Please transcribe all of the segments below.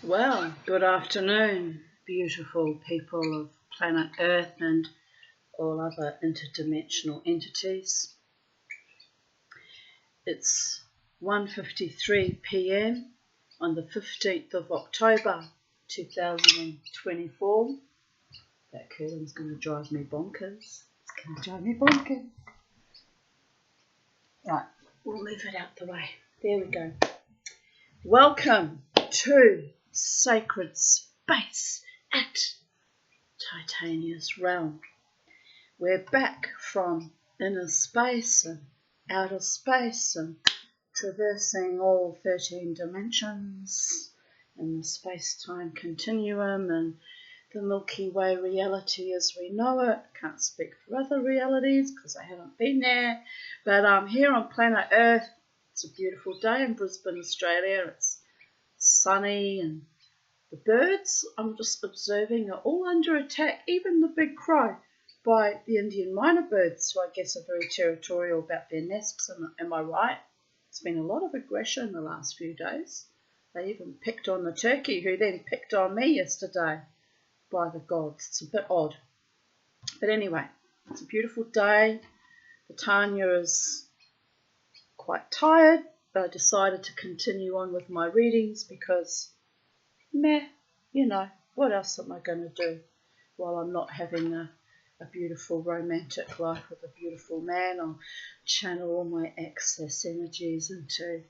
Well, good afternoon, beautiful people of planet Earth and all other interdimensional entities. It's 1:53 p.m. on the 15th of October 2024. That curtain's going to drive me bonkers. It's going to drive me bonkers. Right, we'll move it out the way. There we go. Welcome to Sacred Space at Titania's Realm. We're back from inner space and outer space and traversing all 13 dimensions in the space-time continuum and the Milky Way reality as we know it. Can't speak for other realities because I haven't been there, but I'm here on planet Earth. It's a beautiful day in Brisbane, Australia. It's sunny and the birds, I'm just observing, are all under attack, even the big crow, by the Indian minor birds, who I guess are very territorial about their nests. Am I right? There's been a lot of aggression the last few days. They even picked on the turkey, who then picked on me yesterday. By the gods, it's a bit odd. But anyway, it's a beautiful day. The Tanya is quite tired, but I decided to continue on with my readings because, what else am I going to do while I'm not having a beautiful romantic life with a beautiful man? I'll channel all my excess energies into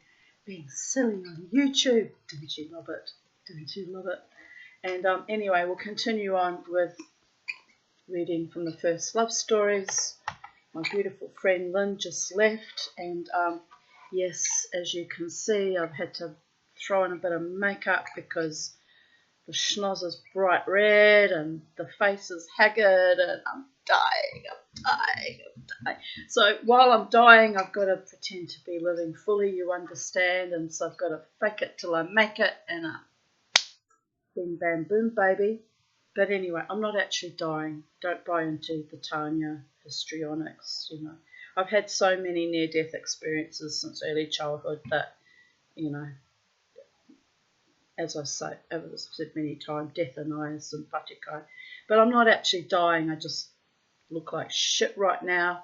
being silly on YouTube. Don't you love it? Don't you love it? And anyway, we'll continue on with reading from the first love stories. My beautiful friend Lynn just left, and yes, as you can see, I've had to throw in a bit of makeup because the schnoz is bright red and the face is haggard and I'm dying. So while I'm dying, I've got to pretend to be living fully, you understand, and so I've got to fake it till I make it, and bing, bam, boom, baby. But anyway, I'm not actually dying. Don't buy into the Tanya histrionics, I've had so many near-death experiences since early childhood that, as I've said many times, death annoys sympathico. But I'm not actually dying. I just look like shit right now.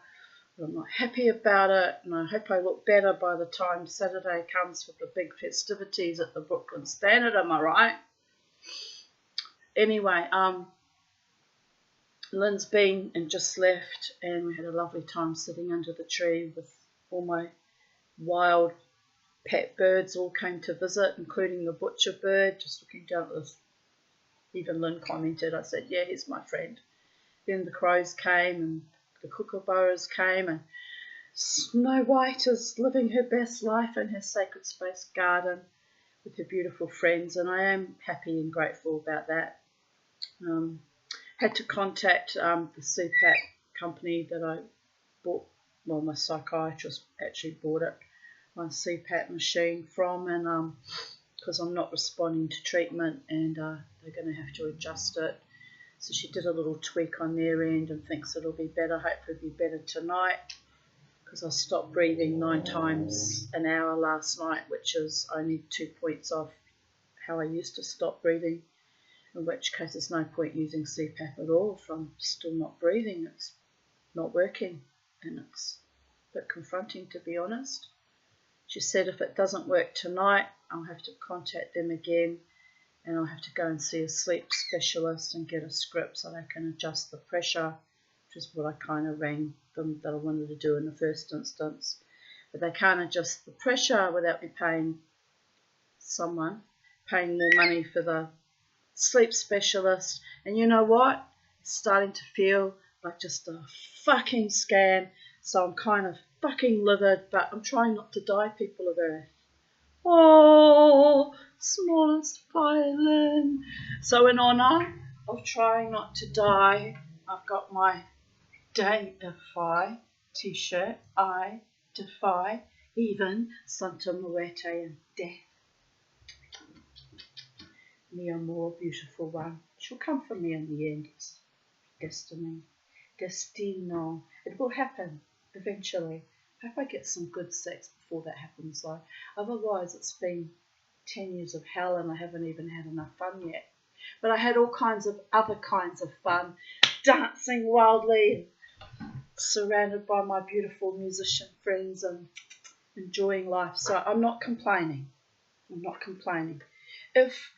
I'm not happy about it, and I hope I look better by the time Saturday comes for the big festivities at the Brooklyn Standard. Am I right? Anyway, Lynn's been and just left, and we had a lovely time sitting under the tree with all my wild pet birds all came to visit, including the butcher bird, just looking down at this. Even Lynn commented, I said, yeah, he's my friend. Then the crows came and the kookaburras came, and Snow White is living her best life in her sacred space garden with her beautiful friends, and I am happy and grateful about that. Had to contact the CPAP company that I bought, well, my psychiatrist actually bought it, my CPAP machine from, and because I'm not responding to treatment, and they're going to have to adjust it. So she did a little tweak on their end and thinks it'll be better, hopefully it'll be better tonight, because I stopped breathing 9 times an hour last night, which is only 2 points off how I used to stop breathing, in which case there's no point using CPAP at all if I'm still not breathing. It's not working, and it's a bit confronting, to be honest. She said if it doesn't work tonight, I'll have to contact them again, and I'll have to go and see a sleep specialist and get a script so they can adjust the pressure, which is what I kind of rang them that I wanted to do in the first instance. But they can't adjust the pressure without me paying more money for the sleep specialist. And you know what? It's starting to feel like just a fucking scam. So I'm kind of fucking livid, but I'm trying not to die, people of Earth. Oh, smallest violin. So in honour of trying not to die, I've got my Defy t-shirt. I defy even Santa Muerte and death. Me more beautiful one. She'll come for me in the end. It's destiny. Destino. It will happen eventually. I hope I get some good sex before that happens though. Otherwise it's been 10 years of hell and I haven't even had enough fun yet. But I had all kinds of other kinds of fun, dancing wildly, surrounded by my beautiful musician friends and enjoying life. So I'm not complaining. I'm not complaining. If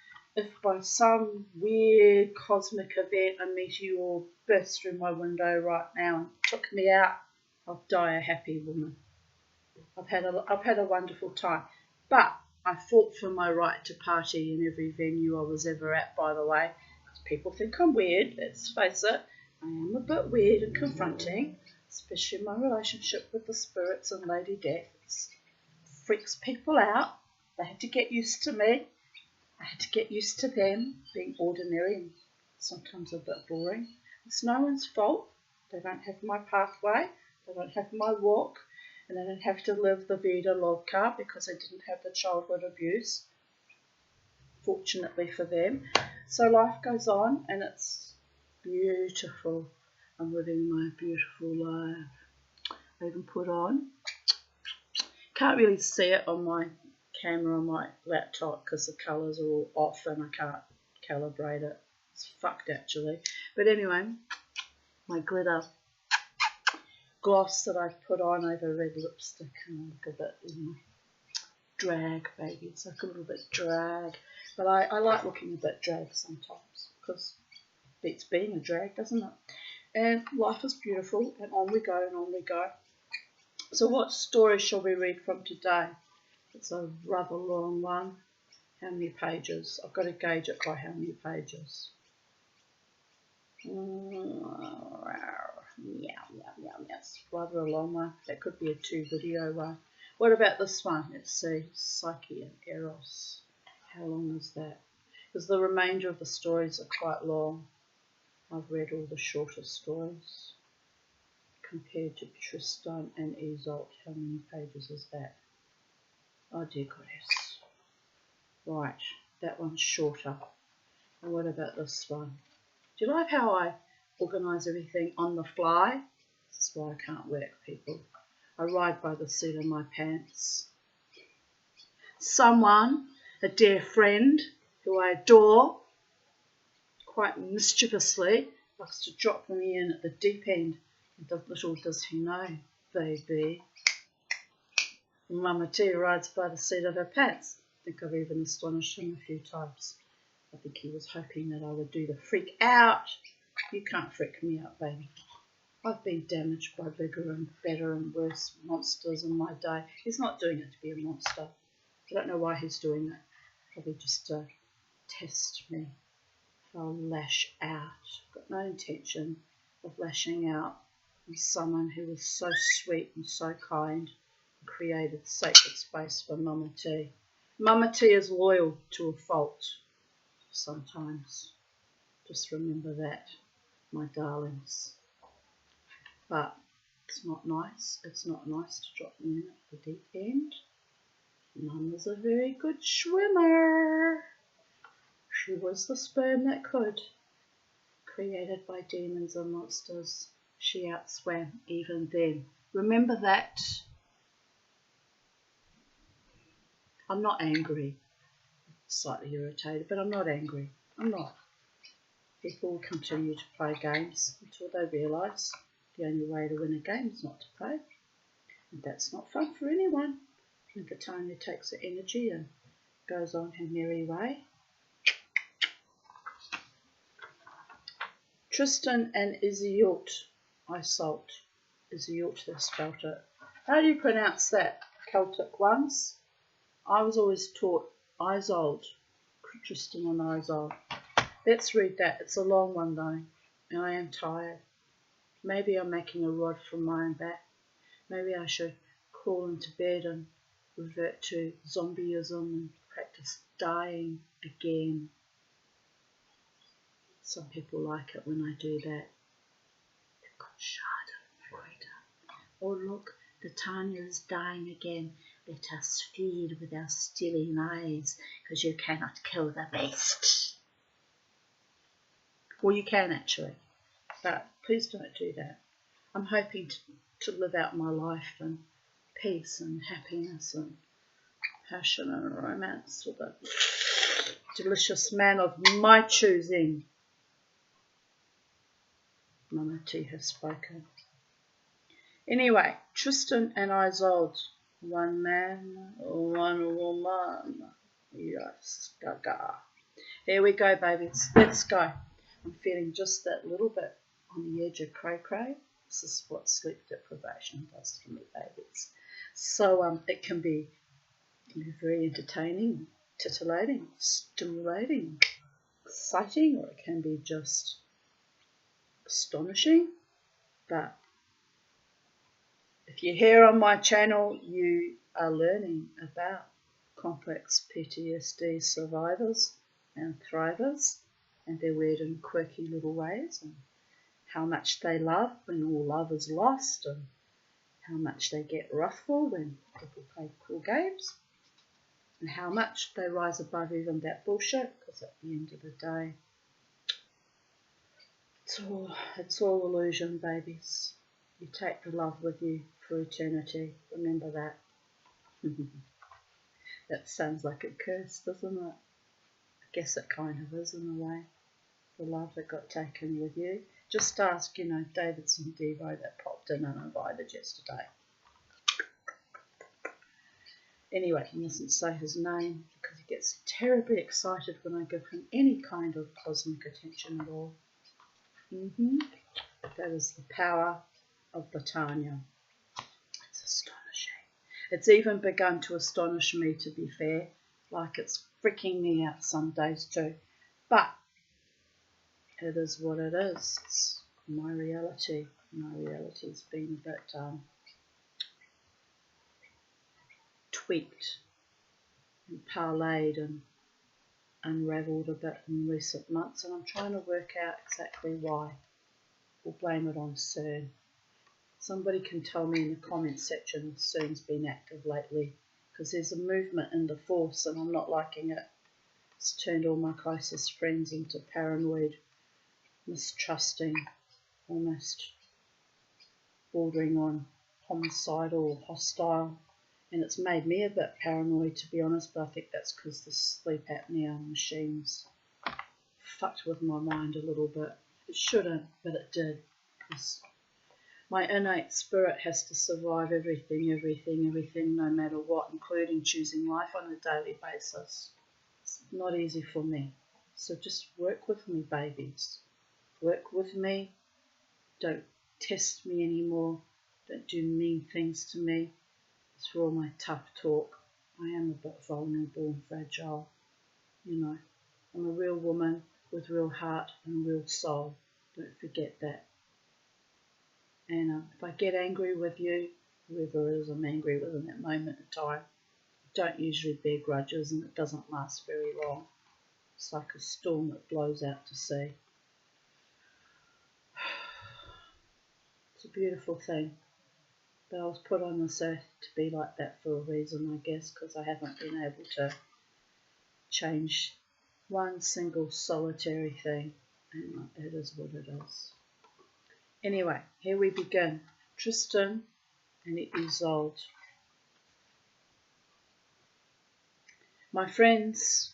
by some weird cosmic event a meteor all burst through my window right now and took me out, I'll die a happy woman. I've had a wonderful time. But I fought for my right to party in every venue I was ever at, by the way. Because people think I'm weird, let's face it. I am a bit weird and confronting, especially in my relationship with the spirits and Lady Death. It freaks people out. They had to get used to me. I had to get used to them being ordinary and sometimes a bit boring. It's no one's fault. They don't have my pathway. They don't have my walk. And I don't have to live the Vida Loca because I didn't have the childhood abuse, fortunately for them. So life goes on and it's beautiful. I'm living my beautiful life. I even put on, can't really see it on my camera on my laptop because the colours are all off and I can't calibrate it. It's fucked actually. But anyway, my glitter gloss that I've put on over red lipstick and I look a bit drag, baby. It's like a little bit drag. But I like looking a bit drag sometimes because it beats being a drag, doesn't it? And life is beautiful and on we go and on we go. So what story shall we read from today? It's a rather long one. How many pages? I've got to gauge it by how many pages. It's rather a long one. That could be a 2-video one. What about this one? Let's see. Psyche and Eros. How long is that? Because the remainder of the stories are quite long. I've read all the shorter stories. Compared to Tristan and Iseult, how many pages is that? Oh dear goddess. Right, that one's shorter. And what about this one? Do you like how I organise everything on the fly? This is why I can't work, people. I ride by the seat of my pants. Someone, a dear friend who I adore, quite mischievously, likes to drop me in at the deep end. And little does he know, baby. Mama T rides by the seat of her pants. I think I've even astonished him a few times. I think he was hoping that I would do the freak out. You can't freak me out, baby. I've been damaged by bigger and better and worse monsters in my day. He's not doing it to be a monster. I don't know why he's doing it. Probably just to test me. I'll lash out. I've got no intention of lashing out on someone who was so sweet and so kind and created sacred space for Mama T. Mama T is loyal to a fault sometimes. Just remember that, my darlings. But it's not nice. It's not nice to drop me in at the deep end. Mama's a very good swimmer. She was the sperm that could. Created by demons and monsters. She outswam even then. Remember that. I'm not angry. Slightly irritated, but I'm not angry. I'm not. People will continue to play games until they realise the only way to win a game is not to play. And that's not fun for anyone. And Katanya takes her energy and goes on her merry way. Tristan and Iseult. Iseult. Iseult, they spelt it. How do you pronounce that? Celtic ones? I was always taught Iseult. Tristan and Iseult. Let's read that. It's a long one though. And I am tired. Maybe I'm making a rod from my own back. Maybe I should crawl into bed and revert to zombieism and practice dying again. Some people like it when I do that. They've got Schadenfreude. Oh look, the Tanya is dying again. Let us feed with our stealing eyes, because you cannot kill the beast. Well, you can actually, but please don't do that. I'm hoping to live out my life in peace and happiness and passion and romance with a delicious man of my choosing. Mama T has spoken. Anyway, Tristan and Iseult. One man, one woman. Yes, gaga. Here we go, babies. Let's go. I'm feeling just that little bit on the edge of cray-cray. This is what sleep deprivation does to me, babies. So it can be very entertaining, titillating, stimulating, exciting, or it can be just astonishing. But if you're here on my channel, you are learning about complex PTSD survivors and thrivers and their weird and quirky little ways, and how much they love when all love is lost, and how much they get ruffled when people play cool games, and how much they rise above even that bullshit, because at the end of the day, it's all illusion, babies. You take the love with you for eternity. Remember that. That sounds like a curse, doesn't it? I guess it kind of is in a way. The love that got taken with you. Just ask, Davidson Devo that popped in and invited yesterday. Anyway, he mustn't say his name because he gets terribly excited when I give him any kind of cosmic attention at all. That is the power of Britannia. It's astonishing. It's even begun to astonish me, to be fair. Like it's freaking me out some days too. But it is what it is. It's my reality. My reality's been a bit tweaked and parlayed and unravelled a bit in recent months, and I'm trying to work out exactly why. We'll blame it on CERN. Somebody can tell me in the comments section if CERN's been active lately, because there's a movement in the force and I'm not liking it. It's turned all my closest friends into paranoid, mistrusting, almost bordering on homicidal, hostile, and it's made me a bit paranoid, to be honest, but I think that's because the sleep apnea machines fucked with my mind a little bit. It shouldn't, but it did, because my innate spirit has to survive everything, no matter what, including choosing life on a daily basis. It's not easy for me. So just work with me, babies. Work with me. Don't test me anymore. Don't do mean things to me. It's for all my tough talk. I am a bit vulnerable and fragile. I'm a real woman with real heart and real soul. Don't forget that. And if I get angry with you, whoever it is I'm angry with in that moment in time, I don't usually bear grudges, and it doesn't last very long. It's like a storm that blows out to sea. It's a beautiful thing. But I was put on this earth to be like that for a reason, I guess, because I haven't been able to change one single solitary thing, and it is what it is. Anyway, here we begin. Tristan and Iseult. My friends,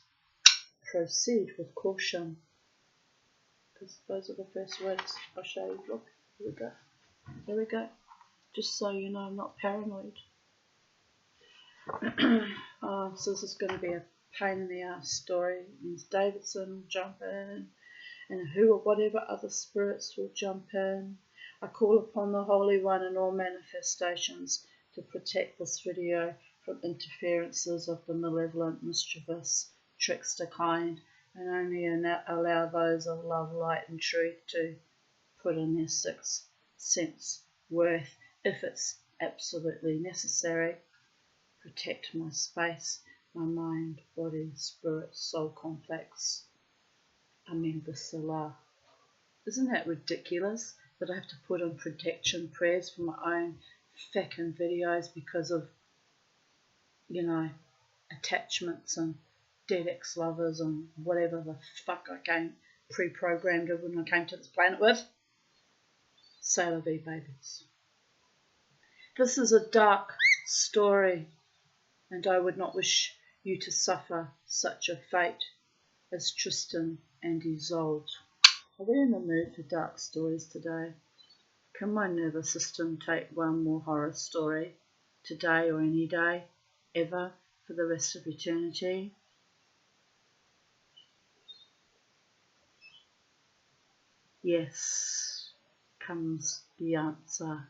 proceed with caution. Because those are the first words I'll show you. Look, here we go. Here we go. Just so you know, I'm not paranoid. So this is going to be a pain in the ass story. Ms. Davidson will jump in, and who or whatever other spirits will jump in. I call upon the Holy One in all manifestations to protect this video from interferences of the malevolent, mischievous, trickster kind, and only allow those of love, light and truth to put in their 6 cents worth if it's absolutely necessary. Protect my space, my mind, body, spirit, soul complex. Amen. Bismillah. Isn't that ridiculous that I have to put in protection prayers for my own fucking videos because of, attachments and dead ex-lovers and whatever the fuck I came pre-programmed when I came to this planet with? C'est la vie, babies. This is a dark story. and I would not wish you to suffer such a fate as Tristan and Iseult. Are we in the mood for dark stories today? Can my nervous system take one more horror story today or any day, ever, for the rest of eternity? Yes, comes the answer.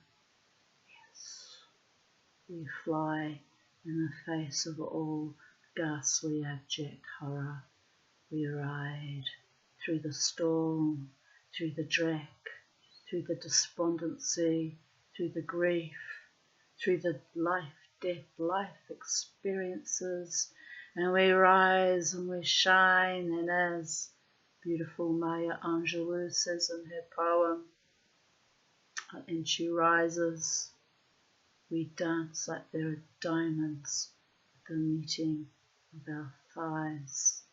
Yes, we fly in the face of all ghastly abject horror. We ride through the storm, through the dreck, through the despondency, through the grief, through the life experiences, and we rise and we shine, and as beautiful Maya Angelou says in her poem, and she rises, we dance like there are diamonds at the meeting of our thighs,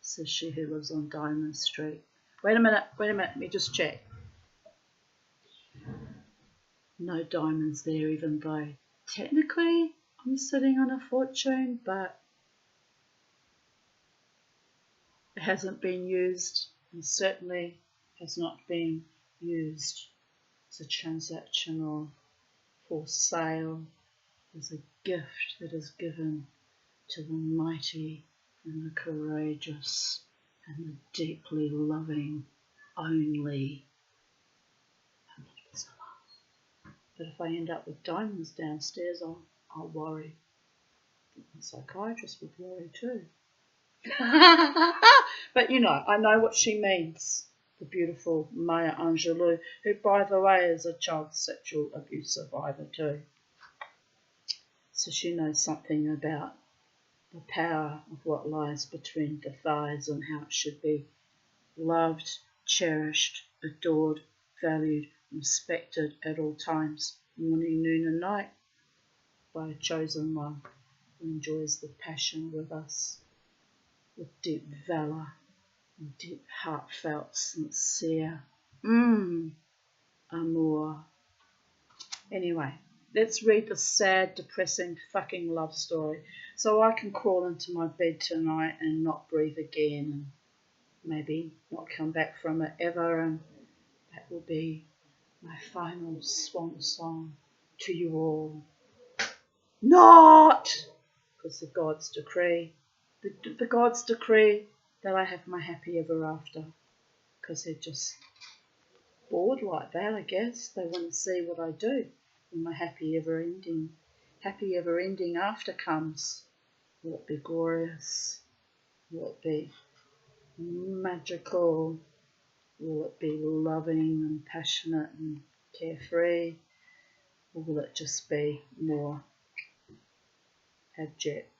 says she who lives on Diamond Street. Wait a minute, let me just check. No diamonds there, even though technically I'm sitting on a fortune, but it hasn't been used, and certainly has not been used as a transaction or for sale, as a gift that is given to the mighty and the courageous and the deeply loving only. But if I end up with diamonds downstairs, I'll worry. The psychiatrist would worry too. But you know, I know what she means. The beautiful Maya Angelou, who, by the way, is a child sexual abuse survivor too. So she knows something about the power of what lies between the thighs and how it should be loved, cherished, adored, valued, respected at all times, morning, noon and night, by a chosen one who enjoys the passion with us, with deep valour and deep heartfelt, sincere, amour. Anyway, let's read the sad, depressing, fucking love story so I can crawl into my bed tonight and not breathe again and maybe not come back from it ever, and that will be my final swan song to you all. Not because the gods decree, the gods decree that I have my happy ever after, because they're just bored like that, I guess. They want to see what I do when my happy ever ending after comes. Will it be glorious? Will it be magical? Will it be loving and passionate and carefree? Or will it just be more abject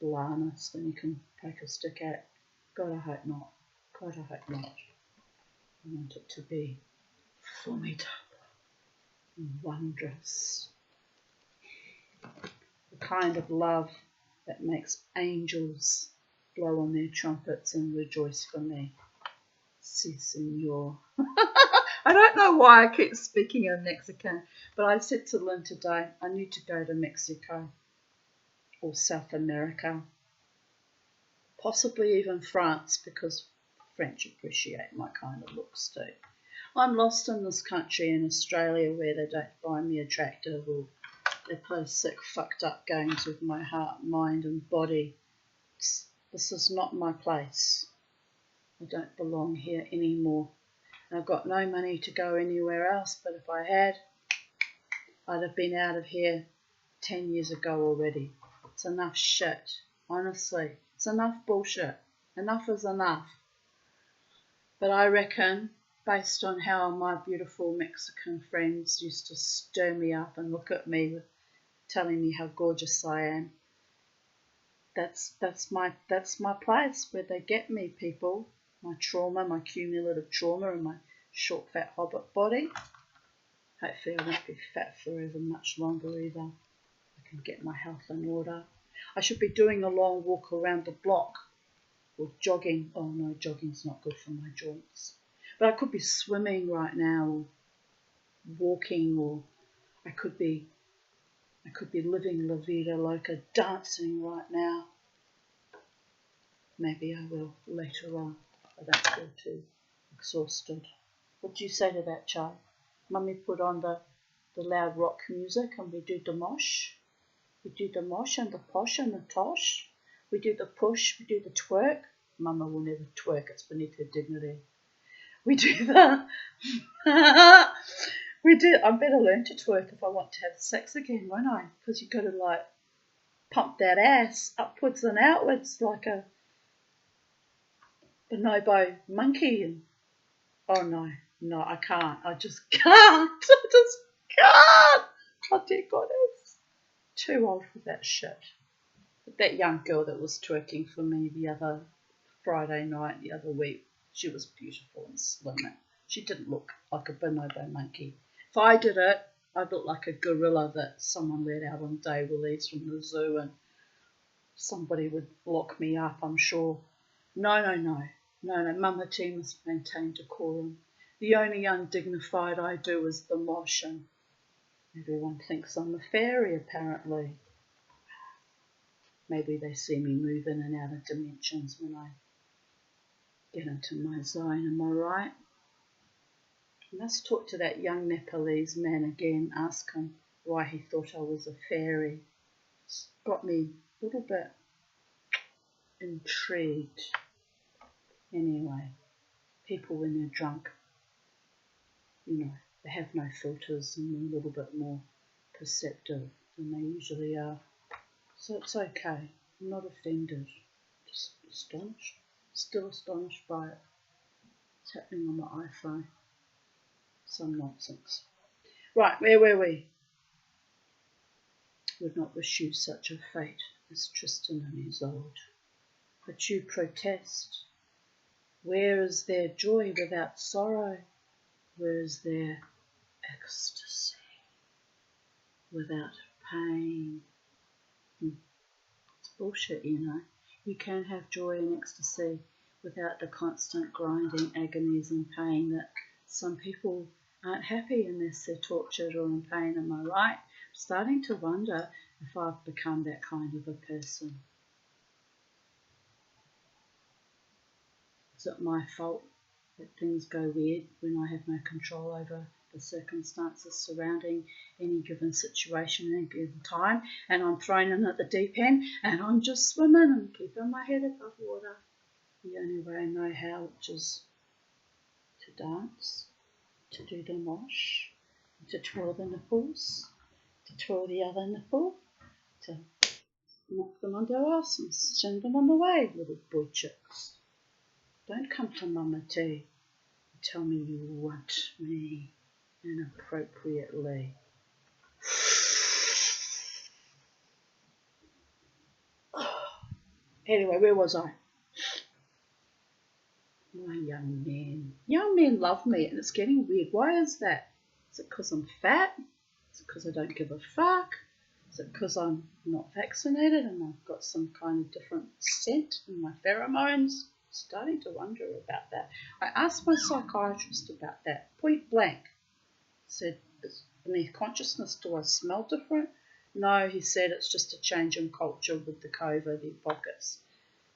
blarness than you can poke a stick at? God, I hope not. God, I hope not. I want it to be formidable and wondrous. The kind of love that makes angels blow on their trumpets and rejoice for me. Si, senor. I don't know why I keep speaking in Mexican, but I said to Lynn today, I need to go to Mexico or South America, possibly even France, because French appreciate my kind of looks too. I'm lost in this country in Australia where they don't find me attractive, or they play sick, fucked up games with my heart, mind and body. This is not my place. I don't belong here anymore. I've got no money to go anywhere else, but if I had, I'd have been out of here 10 years ago already. It's enough shit, honestly. It's enough bullshit. Enough is enough. But I reckon, based on how my beautiful Mexican friends used to stir me up and look at me with telling me how gorgeous I am, that's my place where they get me, people. My trauma, my cumulative trauma, and my short, fat hobbit body. Hopefully I won't be fat forever much longer either. I can get my health in order. I should be doing a long walk around the block, or jogging. Oh no, jogging's not good for my joints. But I could be swimming right now, or walking, or I could be I could be living La Vida Loca, dancing right now. Maybe I will later on. I don't feel too exhausted. What do you say to that, Chai? Mummy put on the loud rock music and we do the mosh. We do the mosh and the posh and the tosh. We do the push, we do the twerk. Mama will never twerk, it's beneath her dignity. We do the... I better learn to twerk if I want to have sex again, won't I? Because you've got to, like, pump that ass upwards and outwards like a bonobo monkey. And oh, no, I can't. I just can't. I just can't. Oh, dear goddess. Too old for that shit. But that young girl that was twerking for me the other Friday night, the other week, she was beautiful and slim. She didn't look like a bonobo monkey. If I did it, I'd look like a gorilla that someone let out on day release from the zoo and somebody would lock me up, I'm sure. No. Mama T must maintain decorum. The only undignified I do is the mosh, and everyone thinks I'm a fairy, apparently. Maybe they see me move in and out of dimensions when I get into my zone, am I right? I must talk to that young Nepalese man again, ask him why he thought I was a fairy. It's got me a little bit intrigued. Anyway, people when they're drunk, they have no filters and they're a little bit more perceptive than they usually are. So it's okay. I'm not offended. Just astonished. Still astonished by it. It's happening on my iPhone. Some nonsense. Right, where were we? Would not wish you such a fate as Tristan and Iseult. But you protest. Where is their joy without sorrow? Where is their ecstasy without pain? It's bullshit, You can't have joy and ecstasy without the constant grinding agonies and pain that some people aren't happy unless they're tortured or in pain, am I right? I'm starting to wonder if I've become that kind of a person. Is it my fault that things go weird when I have no control over the circumstances surrounding any given situation at any given time, and I'm thrown in at the deep end and I'm just swimming and keeping my head above water the only way I know how, which is to dance, to do the mosh, to twirl the nipples, to twirl the other nipple, to knock them on their ass and send them on the way, little boy chicks. Don't come to Mama T and tell me you want me inappropriately. Anyway, where was I? My young men. Young men love me, and it's getting weird. Why is that? Is it because I'm fat? Is it because I don't give a fuck? Is it because I'm not vaccinated and I've got some kind of different scent in my pheromones? Starting to wonder about that. I asked my psychiatrist about that, point blank. Said, is beneath consciousness, do I smell different? No, he said it's just a change in culture with the COVID, the pockets.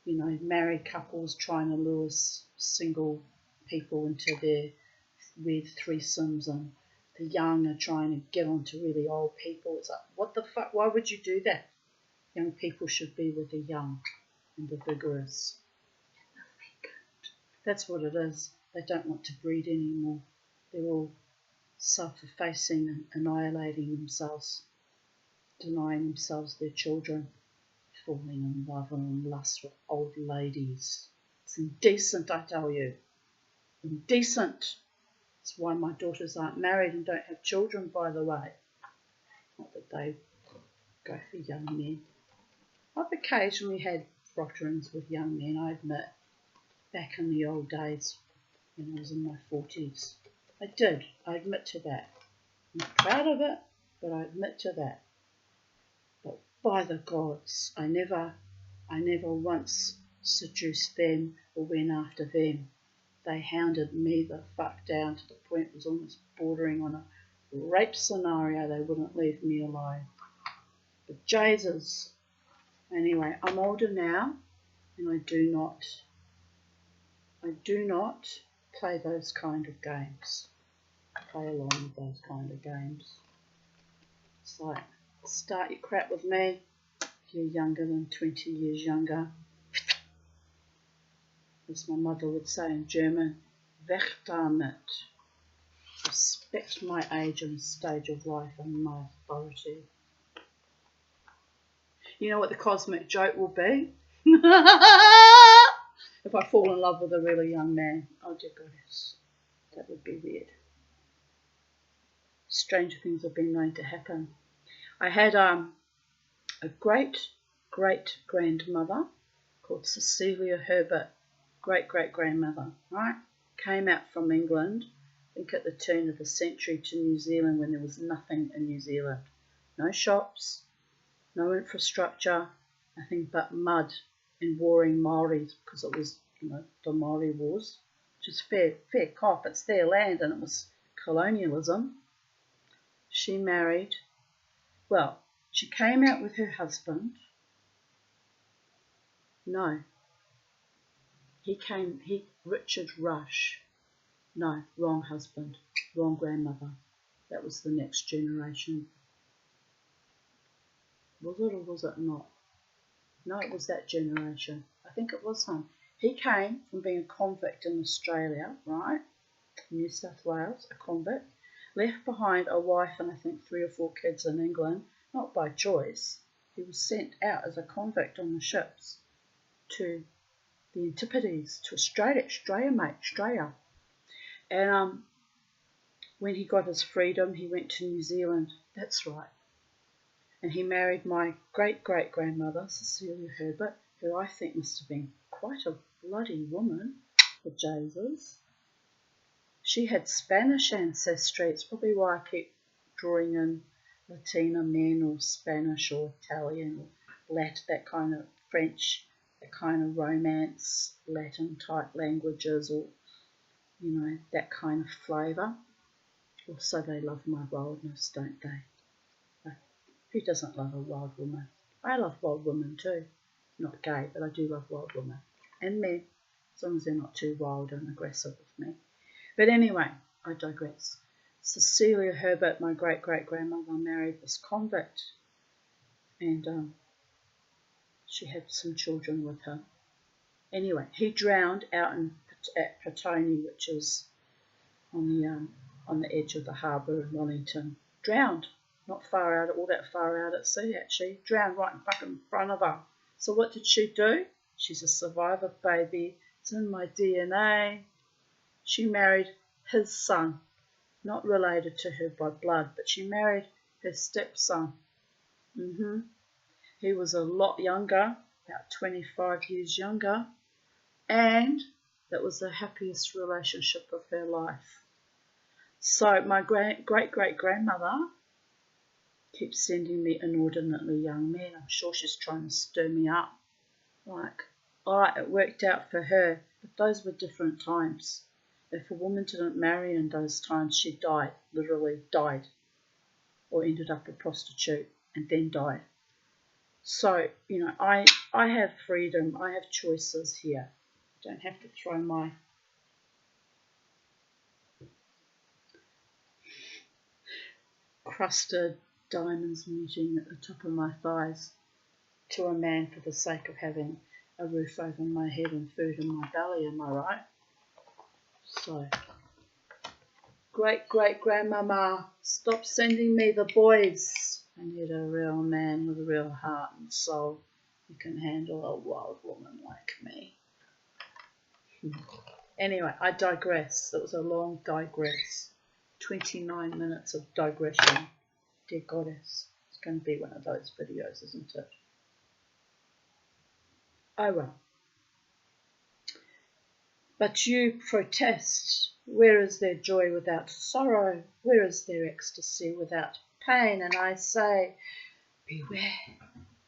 Married couples trying to lure single people into their weird threesomes, and the young are trying to get onto really old people. It's like, what the fuck? Why would you do that? Young people should be with the young and the vigorous. That's what it is. They don't want to breed anymore. They're all self-effacing and annihilating themselves, denying themselves their children, falling in love and in lust with old ladies. It's indecent, I tell you. Indecent. That's why my daughters aren't married and don't have children, by the way. Not that they go for young men. I've occasionally had frotterings with young men, I admit. Back in the old days, when I was in my 40s. I did. I admit to that. I'm not proud of it, but I admit to that. But by the gods, I never once seduced them or went after them. They hounded me the fuck down to the point it was almost bordering on a rape scenario. They wouldn't leave me alone. But Jesus. Anyway, I'm older now, and I do not play those kind of games. Play along with those kind of games. It's like, start your crap with me if you're younger than 20 years younger. As my mother would say in German, weg damit. Respect my age and stage of life and my authority. You know what the cosmic joke will be? If I fall in love with a really young man, oh dear goodness, that would be weird. Stranger things have been known to happen. I had a great-great-grandmother called Cecilia Herbert, great-great-grandmother, right? Came out from England, I think at the turn of the century, to New Zealand when there was nothing in New Zealand. No shops, no infrastructure, nothing but mud and warring Maoris, because it was, the Maori Wars, which is fair cop, it's their land, and it was colonialism. She married, she came out with her husband. No. Richard Rush. No, wrong husband, wrong grandmother. That was the next generation. Was it or was it not? No, it was that generation. I think it was him. He came from being a convict in Australia, right? New South Wales, a convict. Left behind a wife and I think 3 or 4 kids in England, not by choice. He was sent out as a convict on the ships to the Antipodes, to Australia. And when he got his freedom, he went to New Zealand. That's right. And he married my great-great-grandmother, Cecilia Herbert, who I think must have been quite a bloody woman for Jesus. She had Spanish ancestry. It's probably why I keep drawing in Latina men or Spanish or Italian or Latin, that kind of French, that kind of Romance, Latin type languages, or, that kind of flavour. Also, they love my wildness, don't they? Who doesn't love a wild woman? I love wild women too. Not gay, but I do love wild women. And men, as long as they're not too wild and aggressive with me. But anyway, I digress. Cecilia Herbert, my great-great-grandmother, married this convict. And she had some children with her. Anyway, he drowned out at Petone, which is on the edge of the harbour of Wellington. Drowned. Not all that far out at sea, actually. Drowned right in fucking front of her. So what did she do? She's a survivor, baby. It's in my DNA. She married his son. Not related to her by blood, but she married her stepson. He was a lot younger, about 25 years younger. And that was the happiest relationship of her life. So my great-great-grandmother keeps sending me inordinately young men. I'm sure she's trying to stir me up. Like, alright, it worked out for her, but those were different times. If a woman didn't marry in those times, she died, literally died, or ended up a prostitute and then died. So, I have freedom, I have choices here. I don't have to throw my crusted diamonds meeting at the top of my thighs to a man for the sake of having a roof over my head and food in my belly, am I right? So, great-great-grandmama, stop sending me the boys. I need a real man with a real heart and soul who can handle a wild woman like me. Anyway, I digress. That was a long digress. 29 minutes of digression. Dear goddess, it's going to be one of those videos, isn't it? Oh well. But you protest. Where is their joy without sorrow? Where is their ecstasy without pain? And I say,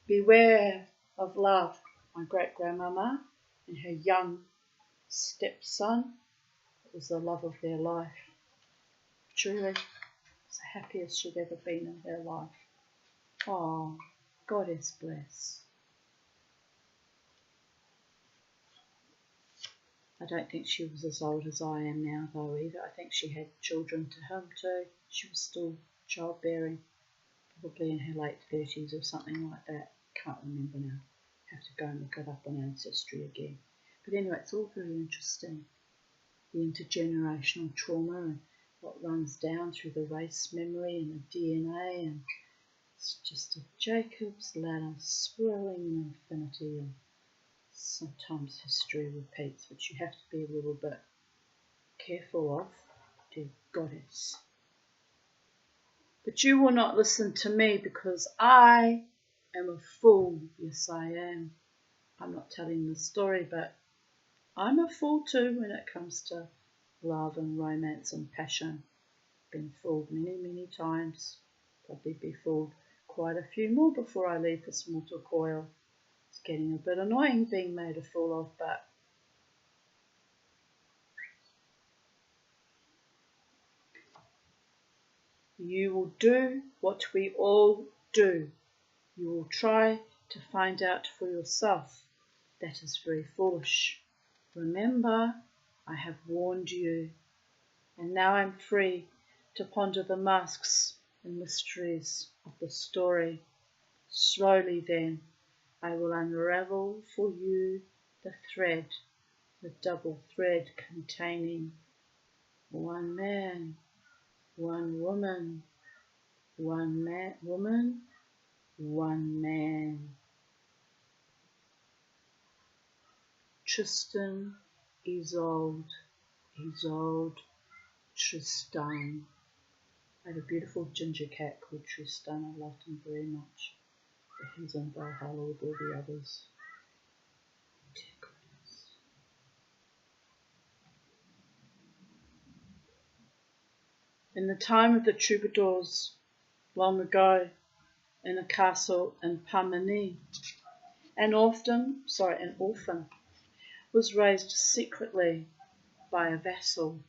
beware of love. My great-grandmama and her young stepson, it was the love of their life. Truly, it's the happiest she'd ever been in her life. Oh, Goddess bless. I don't think she was as old as I am now, though, either. I think she had children to him, too. She was still childbearing, probably in her late 30s or something like that. Can't remember now. Have to go and look it up on Ancestry again. But anyway, it's all very interesting. The intergenerational trauma and what runs down through the race memory and the DNA, and it's just a Jacob's ladder swirling in infinity, and sometimes history repeats, which you have to be a little bit careful of, dear Goddess. But you will not listen to me because I am a fool. Yes, I am. I'm not telling the story, but I'm a fool too when it comes to love and romance and passion. Been fooled many, many times. Probably be fooled quite a few more before I leave this mortal coil. It's getting a bit annoying being made a fool of, but you will do what we all do. You will try to find out for yourself. That is very foolish. Remember, I have warned you, and now I'm free to ponder the masks and mysteries of the story. Slowly then, I will unravel for you the thread, the double thread containing one man, one woman, one woman, one man. Tristan, Iseult, Iseult, Tristan. I had a beautiful ginger cat called Tristan. I loved him very much. But he's in Valhalla with all the others. Dear goodness. In the time of the troubadours, long ago, in a castle in Parmeny, an orphan was raised secretly by a vassal.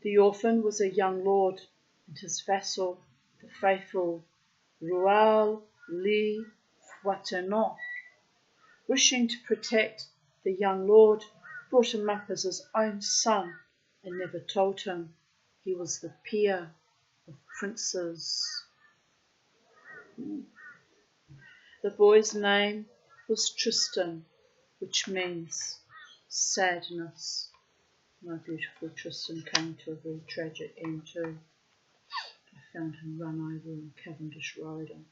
The orphan was a young lord, and his vassal, the faithful Roual Le Fouettenant, wishing to protect the young lord, brought him up as his own son and never told him he was the peer of princes. The boy's name was Tristan, which means sadness. My beautiful Tristan came to a very tragic end too. I found him run over on Cavendish Road, and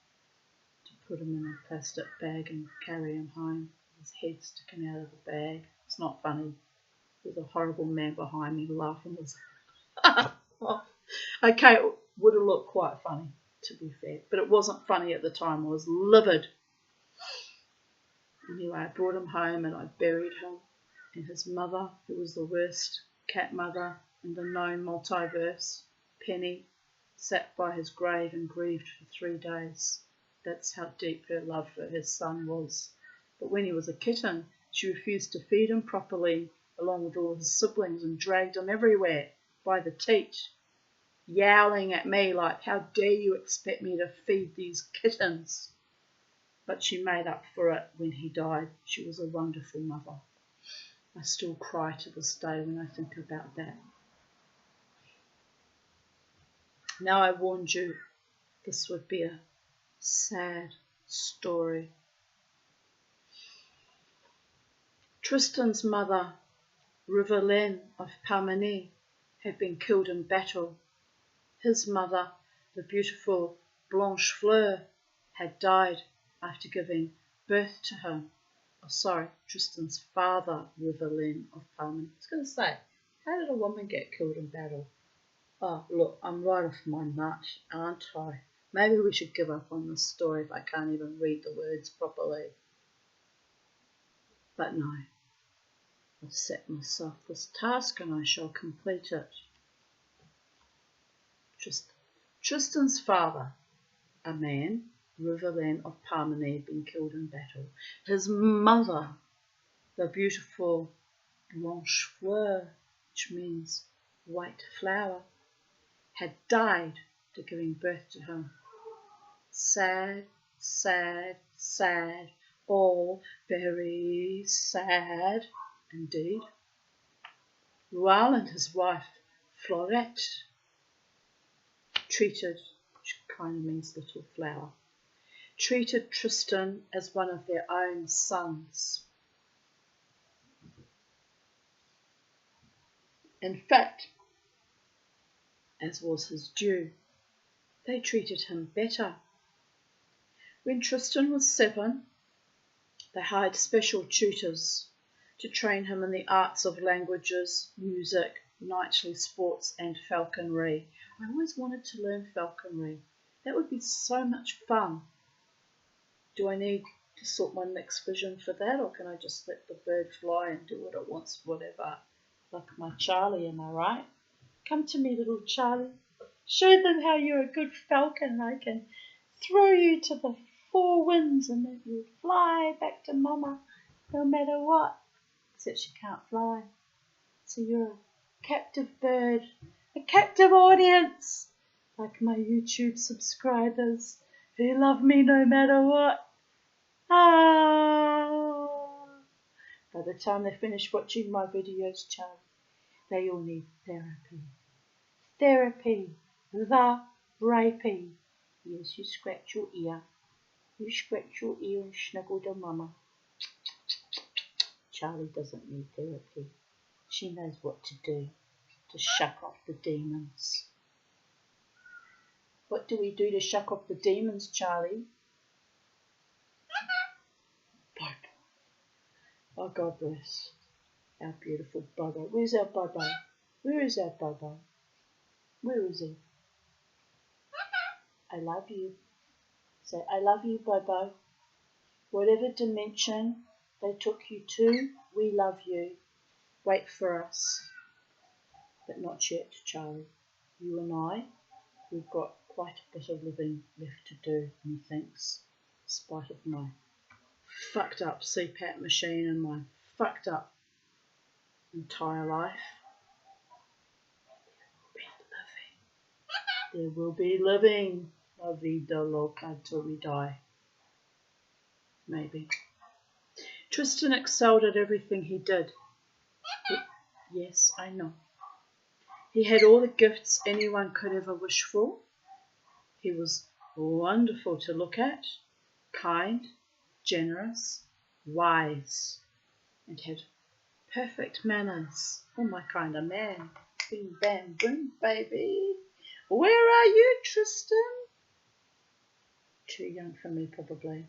to put him in a plastic bag and carry him home, his head sticking out of the bag. It's not funny. There's a horrible man behind me laughing. Okay, it would have looked quite funny, to be fair, but it wasn't funny at the time. I was livid. Anyway, I brought him home and I buried him, and his mother, who was the worst cat mother in the known multiverse, Penny, sat by his grave and grieved for 3 days. That's how deep her love for his son was. But when he was a kitten, she refused to feed him properly, along with all his siblings, and dragged him everywhere by the teat, yowling at me like, how dare you expect me to feed these kittens? But she made up for it when he died. She was a wonderful mother. I still cry to this day when I think about that. Now I warned you, this would be a sad story. Tristan's mother, Riverlaine of Parmeny, had been killed in battle. His mother, the beautiful Blanchefleur, had died after giving birth to him. Tristan's father, Riverlaine of Parmeny. I was going to say, how did a woman get killed in battle? Oh, look, I'm right off my nut, aren't I? Maybe we should give up on this story if I can't even read the words properly. But no, I've set myself this task and I shall complete it. Tristan's father, a man, Riverlaine of Parmeny, had been killed in battle. His mother, the beautiful Blanchefleur, which means white flower, had died after giving birth to him. Sad, sad, sad, all very sad indeed. Rual and his wife, Florette, which kind of means little flower, treated Tristan as one of their own sons. In fact, as was his due, they treated him better. When Tristan was 7, they hired special tutors to train him in the arts of languages, music, knightly sports and falconry. I always wanted to learn falconry. That would be so much fun. Do I need to sort my mixed vision for that, or can I just let the bird fly and do what it wants, whatever? Like my Charlie, am I right? Come to me, little Charlie. Show them how you're a good falcon. I can throw you to the 4 winds and then you fly back to Mama, no matter what. Except she can't fly. So you're a captive bird, a captive audience, like my YouTube subscribers who love me no matter what. By the time they finish watching my videos, Charlie, they all need therapy. Therapy, the rapey. Yes, you scratch your ear. You scratch your ear and snuggle to Mama. Charlie doesn't need therapy. She knows what to do to shuck off the demons. What do we do to shuck off the demons, Charlie? Oh, God bless our beautiful Bobo. Where's our Bobo? Where is our Bobo? Where is he? I love you. Say, I love you, Bobo. Whatever dimension they took you to, we love you. Wait for us. But not yet, Charlie. You and I, we've got quite a bit of living left to do, methinks, in spite of my fucked up CPAP machine and my fucked up entire life. There will be living. La vida loca till we die. Maybe. Tristan excelled at everything he did. Yes, I know. He had all the gifts anyone could ever wish for. He was wonderful to look at, kind, generous, wise, and had perfect manners. Oh, my kind of man. Bing, bam, boom, baby. Where are you, Tristan? Too young for me, probably,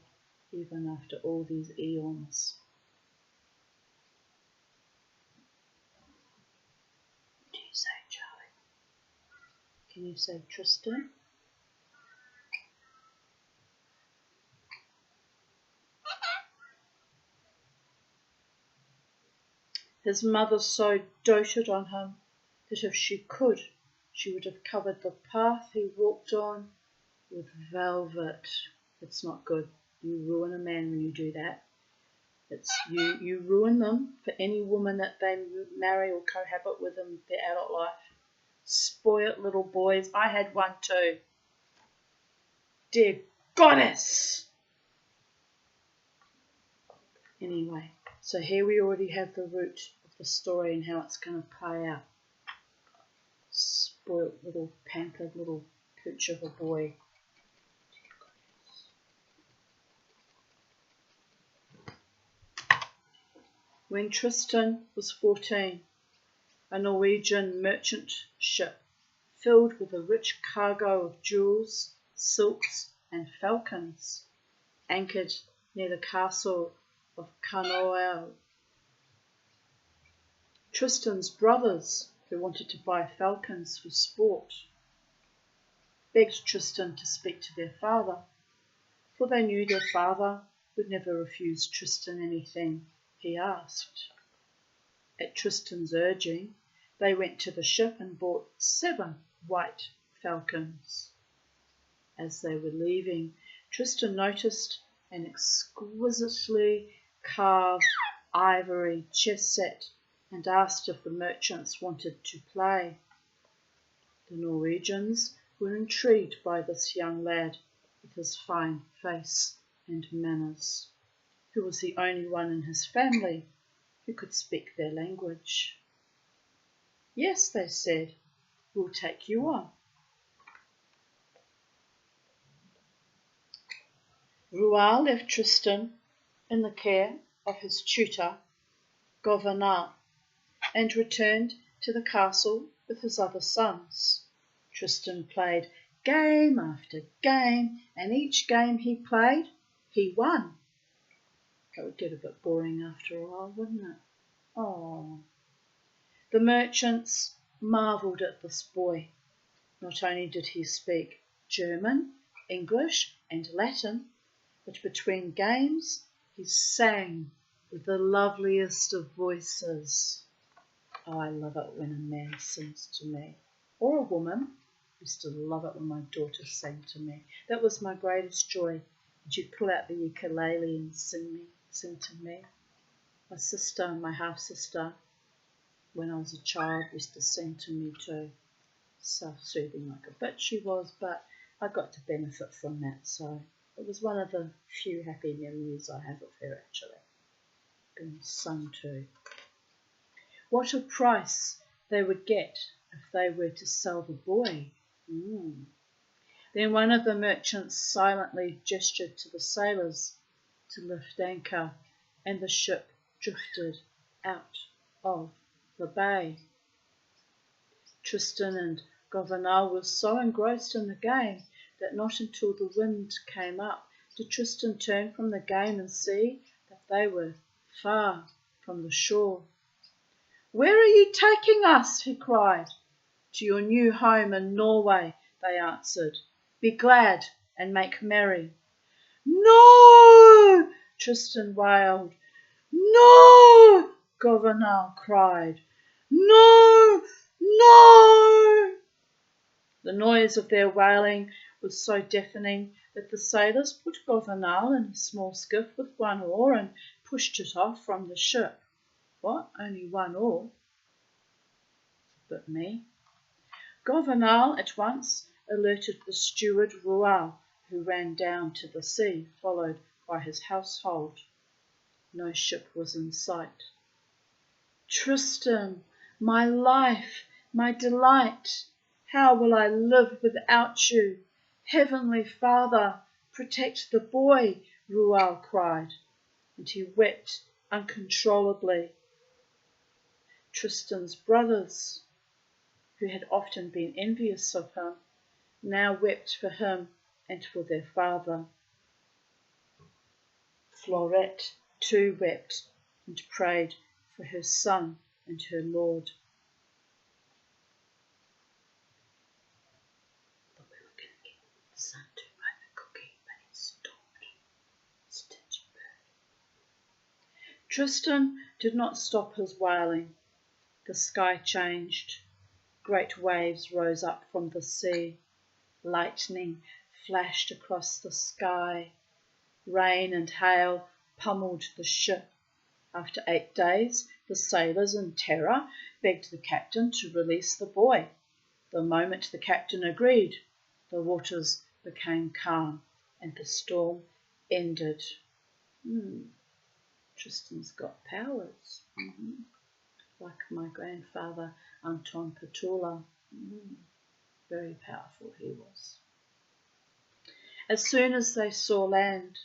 even after all these eons. What do you say, Charlie? Can you say Tristan? His mother so doted on him that if she could, she would have covered the path he walked on with velvet. It's not good. You ruin a man when you do that. It's you ruin them for any woman that they marry or cohabit with in their adult life. Spoiled little boys. I had one too. Dear goddess. Anyway, so here we already have the root of the story and how it's going to play out. Spoiled little pampered little pooch of a boy. When Tristan was 14, a Norwegian merchant ship filled with a rich cargo of jewels, silks and falcons anchored near the castle of Canoel. Tristan's brothers, who wanted to buy falcons for sport, begged Tristan to speak to their father, for they knew their father would never refuse Tristan anything he asked. At Tristan's urging, they went to the ship and bought 7 white falcons. As they were leaving, Tristan noticed an exquisitely carved ivory chess set and asked if the merchants wanted to play. The Norwegians were intrigued by this young lad with his fine face and manners, who was the only one in his family who could speak their language. Yes, they said, we'll take you on. Rual left Tristan in the care of his tutor, Governal, and returned to the castle with his other sons. Tristan played game after game, and each game he played, he won. That would get a bit boring after a while, wouldn't it? Oh. The merchants marvelled at this boy. Not only did he speak German, English, and Latin, but between games he sang with the loveliest of voices. Oh, I love it when a man sings to me, or a woman. I used to love it when my daughter sang to me. That was my greatest joy. She'd pull out the ukulele and sing to me. My sister, my half-sister, when I was a child, used to sing to me too. Self-soothing like a bitch she was, but I got to benefit from that, so it was one of the few happy memories I have of her, actually, being sung to. What a price they would get if they were to sell the boy. Then one of the merchants silently gestured to the sailors to lift anchor, and the ship drifted out of the bay. Tristan and Governal were so engrossed in the game that not until the wind came up did Tristan turn from the game and see that they were far from the shore. "Where are you taking us?" he cried. "To your new home in Norway," they answered. "Be glad and make merry." "No!" Tristan wailed. "No!" Governal cried. "No! No!" The noise of their wailing was so deafening that the sailors put Governal in a small skiff with one oar and pushed it off from the ship. What? Only one oar? But me? Governal at once alerted the steward Rual, who ran down to the sea, followed by his household. No ship was in sight. "Tristan, my life, my delight, how will I live without you? Heavenly Father, protect the boy," Rual cried, and he wept uncontrollably. Tristan's brothers, who had often been envious of him, now wept for him and for their father. Florette too wept and prayed for her son and her lord. But we were going to get the son to buy the cookie, but he stopped. Stingy bird. Tristan did not stop his wailing. The sky changed. Great waves rose up from the sea. Lightning flashed across the sky. Rain and hail pummeled the ship. After 8 days, the sailors, in terror, begged the captain to release the boy. The moment the captain agreed, the waters became calm and the storm ended. Tristan's got powers. Like my grandfather, Anton Petula. Very powerful he was. As soon as they saw land,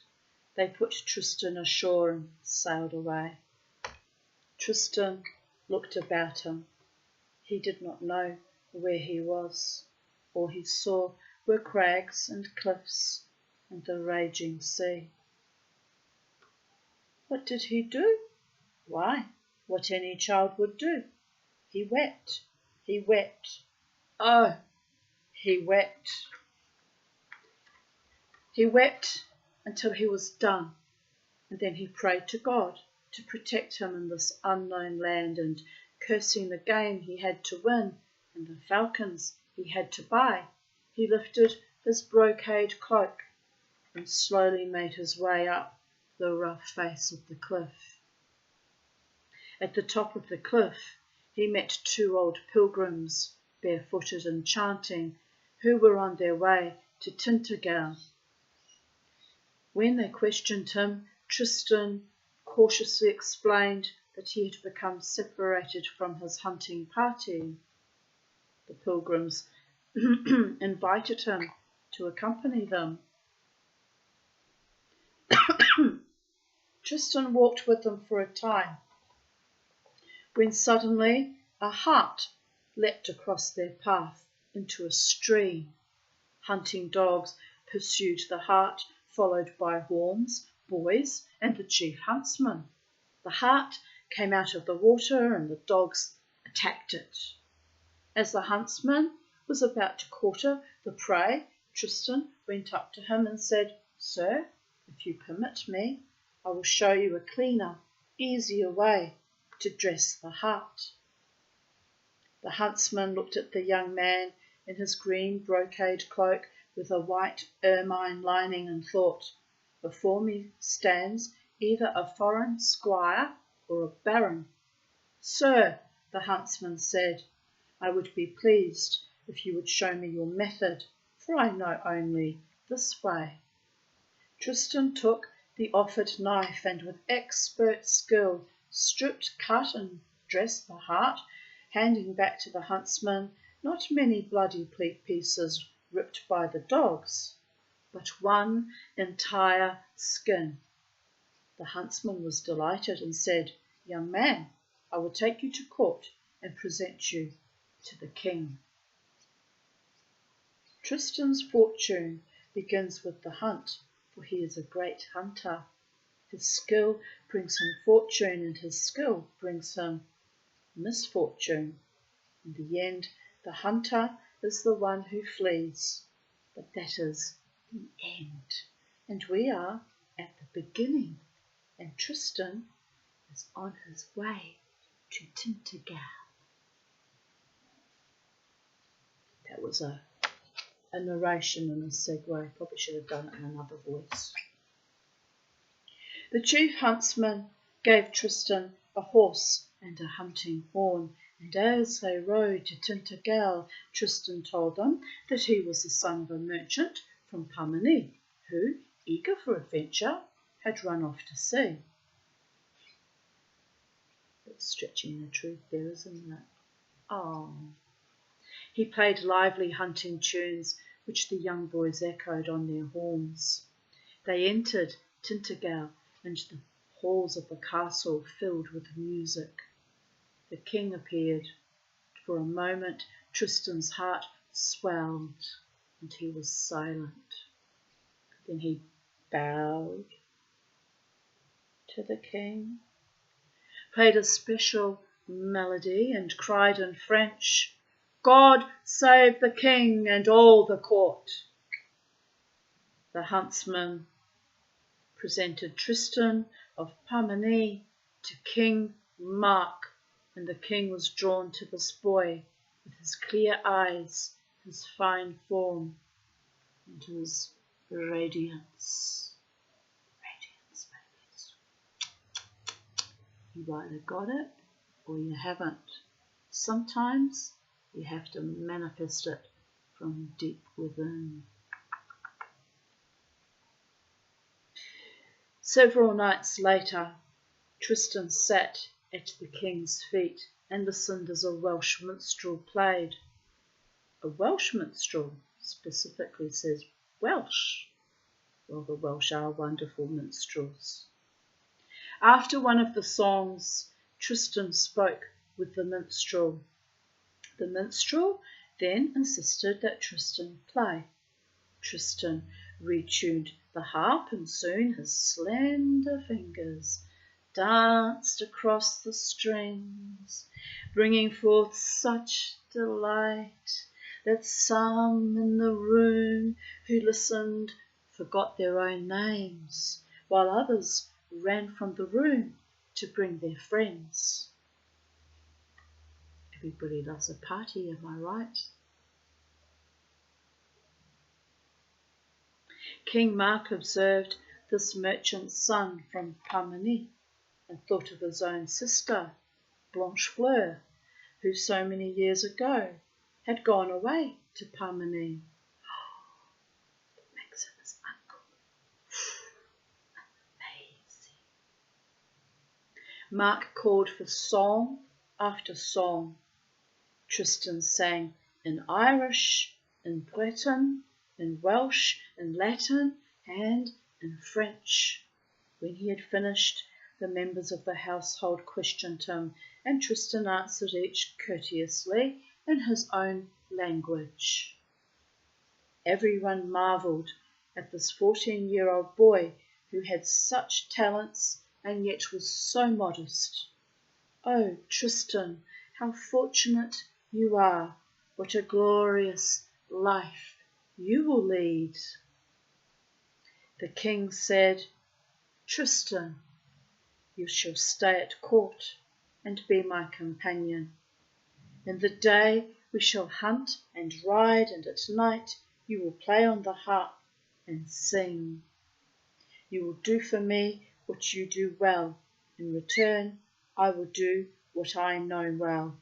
they put Tristan ashore and sailed away. Tristan looked about him. He did not know where he was. All he saw were crags and cliffs and the raging sea. What did he do? Why, what any child would do. He wept. He wept. Oh, he wept. He wept until he was done, and then he prayed to God to protect him in this unknown land, and cursing the game he had to win and the falcons he had to buy, he lifted his brocade cloak and slowly made his way up the rough face of the cliff. At the top of the cliff, he met 2 old pilgrims, barefooted and chanting, who were on their way to Tintagel, When they questioned him, Tristan cautiously explained that he had become separated from his hunting party. The pilgrims invited him to accompany them. Tristan walked with them for a time, when suddenly a hart leapt across their path into a stream. Hunting dogs pursued the hart, followed by horns, boys, and the chief huntsman. The hart came out of the water and the dogs attacked it. As the huntsman was about to quarter the prey, Tristan went up to him and said, "Sir, if you permit me, I will show you a cleaner, easier way to dress the hart." The huntsman looked at the young man in his green brocade cloak with a white ermine lining and thought, "Before me stands either a foreign squire or a baron." "Sir," the huntsman said, "I would be pleased if you would show me your method, for I know only this way." Tristan took the offered knife and with expert skill stripped, cut and dressed the hart, handing back to the huntsman not many bloody pieces ripped by the dogs, but one entire skin. The huntsman was delighted and said, "Young man, I will take you to court and present you to the king." Tristan's fortune begins with the hunt, for he is a great hunter. His skill brings him fortune, and his skill brings him misfortune. In the end, the hunter is the one who flees. But that is the end. And we are at the beginning. And Tristan is on his way to Tintagel. That was a narration and a segue. Probably should have done it in another voice. The chief huntsman gave Tristan a horse and a hunting horn, and as they rode to Tintagel, Tristan told them that he was the son of a merchant from Pamani, who, eager for adventure, had run off to sea. That's stretching the truth there, isn't it? Oh. He played lively hunting tunes, which the young boys echoed on their horns. They entered Tintagel, and the halls of the castle filled with music. The king appeared. For a moment, Tristan's heart swelled, and he was silent. Then he bowed to the king, played a special melody, and cried in French, "God save the king and all the court." The huntsman presented Tristan of Pamani to King Mark, and the king was drawn to this boy with his clear eyes, his fine form, and his radiance. Radiance, babies. You either got it or you haven't. Sometimes you have to manifest it from deep within. Several nights later, Tristan sat at the king's feet and listened as a Welsh minstrel played. A Welsh minstrel specifically says Welsh. Well, the Welsh are wonderful minstrels. After one of the songs, Tristan spoke with the minstrel. The minstrel then insisted that Tristan play. Tristan retuned the harp, and soon his slender fingers danced across the strings, bringing forth such delight that some in the room who listened forgot their own names, while others ran from the room to bring their friends. Everybody loves a party, am I right? King Mark observed this merchant's son from Pamani and thought of his own sister, Blanche Fleur, who so many years ago had gone away to Pamani. That makes him his uncle. Mark called for song after song. Tristan sang in Irish, in Breton, in Welsh, in Latin, and in French. When he had finished, the members of the household questioned him, and Tristan answered each courteously in his own language. Everyone marvelled at this 14-year-old boy who had such talents and yet was so modest. Oh, Tristan, how fortunate you are! What a glorious life you will lead! The king said, Tristan, you shall stay at court and be my companion. In the day we shall hunt and ride, and at night you will play on the harp and sing. You will do for me what you do well. In return, I will do what I know well.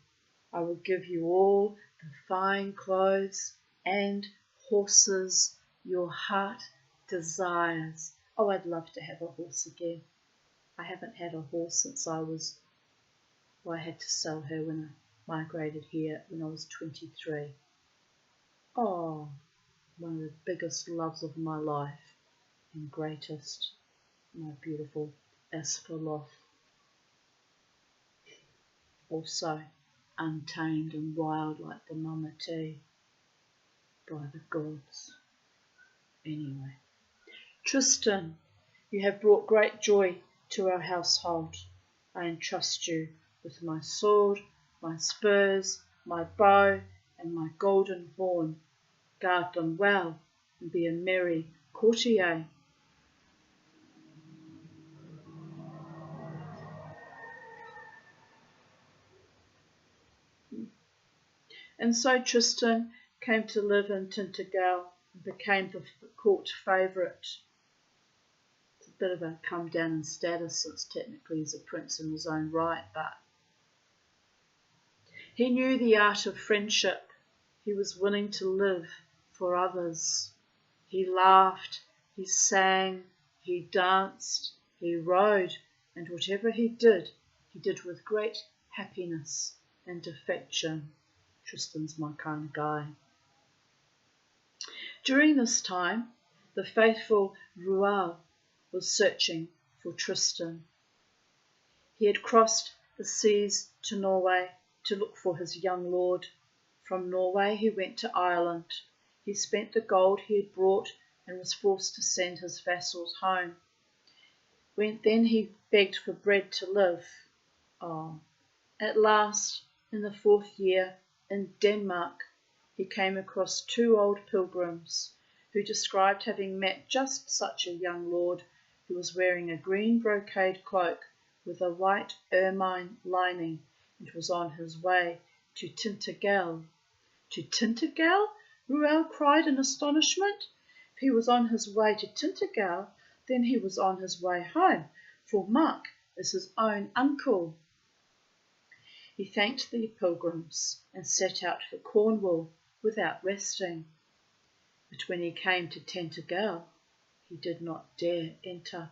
I will give you all the fine clothes and horses your heart desires. Oh, I'd love to have a horse again. I haven't had a horse since I had to sell her when I migrated here when I was 23. Oh, one of the biggest loves of my life and greatest, my beautiful Asphalot. Also untamed and wild like the Mamati by the gods. Anyway, Tristan, you have brought great joy to our household. I entrust you with my sword, my spurs, my bow, and my golden horn. Guard them well and be a merry courtier. And so Tristan came to live in Tintagel and became the court favourite. It's a bit of a come down in status since technically he's a prince in his own right, but he knew the art of friendship. He was willing to live for others. He laughed, he sang, he danced, he rode, and whatever he did with great happiness and affection. Tristan's my kind of guy. During this time, the faithful Rual was searching for Tristan. He had crossed the seas to Norway to look for his young lord. From Norway he went to Ireland. He spent the gold he had brought and was forced to send his vassals home. Then he begged for bread to live. Oh, at last, in the 4th year, in Denmark, he came across 2 old pilgrims who described having met just such a young lord who was wearing a green brocade cloak with a white ermine lining and was on his way to Tintagel. To Tintagel? Ruel cried in astonishment. If he was on his way to Tintagel, then he was on his way home, for Mark is his own uncle. He thanked the pilgrims and set out for Cornwall without resting. But when he came to Tintagel, he did not dare enter.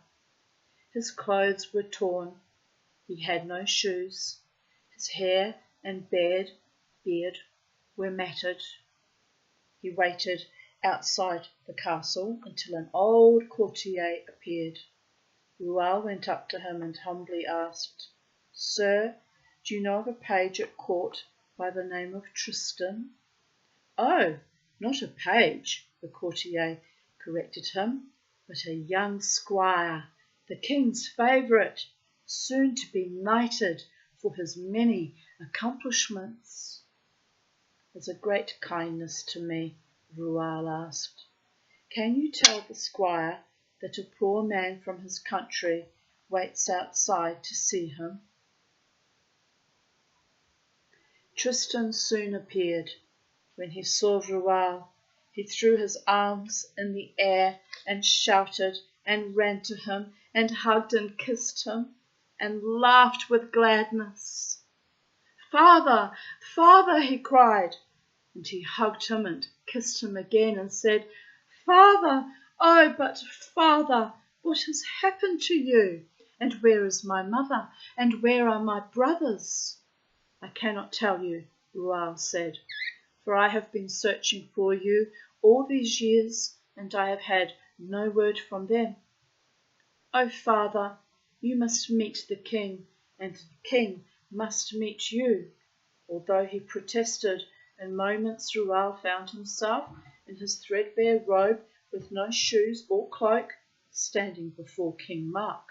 His clothes were torn, he had no shoes, his hair and beard were matted. He waited outside the castle until an old courtier appeared. Rual went up to him and humbly asked, Sir, do you know of a page at court by the name of Tristan? Oh, not a page, the courtier corrected him, but a young squire, the king's favourite, soon to be knighted for his many accomplishments. As a great kindness to me, Rual asked, can you tell the squire that a poor man from his country waits outside to see him? Tristan soon appeared. When he saw Rual, he threw his arms in the air and shouted and ran to him and hugged and kissed him and laughed with gladness. Father, Father, he cried, and he hugged him and kissed him again and said, Father, oh, but Father, what has happened to you? And where is my mother? And where are my brothers? I cannot tell you, Rual said, for I have been searching for you all these years, and I have had no word from them. Oh, father, you must meet the king, and the king must meet you. Although he protested, in moments Rual found himself in his threadbare robe with no shoes or cloak, standing before King Mark.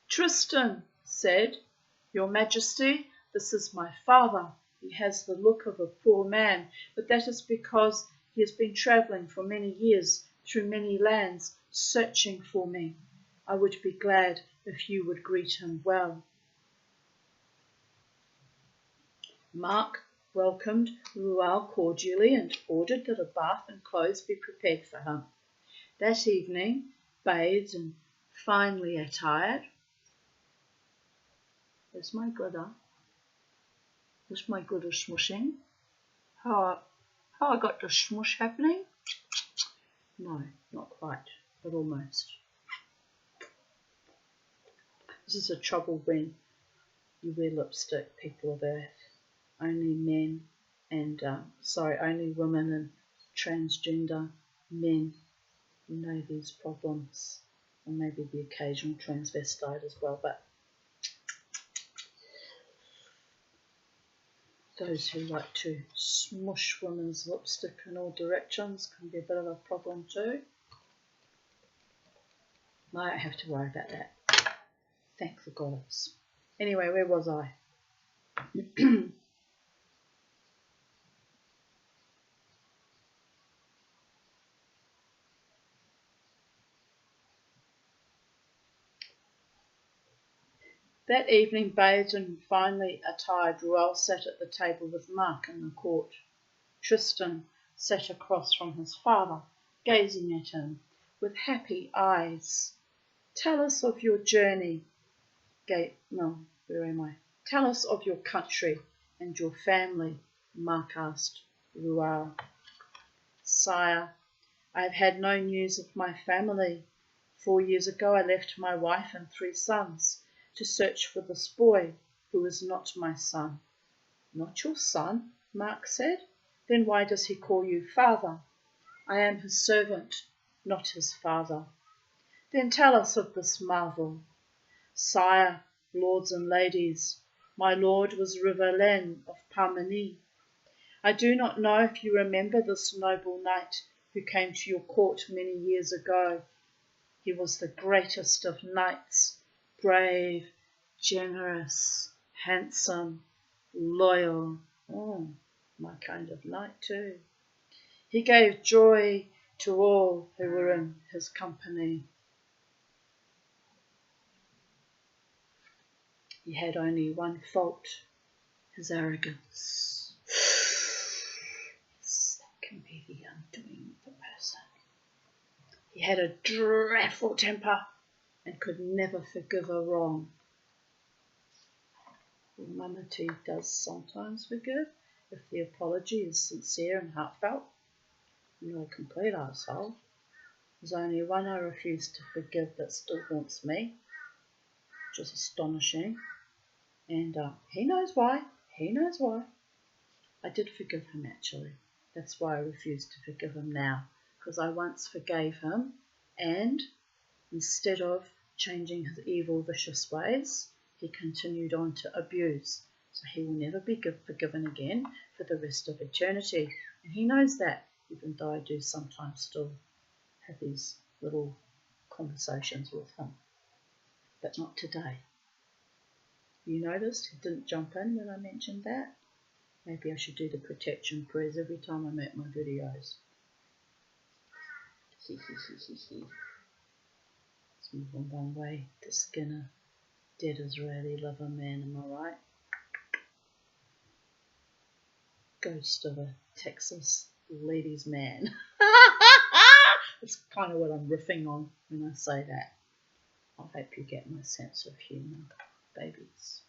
Tristan said, Your Majesty, this is my father. He has the look of a poor man, but that is because he has been travelling for many years through many lands, searching for me. I would be glad if you would greet him well. Mark welcomed Rual cordially and ordered that a bath and clothes be prepared for him. That evening, bathed and finely attired, Is my gooder smushing? How I got the smush happening? No, not quite, but almost. This is the trouble when you wear lipstick, people of Earth. Only men and, only women and transgender men know these problems. And maybe the occasional transvestite as well, but those who like to smush women's lipstick in all directions can be a bit of a problem too. I don't have to worry about that. Thank the gods. Anyway, where was I? That evening, bathed and finely attired, Ruel sat at the table with Mark in the court. Tristan sat across from his father, gazing at him with happy eyes. Tell us of your journey. Tell us of your country and your family, Mark asked Ruel. Sire, I have had no news of my family. 4 years ago I left my wife and 3 sons to search for this boy who is not my son. Not your son? Mark said. Then why does he call you father? I am his servant, not his father. Then tell us of this marvel. Sire, lords and ladies, my lord was Rivalen of Parmeny. I do not know if you remember this noble knight who came to your court many years ago. He was the greatest of knights, brave, generous, handsome, loyal. Oh, my kind of knight too. He gave joy to all who were in his company. He had only one fault, his arrogance. Yes, that can be the undoing of a person. He had a dreadful temper and could never forgive a wrong. Humanity does sometimes forgive if the apology is sincere and heartfelt. I'm not a complete arsehole. There's only one I refuse to forgive that still haunts me, which is astonishing. And he knows why. He knows why. I did forgive him actually. That's why I refuse to forgive him now. Because I once forgave him, and instead of changing his evil, vicious ways, he continued on to abuse. So he will never be forgiven again for the rest of eternity. And he knows that, even though I do sometimes still have these little conversations with him. But not today. You noticed he didn't jump in when I mentioned that? Maybe I should do the protection prayers every time I make my videos. Let's move on one way to Skinner. Dead Israeli lover man, am I right? Ghost of a Texas ladies man. That's kind of what I'm riffing on when I say that. I hope you get my sense of humour, babies.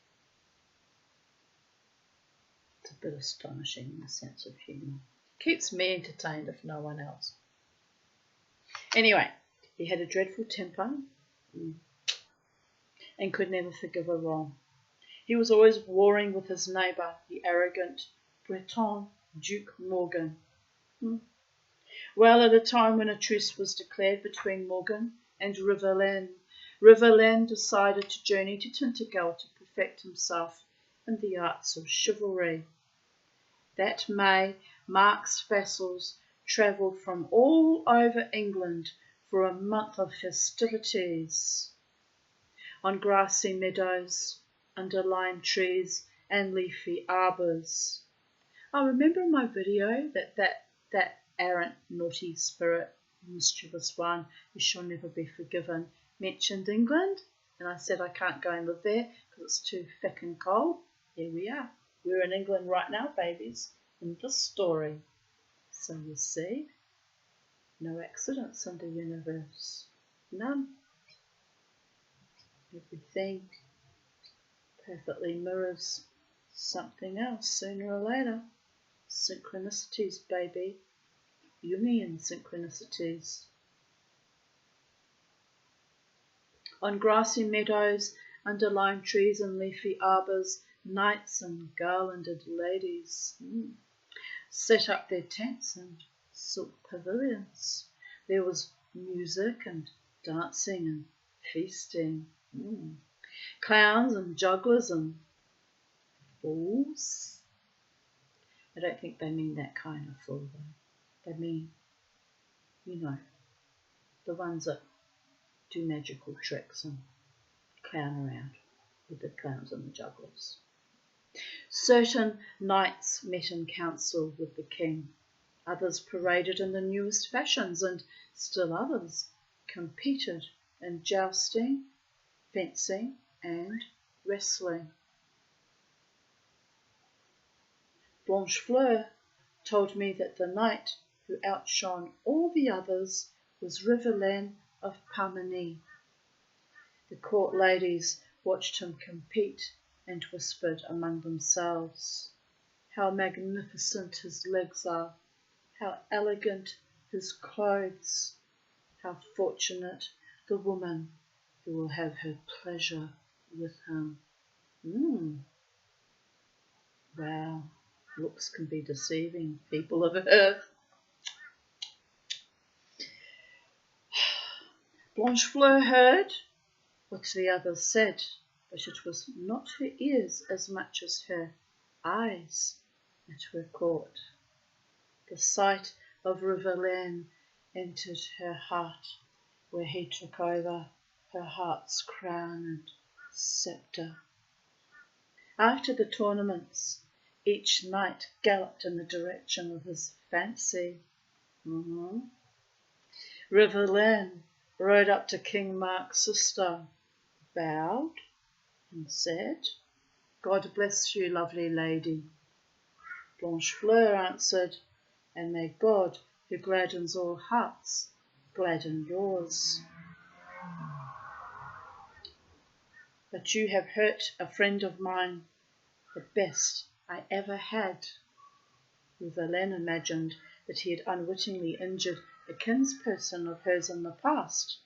It's a bit astonishing, my sense of humour. Keeps me entertained if no one else. Anyway, he had a dreadful temper. and could never forgive a wrong. He was always warring with his neighbour, the arrogant Breton Duke Morgan. Well, at a time when a truce was declared between Morgan and Riverland decided to journey to Tintagel to perfect himself in the arts of chivalry. That May, Mark's vassals travelled from all over England for a month of festivities. On grassy meadows, under lime trees and leafy arbours. I remember in my video that arrant, naughty spirit, mischievous one who shall never be forgiven, mentioned England, and I said I can't go and live there because it's too thick and cold. Here we are. We're in England right now, babies, in this story. So you see, no accidents in the universe. None. Everything perfectly mirrors something else sooner or later. Synchronicities, baby. Jungian synchronicities. On grassy meadows, under lime trees and leafy arbours, knights and garlanded ladies set up their tents and silk pavilions. There was music and dancing and feasting. Clowns and jugglers and fools. I don't think they mean that kind of fool, though. They mean, the ones that do magical tricks and clown around with the clowns and the jugglers. Certain knights met in council with the king. Others paraded in the newest fashions, and still others competed in jousting, fencing, and wrestling. Blanchefleur told me that the knight who outshone all the others was Riverland of Parmeny. The court ladies watched him compete and whispered among themselves, "How magnificent his legs are, how elegant his clothes, how fortunate the woman who will have her pleasure with him." Wow, looks can be deceiving, people of Earth. Blanchefleur heard what the others said, but it was not her ears as much as her eyes that were caught. The sight of Riverland entered her heart, where he took over her heart's crown and sceptre. After the tournaments, each knight galloped in the direction of his fancy. Riverland rode up to King Mark's sister, bowed, and said, "God bless you, lovely lady." Blanchefleur answered, "And may God, who gladdens all hearts, gladden yours. But you have hurt a friend of mine, the best I ever had." Riverland imagined that he had unwittingly injured a kinsperson of hers in the past,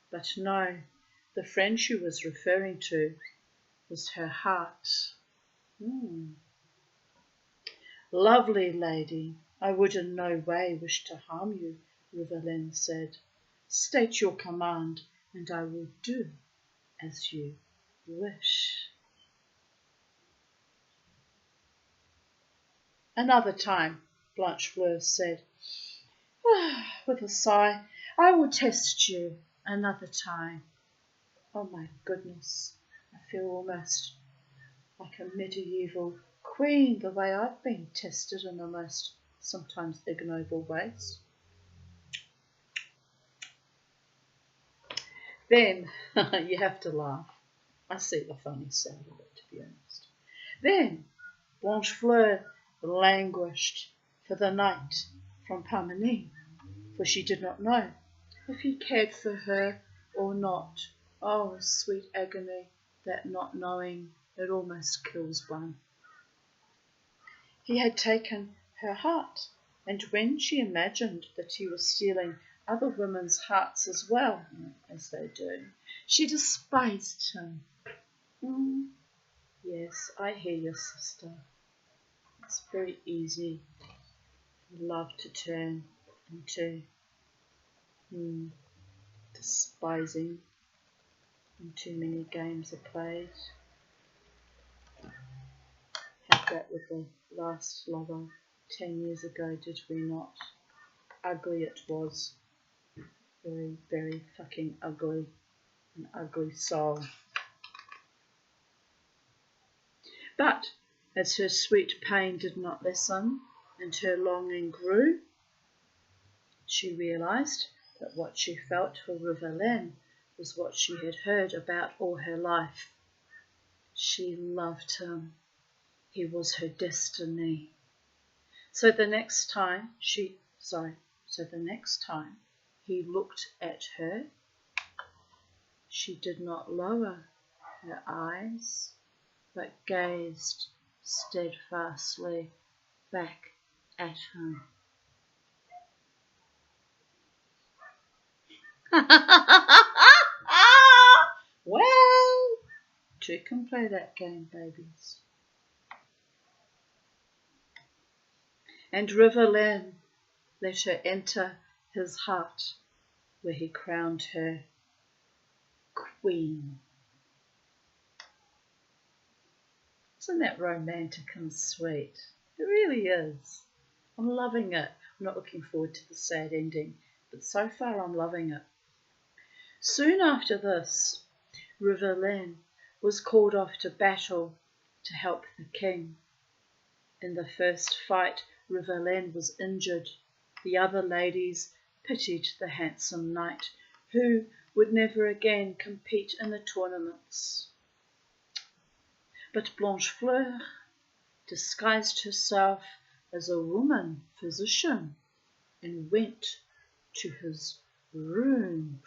but no, the friend she was referring to was her heart. "Lovely lady, I would in no way wish to harm you," Riverland said. "State your command, and I will do as you wish." "Another time," Blanchefleur said, with a sigh. "I will test you another time." Oh my goodness, I feel almost like a medieval queen, the way I've been tested in the most sometimes ignoble ways. Then, you have to laugh. I see the funny side of it, to be honest. Then Blanchefleur languished for the knight from Parmeny, for she did not know if he cared for her or not. Oh, sweet agony, that not knowing, it almost kills one. He had taken her heart, and when she imagined that he was stealing other women's hearts as well, as they do, she despised him Mm, yes, I hear you, sister. It's very easy for love to turn into despising when too many games are played. Had that with the last lover 10 years ago, did we not? Ugly it was. Very, very fucking ugly. An ugly soul. But as her sweet pain did not lessen and her longing grew, she realised that what she felt for Riverlin was what she had heard about all her life. She loved him. He was her destiny. So the next time he looked at her, she did not lower her eyes, but gazed steadfastly back at him. Well, two can play that game, babies. And Riverlin let her enter his heart, where he crowned her queen. Isn't that romantic and sweet? It really is. I'm loving it. I'm not looking forward to the sad ending, but so far I'm loving it. Soon after this, Riverlin was called off to battle to help the king. In the first fight, Riverlin was injured. The other ladies pitied the handsome knight, who would never again compete in the tournaments. But Blanchefleur disguised herself as a woman physician and went to his room.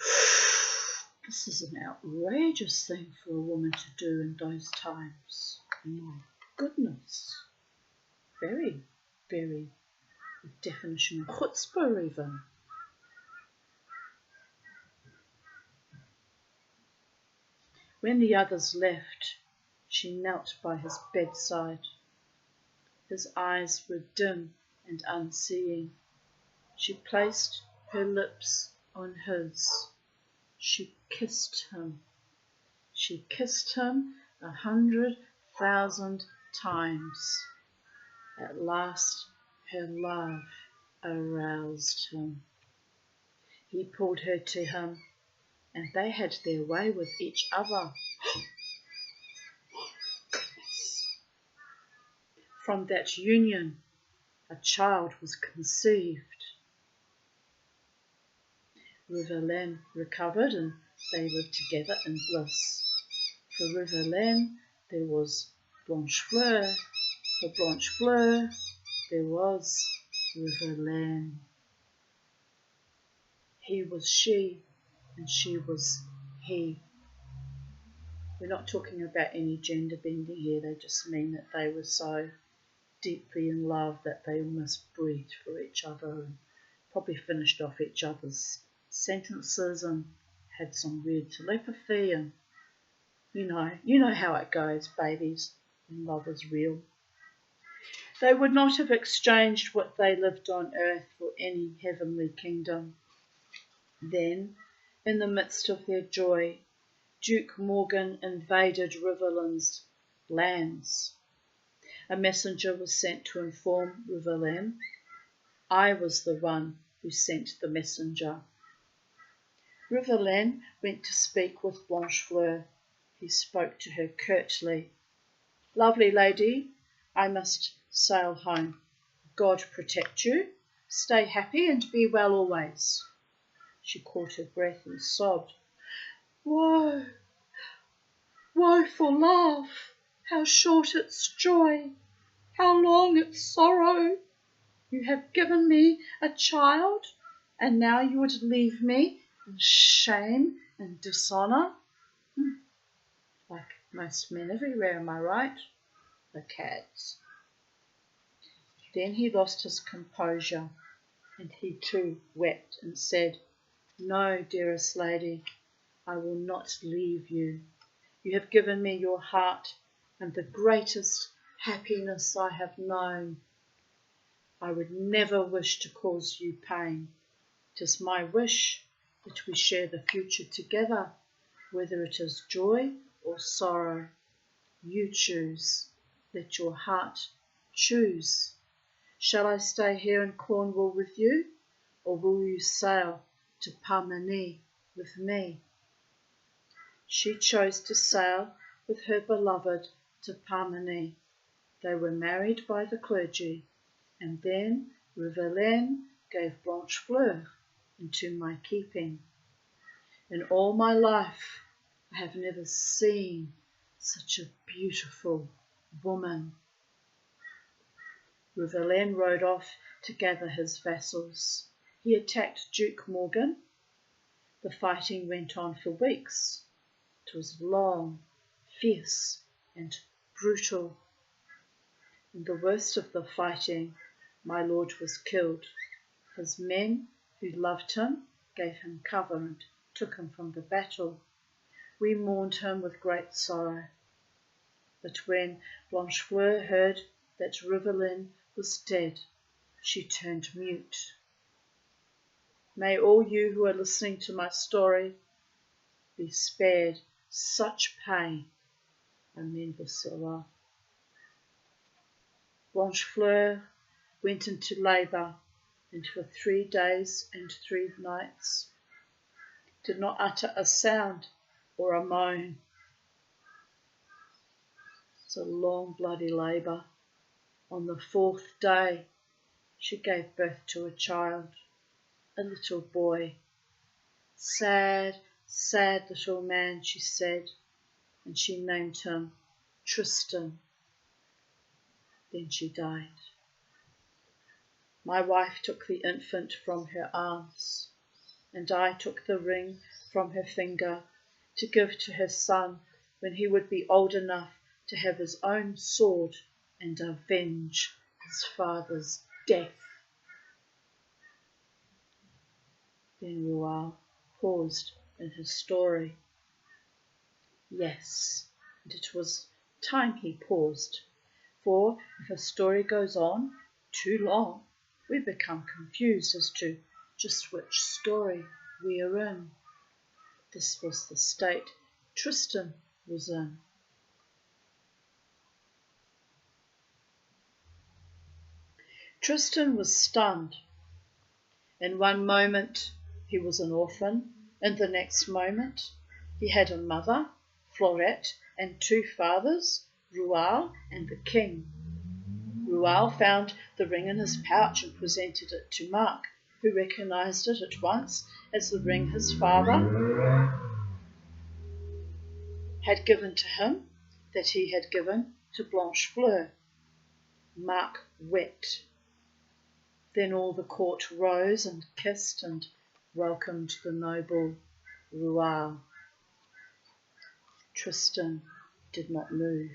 This is an outrageous thing for a woman to do in those times. My goodness. Very, very, the definition of chutzpah even. When the others left, she knelt by his bedside. His eyes were dim and unseeing. She placed her lips on his. She kissed him. She kissed him 100,000 times. At last her love aroused him. He pulled her to him, and they had their way with each other. From that union, a child was conceived. Riverlin recovered, and they lived together in bliss. For Riverlin, there was Blanchefleur. For Blanchefleur, there was Riverlin. He was she, and she was he. We're not talking about any gender bending here. They just mean that they were so deeply in love that they almost breathed for each other and probably finished off each other's sentences and had some weird telepathy, and you know how it goes, babies, when love is real. They would not have exchanged what they lived on earth for any heavenly kingdom. Then, in the midst of their joy, Duke Morgan invaded Riverlin's lands. A messenger was sent to inform Riverlin. I was the one who sent the messenger. Riverlin went to speak with Blanchefleur. He spoke to her curtly. Lovely lady, I must sail home. God protect you. Stay happy and be well always. She caught her breath and sobbed. Woe, woeful love, how short its joy, how long its sorrow. You have given me a child, and now you would leave me in shame and dishonour. Like most men everywhere, am I right? The cats. Then he lost his composure, and he too wept and said, No, dearest lady, I will not leave you. You have given me your heart, and the greatest happiness I have known. I would never wish to cause you pain. It is my wish that we share the future together, whether it is joy or sorrow. You choose. Let your heart choose. Shall I stay here in Cornwall with you, or will you sail to Parmeni with me? She chose to sail with her beloved to Parmeni. They were married by the clergy, and then Rivelaine gave Blanchefleur into my keeping. In all my life, I have never seen such a beautiful woman. Rivelaine rode off to gather his vassals. He attacked Duke Morgan. The fighting went on for weeks. It was long, fierce, and brutal. In the worst of the fighting, my lord was killed. His men, who loved him, gave him cover and took him from the battle. We mourned him with great sorrow. But when Blanchefleur heard that Rivelaine was dead, she turned mute. May all you who are listening to my story be spared such pain. Amen, Vasila. Blanchefleur went into labour, and for 3 days and 3 nights did not utter a sound or a moan. It's a long bloody labour. On the 4th day, she gave birth to a child, a little boy. Sad, sad little man, she said, and she named him Tristan. Then she died. My wife took the infant from her arms, and I took the ring from her finger to give to her son when he would be old enough to have his own sword and avenge his father's death. Then Rual paused in his story. Yes, and it was time he paused, for if a story goes on too long, we become confused as to just which story we are in. This was the state Tristan was in. Tristan was stunned. In one moment he was an orphan, in the next moment he had a mother, Florette, and 2 fathers, Rual and the king. Rual found the ring in his pouch and presented it to Mark, who recognised it at once as the ring his father had given to him, that he had given to Blanchefleur. Mark wept. Then all the court rose and kissed and welcomed the noble Rual. Tristan did not move.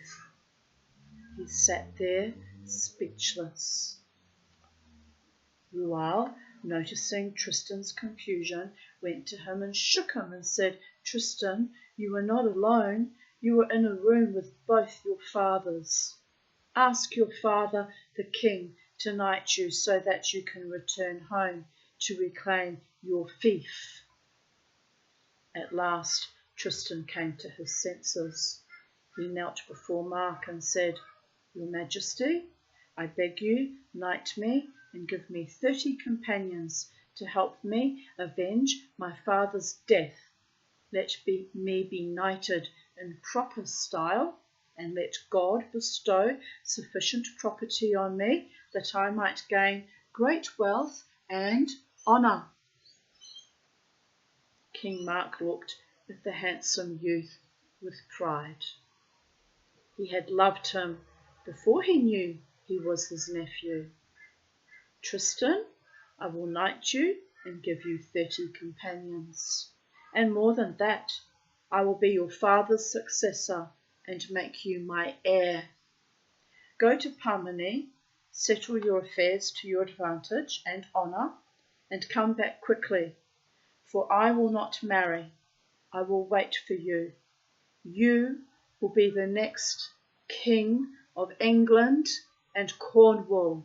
He sat there speechless. Rual, noticing Tristan's confusion, went to him and shook him and said, Tristan, you were not alone. You were in a room with both your fathers. Ask your father, the king, to knight you so that you can return home to reclaim your fief. At last Tristan came to his senses. He knelt before Mark and said, Your Majesty, I beg you, knight me and give me 30 companions to help me avenge my father's death. Let me be knighted in proper style, and let God bestow sufficient property on me that I might gain great wealth and honour. King Mark looked at the handsome youth with pride. He had loved him before he knew he was his nephew. Tristan, I will knight you and give you 30 companions. And more than that, I will be your father's successor and make you my heir. Go to Parmeni, settle your affairs to your advantage and honour, and come back quickly, for I will not marry. I will wait for you. You will be the next King of England and Cornwall.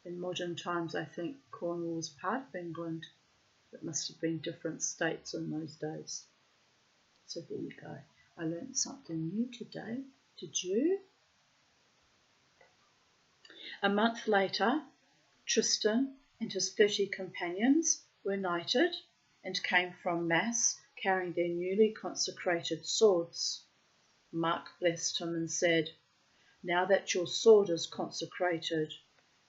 In modern times, I think Cornwall was part of England. It must have been different states in those days. So there you go. I learned something new today. Did you? A month later, Tristan and his 30 companions were knighted and came from Mass carrying their newly consecrated swords. Mark blessed him and said, "Now that your sword is consecrated,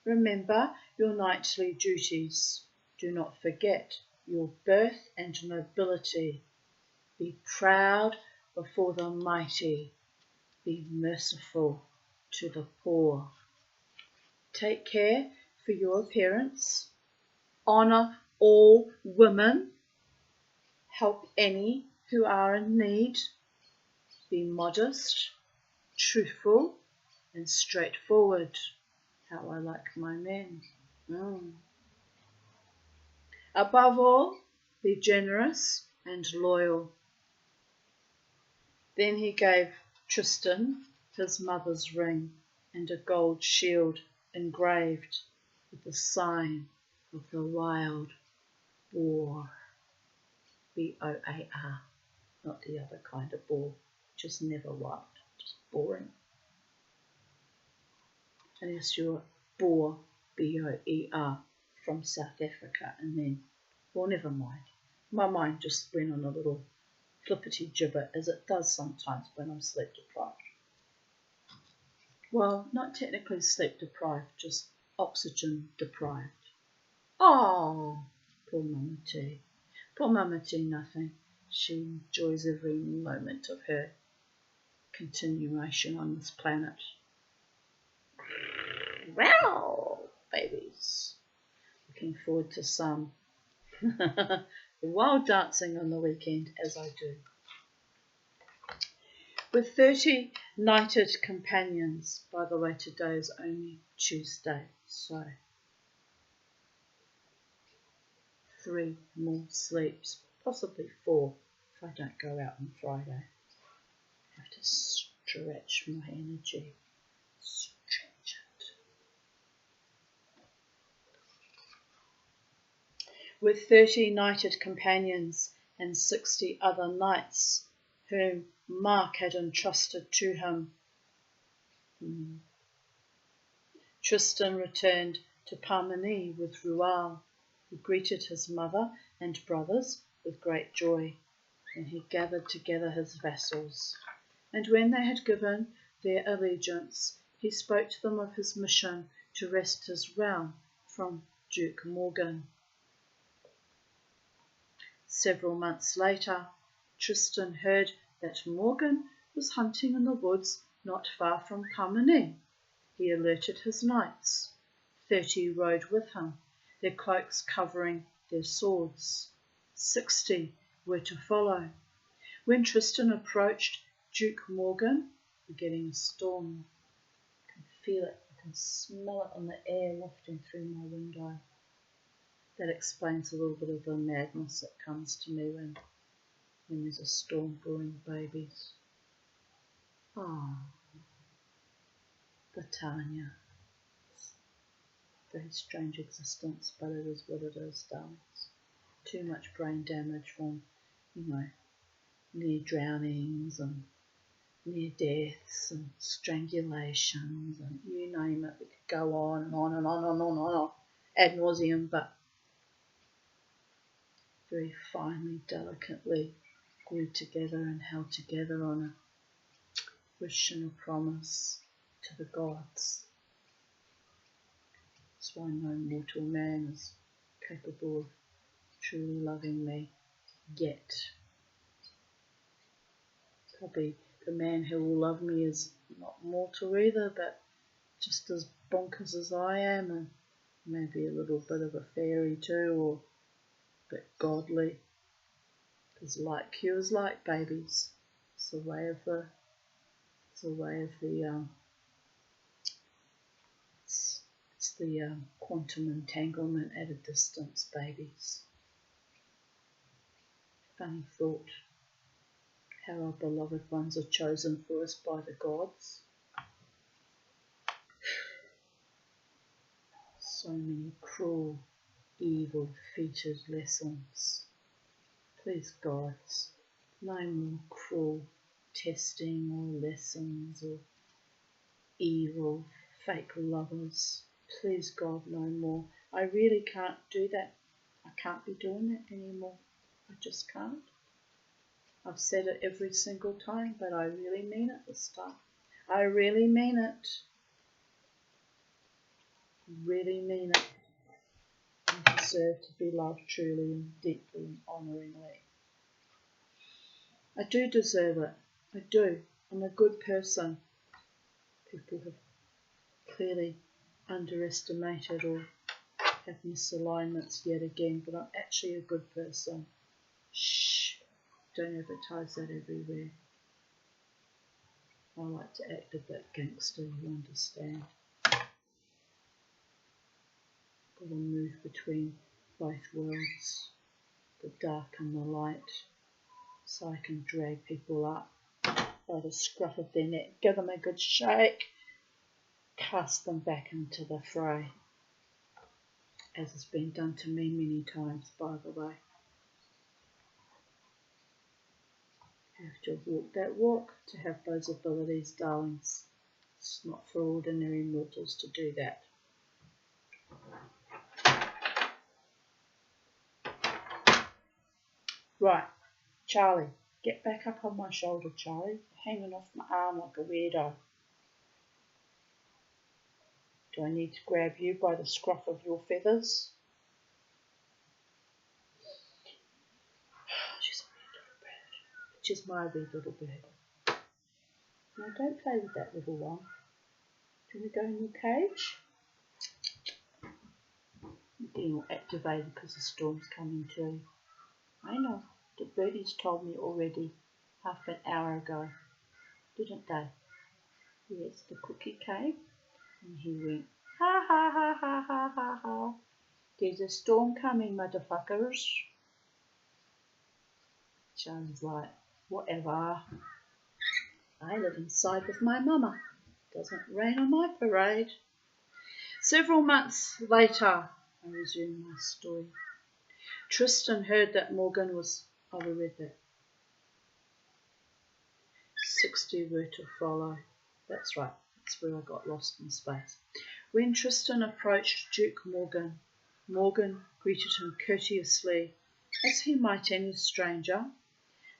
remember your knightly duties. Do not forget your birth and nobility. Be proud before the mighty. Be merciful to the poor. Take care for your appearance. Honour all women. Help any who are in need. Be modest, truthful, and straightforward." How I like my men. Above all, be generous and loyal. Then he gave Tristan his mother's ring and a gold shield engraved with the sign of the wild boar. B-O-A-R, not the other kind of boar, just never wild, just boring. Unless you're boar, B-O-E-R, from South Africa, and then, well, never mind. My mind just went on a little flippity gibbet, as it does sometimes when I'm sleep deprived. Well, not technically sleep deprived, just oxygen deprived. Oh, poor Mama T. Poor Mama T, nothing. She enjoys every moment of her continuation on this planet. Wow, babies. Looking forward to some wild dancing on the weekend, as I do. With 30 knighted companions, by the way, today is only Tuesday, so 3 more sleeps, possibly 4 if I don't go out on Friday. I have to stretch my energy. Stretch it. With 30 knighted companions and 60 other knights, whom Mark had entrusted to him, Tristan returned to Parmeny with Rual, who greeted his mother and brothers with great joy, and he gathered together his vassals. And when they had given their allegiance, he spoke to them of his mission to wrest his realm from Duke Morgan. Several months later, Tristan heard that Morgan was hunting in the woods not far from Parmeny. He alerted his knights. 30 rode with him, their cloaks covering their swords. 60 were to follow. When Tristan approached Duke Morgan, we're getting a storm. I can feel it, I can smell it on the air wafting through my window. That explains a little bit of the madness that comes to me when there's a storm brewing, babies. Oh, Britannia. Very strange existence, but it is what it is, darlings. Too much brain damage from, near drownings and near deaths and strangulations and you name it. We could go on and on and on and on and on ad nauseum, but very finely, delicately glued together and held together on a wish and a promise to the gods. That's why no mortal man is capable of truly loving me yet. Probably the man who will love me is not mortal either, but just as bonkers as I am, and maybe a little bit of a fairy too, or a bit godly. Because like cures like, babies. It's the way of the it's the quantum entanglement at a distance, babies. Funny thought, how our beloved ones are chosen for us by the gods. So many cruel, evil, featured lessons. Please, gods, no more cruel testing or lessons or evil, fake lovers. Please, God, no more. I really can't do that. I can't be doing that anymore. I just can't. I've said it every single time, but I really mean it this time. I really mean it. Really mean it. I deserve to be loved truly and deeply and honouringly. I do deserve it. I do. I'm a good person. People have clearly underestimated or have misalignments yet again, but I'm actually a good person. Shh. Don't advertise that everywhere. I like to act a bit gangster, you understand. Got to move between both worlds, the dark and the light, so I can drag people up by the scruff of their neck, give them a good shake, cast them back into the fray, as has been done to me many times, by the way. Have to walk that walk to have those abilities, darlings. It's not for ordinary mortals to do that. Right, Charlie, get back up on my shoulder, Charlie. You're hanging off my arm like a weirdo. Do I need to grab you by the scruff of your feathers? She's a weird little bird. She's my weird little bird. No, don't play with that little one. Do you want to go in your cage? I'm getting all activated because the storm's coming too. I know, the birdies told me already half an hour ago, didn't they? Yes, the cookie came and he went, ha ha ha ha ha ha ha. There's a storm coming, motherfuckers. Joan's like, whatever. I live inside with my mama. Doesn't rain on my parade. Several months later, I resume my story. Tristan heard that Morgan was... Oh, we read that. 60 were to follow. That's right. That's where I got lost in space. When Tristan approached Duke Morgan, Morgan greeted him courteously, as he might any stranger.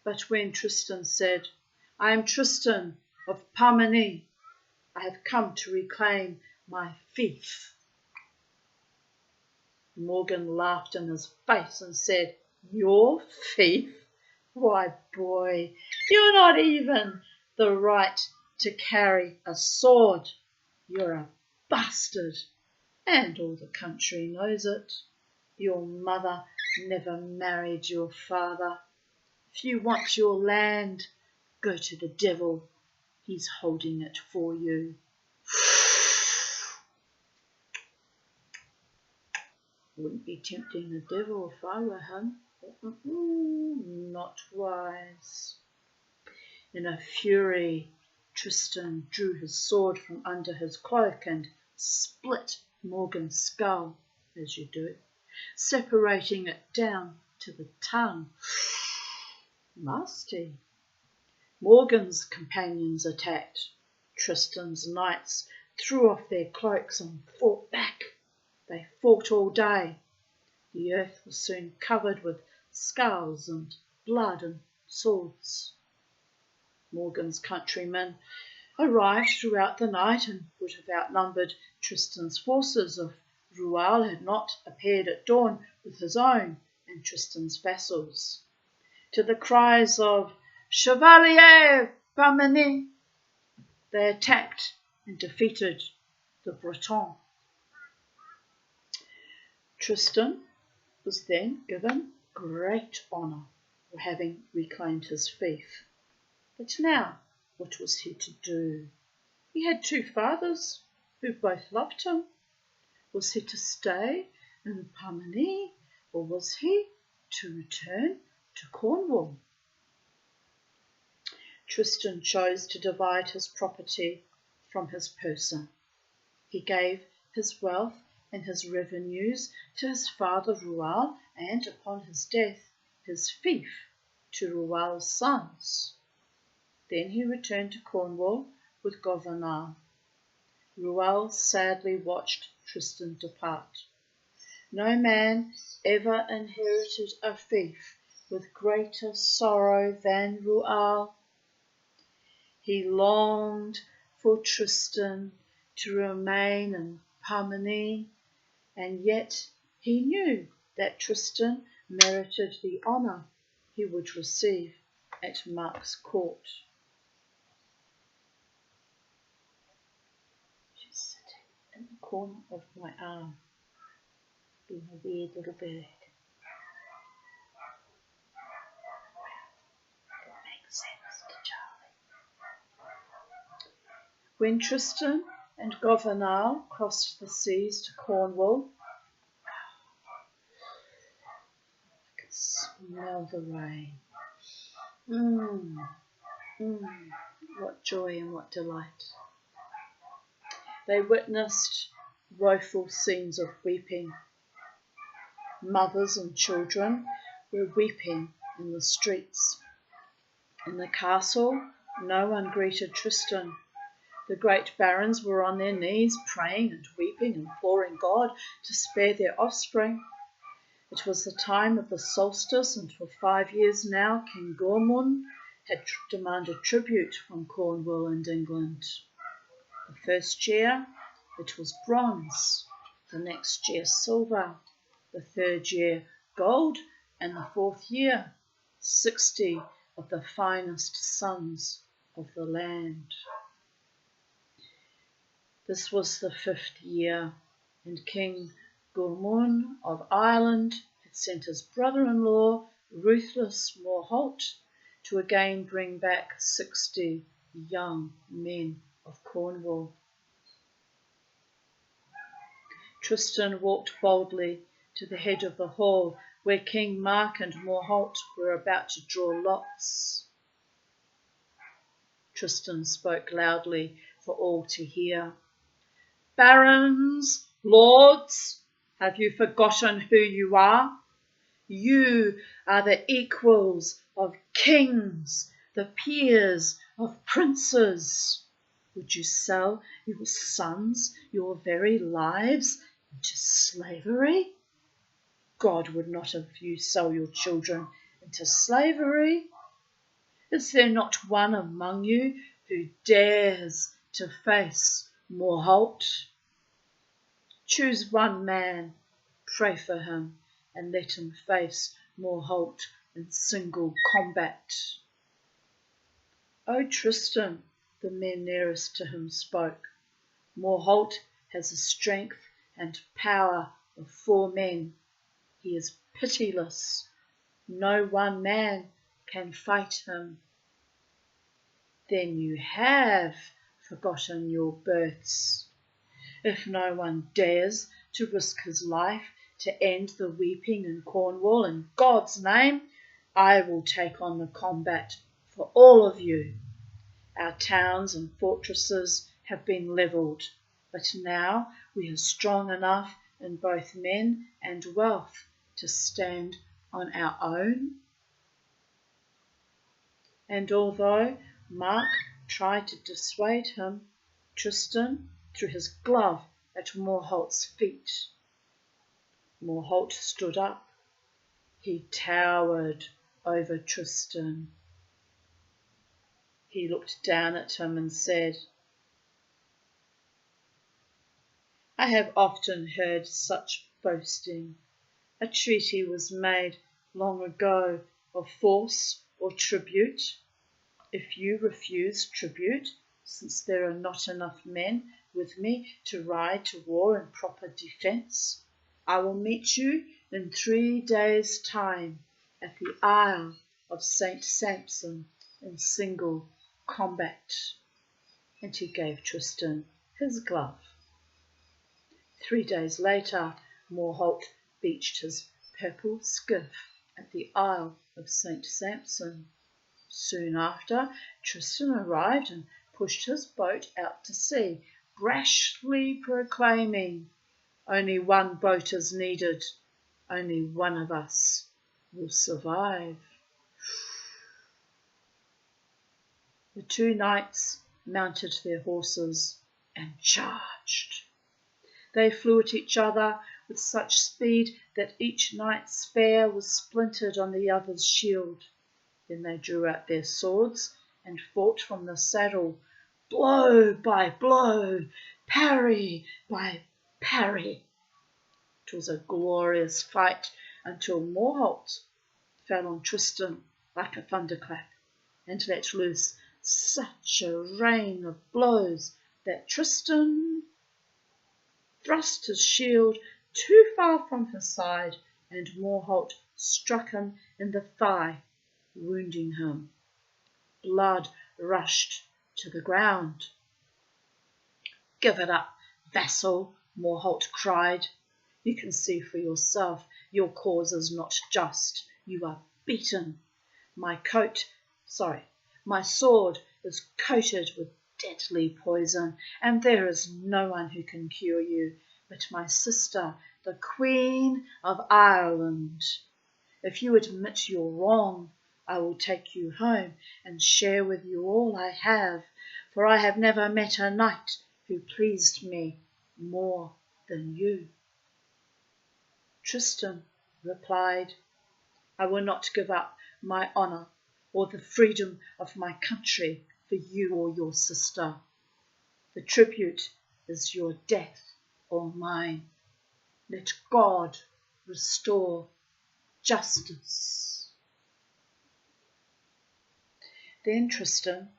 But when Tristan said, I am Tristan of Parmeny, I have come to reclaim my fief, Morgan laughed in his face and said, your fief? Why, boy, you're not even the right to carry a sword. You're a bastard, and all the country knows it. Your mother never married your father. If you want your land, go to the devil. He's holding it for you. Wouldn't be tempting the devil if I were him. Not wise. In a fury, Tristan drew his sword from under his cloak and split Morgan's skull, as you do, separating it down to the tongue. Nasty. Morgan's companions attacked. Tristan's knights threw off their cloaks and fought back. They fought all day. The earth was soon covered with skulls and blood and swords. Morgan's countrymen arrived throughout the night and would have outnumbered Tristan's forces if Rual had not appeared at dawn with his own and Tristan's vassals. To the cries of Chevalier Parmeny, they attacked and defeated the Bretons. Tristan was then given great honour for having reclaimed his fief. But now, what was he to do? He had two fathers who both loved him. Was he to stay in Parmeny, or was he to return to Cornwall. Tristan chose to divide his property from his person. He gave his wealth and his revenues to his father Rual, and upon his death his fief to Rual's sons. Then he returned to Cornwall with Governor. Rual sadly watched Tristan depart. No man ever inherited a fief with greater sorrow than Rual. He longed for Tristan to remain in harmony, and yet he knew that Tristan merited the honour he would receive at Mark's court. She's sitting in the corner of my arm, being a weird little bird. It makes sense to Charlie. When Tristan and Governor crossed the seas to Cornwall, I could smell the rain. What joy and what delight. They witnessed woeful scenes of weeping. Mothers and children were weeping in the streets. In the castle, no one greeted Tristan. The great barons were on their knees, praying and weeping, imploring God to spare their offspring. It was the time of the solstice, and for 5 years now King Gormun had demanded tribute from Cornwall and England. The first year it was bronze, the next year silver, the third year gold, and the fourth year 60 of the finest sons of the land. This was the 5th year, and King Gormun of Ireland had sent his brother-in-law, ruthless Morholt, to again bring back 60 young men of Cornwall. Tristan walked boldly to the head of the hall, where King Mark and Morholt were about to draw lots. Tristan spoke loudly for all to hear. Barons, lords, have you forgotten who you are? You are the equals of kings, the peers of princes. Would you sell your sons, your very lives, into slavery? God would not have you sell your children into slavery. Is there not one among you who dares to face Morholt? Choose one man, pray for him, and let him face Morholt in single combat. O Tristan, the men nearest to him spoke, Morholt has the strength and power of 4 men. He is pitiless. No one man can fight him. Then you have forgotten your births. If no one dares to risk his life to end the weeping in Cornwall, in God's name, I will take on the combat for all of you. Our towns and fortresses have been levelled, but now we are strong enough in both men and wealth to stand on our own. And although Mark tried to dissuade him, Tristan threw his glove at Morholt's feet. Morholt stood up. He towered over Tristan. He looked down at him and said, I have often heard such boasting. A treaty was made long ago of force or tribute. If you refuse tribute, since there are not enough men with me to ride to war in proper defence, I will meet you in 3 days' time at the Isle of St. Samson in single combat. And he gave Tristan his glove. 3 days later, Morholt beached his purple skiff at the Isle of St. Samson. Soon after, Tristan arrived and pushed his boat out to sea, brashly proclaiming, "Only one boat is needed. Only one of us will survive." The two knights mounted their horses and charged. They flew at each other with such speed that each knight's spear was splintered on the other's shield. Then they drew out their swords and fought from the saddle, blow by blow, parry by parry. It was a glorious fight until Morholt fell on Tristan like a thunderclap and let loose such a rain of blows that Tristan thrust his shield too far from his side, and Morholt struck him in the thigh, wounding him. Blood rushed to the ground. "Give it up, vassal," Morholt cried. "You can see for yourself your cause is not just. You are beaten. My sword is coated with deadly poison, and there is no one who can cure you but my sister, the Queen of Ireland. If you admit your wrong, I will take you home and share with you all I have, for I have never met a knight who pleased me more than you." Tristan replied, "I will not give up my honour or the freedom of my country for you or your sister. The tribute is your death or mine. Let God restore justice." Then Tristan,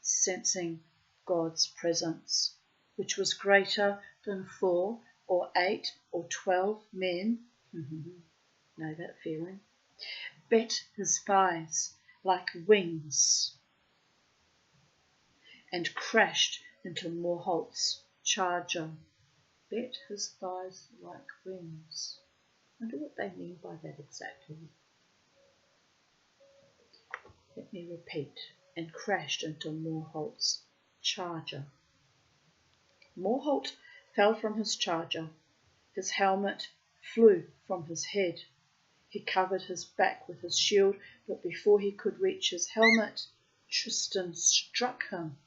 sensing God's presence, which was greater than 4 or 8 or 12 men, know that feeling, bet his thighs like wings and crashed into Morholt's charger. Bet his thighs like wings. I wonder what they mean by that exactly. Let me repeat. And crashed into Morholt's charger. Morholt fell from his charger. His helmet flew from his head. He covered his back with his shield, but before he could reach his helmet, Tristan struck him.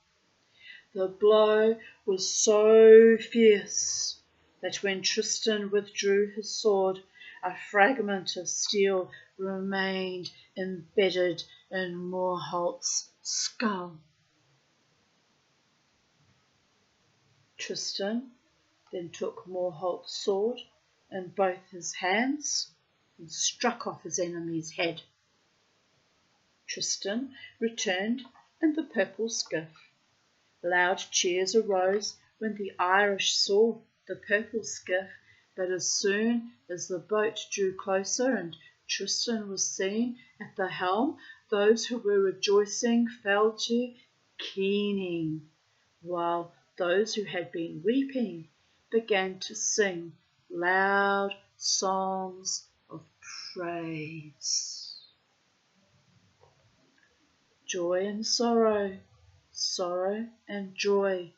The blow was so fierce that when Tristan withdrew his sword, a fragment of steel remained embedded in Morholt's skull. Tristan then took Morholt's sword in both his hands and struck off his enemy's head. Tristan returned in the purple skiff. Loud cheers arose when the Irish saw the purple skiff, but as soon as the boat drew closer and Tristan was seen at the helm, those who were rejoicing fell to keening, while those who had been weeping began to sing loud songs of praise. Joy and sorrow, sorrow and joy,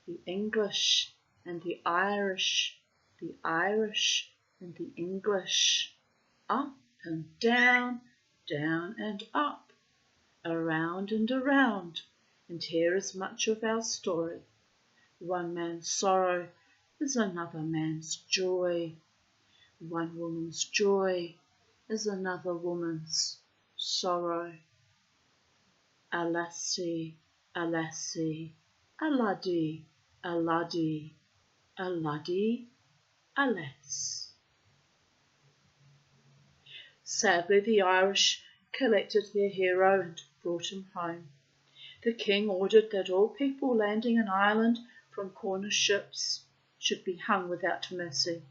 the English and the Irish and the English, up and down, down and up, around and around, and here is much of our story. One man's sorrow is another man's joy. One woman's joy is another woman's sorrow. Alassie, alassie, aladdie, aladdie, aladdie, alas. Sadly, the Irish collected their hero and brought him home. The king ordered that all people landing in Ireland from Cornish ships should be hung without mercy.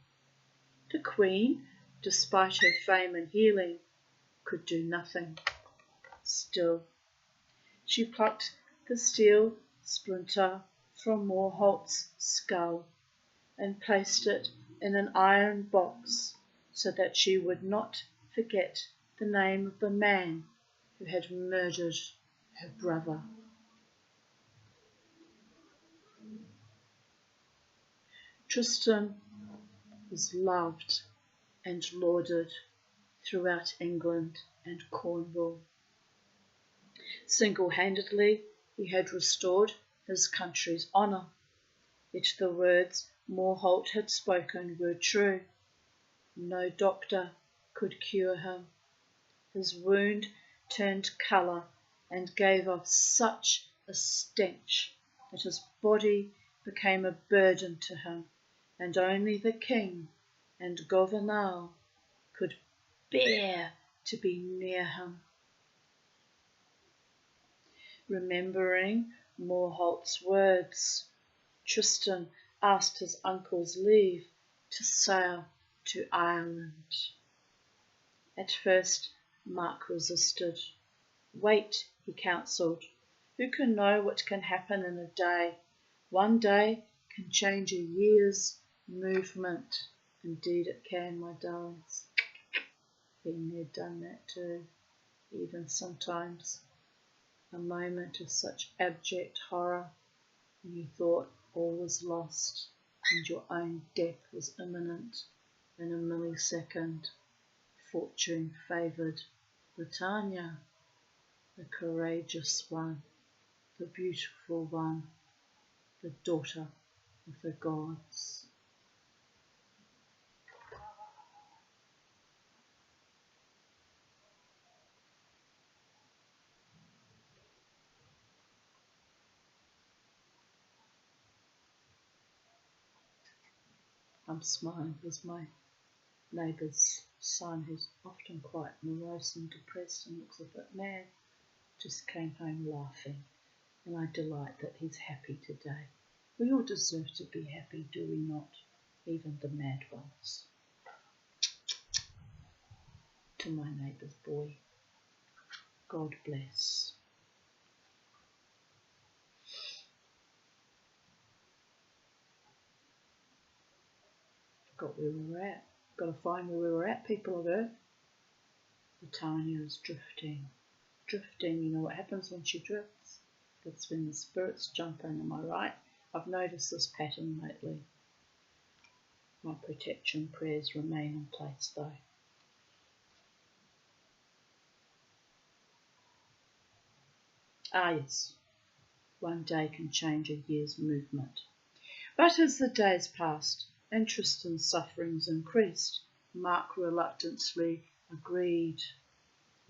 The queen, despite her fame and healing, could do nothing. Still, she plucked the steel splinter from Morholt's skull and placed it in an iron box so that she would not forget the name of the man who had murdered her brother. Tristan was loved and lauded throughout England and Cornwall. Single-handedly, he had restored his country's honour, yet the words Morholt had spoken were true. No doctor could cure him. His wound turned colour and gave off such a stench that his body became a burden to him, and only the king and Governal could bear to be near him. Remembering Morholt's words, Tristan asked his uncle's leave to sail to Ireland. At first, Mark resisted. Wait, he counselled. Who can know what can happen in a day? One day can change a year's movement. Indeed it can, my darlings. Been there, done that too. Even sometimes a moment of such abject horror when you thought all was lost and your own death was imminent. In a millisecond, fortune favoured Britannia, the courageous one, the beautiful one, the daughter of the gods. I'm smiling because my neighbour's son, who's often quite morose and depressed and looks a bit mad, just came home laughing, and I delight that he's happy today. We all deserve to be happy, do we not? Even the mad ones. To my neighbour's boy, God bless. Forgot where we were at. Got to find where we were at, people of Earth. Britannia is drifting. Drifting, you know what happens when she drifts? That's when the spirits jump in, am I right? I've noticed this pattern lately. My protection prayers remain in place though. Ah yes, one day can change a year's movement. But as the days passed and Tristan's sufferings increased, Mark reluctantly agreed.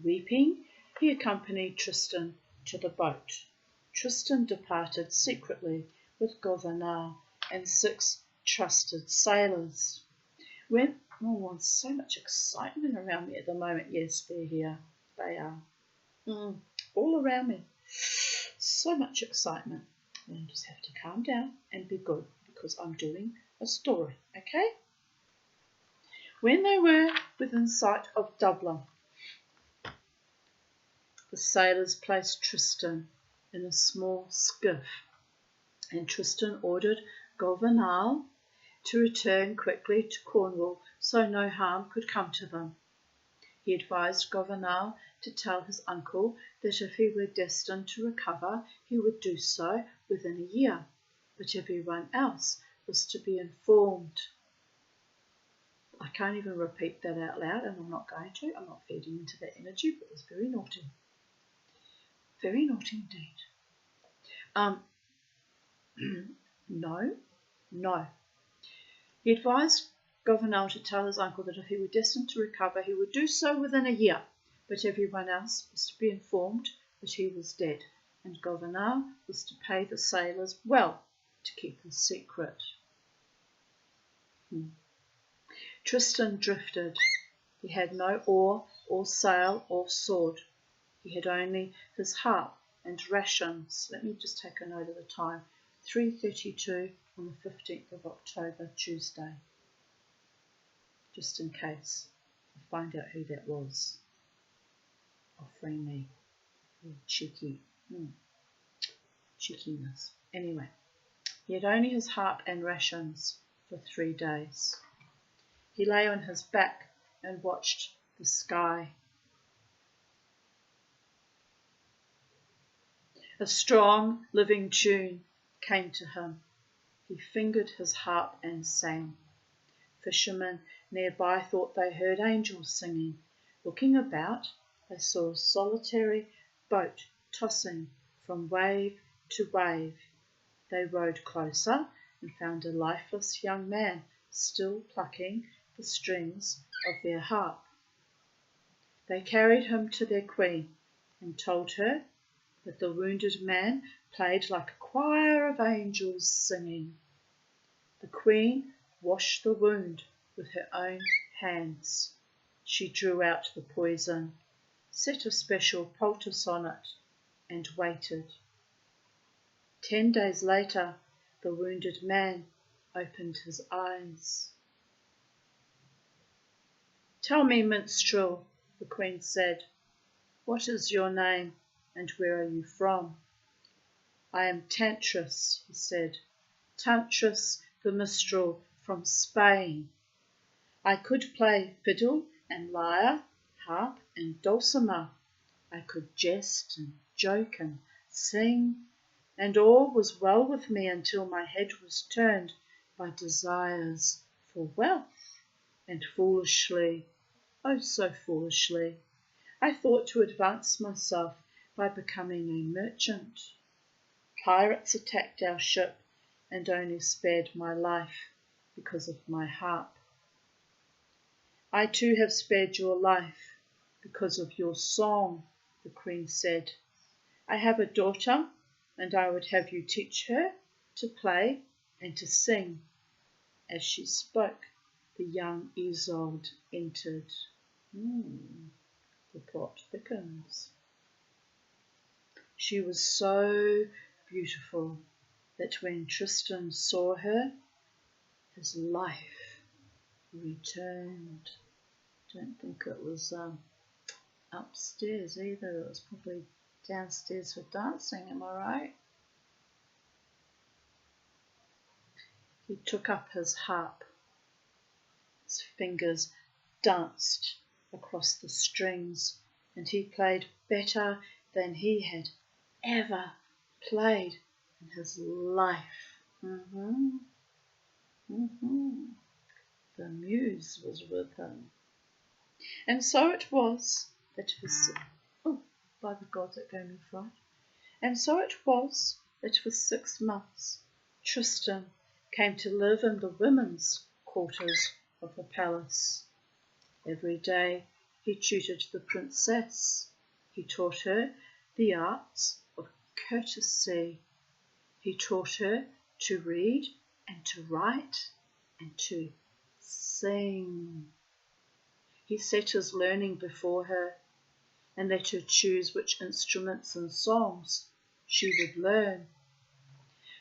Weeping, he accompanied Tristan to the boat. Tristan departed secretly with Governal and 6 trusted sailors. There's so much excitement around me at the moment. Yes, they're here. They are. All around me. So much excitement. And I just have to calm down and be good because I'm doing a story, okay? When they were within sight of Dublin, the sailors placed Tristan in a small skiff, and Tristan ordered Governal to return quickly to Cornwall so no harm could come to them. He advised Governal to tell his uncle that if he were destined to recover, he would do so within a year, but everyone else was to be informed. I can't even repeat that out loud, and I'm not going to. I'm not feeding into that energy, but it's very naughty. Very naughty indeed. No. He advised Governal to tell his uncle that if he were destined to recover, he would do so within a year, but everyone else was to be informed that he was dead, and Governal was to pay the sailors well to keep his secret. Tristan drifted. He had no oar or sail or sword. He had only his harp and rations. Let me just take a note of the time. 3:32 on the 15th of October, Tuesday. Just in case I find out who that was offering me cheekiness. Anyway, he had only his harp and rations for 3 days. He lay on his back and watched the sky. A strong, living tune came to him. He fingered his harp and sang. Fishermen nearby thought they heard angels singing. Looking about, they saw a solitary boat tossing from wave to wave. They rowed closer and found a lifeless young man still plucking the strings of their harp. They carried him to their queen and told her that the wounded man played like a choir of angels singing. The queen washed the wound with her own hands. She drew out the poison, set a special poultice on it, and waited. 10 days later, the wounded man opened his eyes. "Tell me, minstrel," the queen said, "what is your name and where are you from?" "I am Tantris," he said, "Tantris the minstrel from Spain. I could play fiddle and lyre, harp and dulcimer. I could jest and joke and sing, and all was well with me until my head was turned by desires for wealth, and foolishly, oh so foolishly, I thought to advance myself by becoming a merchant. Pirates attacked our ship and only spared my life because of my harp. I too have spared your life because of your song," the queen said. "I have a daughter, and I would have you teach her to play and to sing." As she spoke, the young Iseult entered. The plot thickens. She was so beautiful that when Tristan saw her, his life returned. Don't think it was upstairs either. It was probably downstairs for dancing, am I right? He took up his harp. His fingers danced across the strings, and he played better than he had ever played in his life. The muse was with him. And so it was that by the gods that gave me fright. And so it was that for 6 months Tristan came to live in the women's quarters of the palace. Every day he tutored the princess. He taught her the arts of courtesy. He taught her to read and to write and to sing. He set his learning before her and let her choose which instruments and songs she would learn.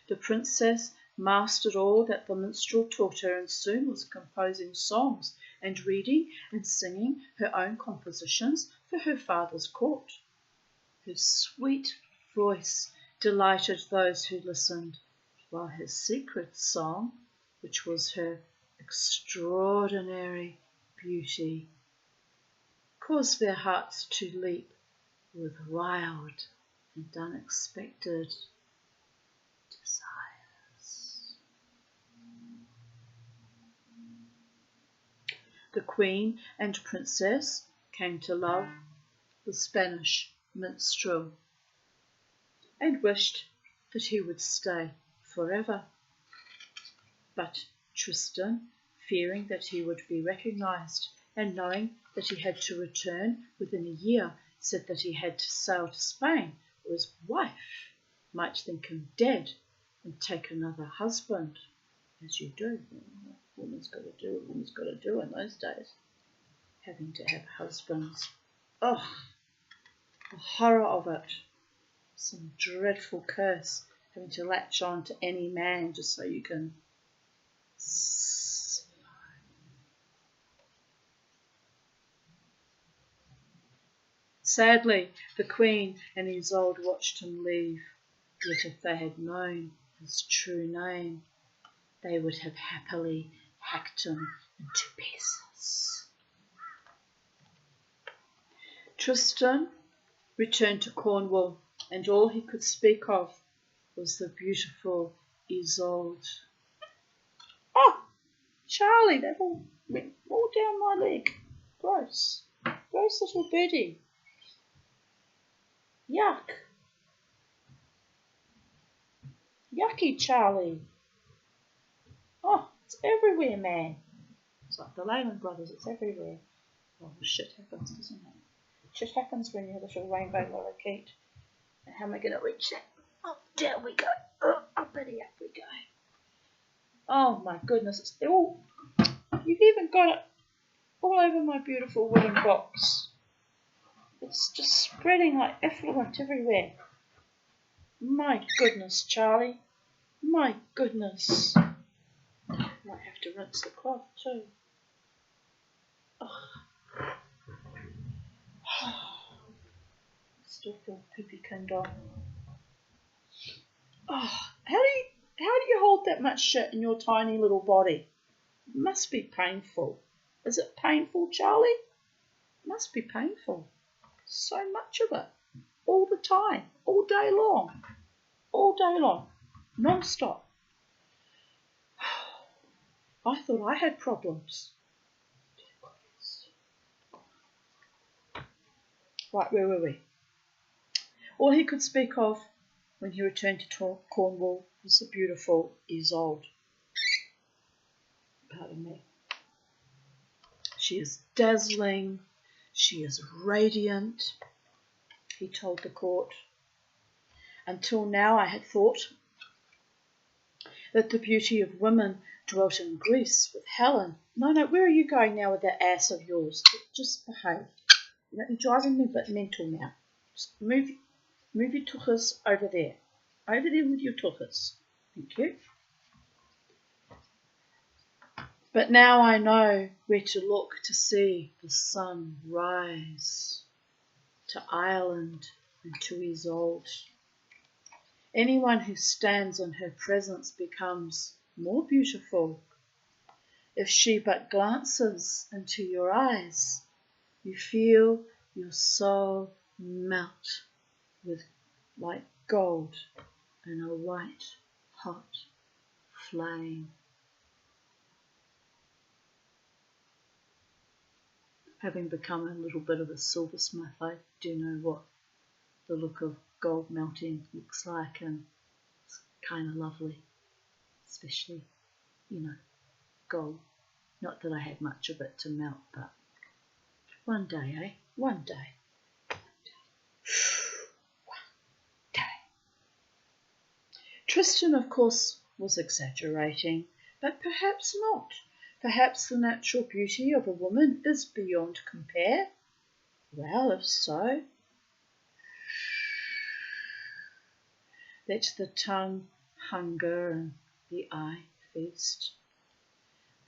The princess mastered all that the minstrel taught her and soon was composing songs and reading and singing her own compositions for her father's court. Her sweet voice delighted those who listened, while her secret song, which was her extraordinary beauty, caused their hearts to leap with wild and unexpected desires. The queen and princess came to love the Spanish minstrel and wished that he would stay forever. But Tristan, fearing that he would be recognized and knowing that he had to return within a year, said that he had to sail to Spain, or his wife might think him dead and take another husband, as you do. A woman's got to do in those days, having to have husbands. Oh, the horror of it. Some dreadful curse, having to latch on to any man just so you can survive. Sadly, the queen and Iseult watched him leave, yet if they had known his true name, they would have happily hacked him into pieces. Tristan returned to Cornwall and all he could speak of was the beautiful Iseult. Oh, Charlie, that all went all down my leg. Gross. Gross little birdie. Yuck. Yucky, Charlie. Oh, it's everywhere, man. It's like the Lehman Brothers, it's everywhere. Oh, shit happens, doesn't it? Shit happens when you're a little rainbow lollykeet. And how am I going to reach that? Oh, down we go. Oh, uppity up we go. Oh my goodness, it's all. You've even got it all over my beautiful wooden box. It's just spreading like effluent everywhere. My goodness, Charlie. My goodness. Might have to rinse the cloth too. Oh. Still feel poopy kind on. Oh, how do you hold that much shit in your tiny little body? It must be painful. Is it painful, Charlie? It must be painful. So much of it. All the time. All day long. All day long. Non-stop. I thought I had problems. Right, where were we? All he could speak of when he returned to Cornwall was the beautiful Iseult. Pardon me. She is dazzling. She is radiant, he told the court. Until now I had thought that the beauty of women dwelt in Greece with Helen. No, where are you going now with that ass of yours? Just behave. You're driving me a bit mental now. Just move your tuchus over there. Over there with your tuchus. Thank you. But now I know where to look to see the sun rise. To Ireland and to Iseult. Anyone who stands in her presence becomes more beautiful. If she but glances into your eyes, you feel your soul melt with like gold in a white, hot flame. Having become a little bit of a silversmith, I do know what the look of gold melting looks like, and it's kind of lovely, especially, gold. Not that I had much of it to melt, but one day, eh? One day. One day. Tristan, of course, was exaggerating, but perhaps not. Perhaps the natural beauty of a woman is beyond compare. Well, if so, let the tongue hunger and the eye feast.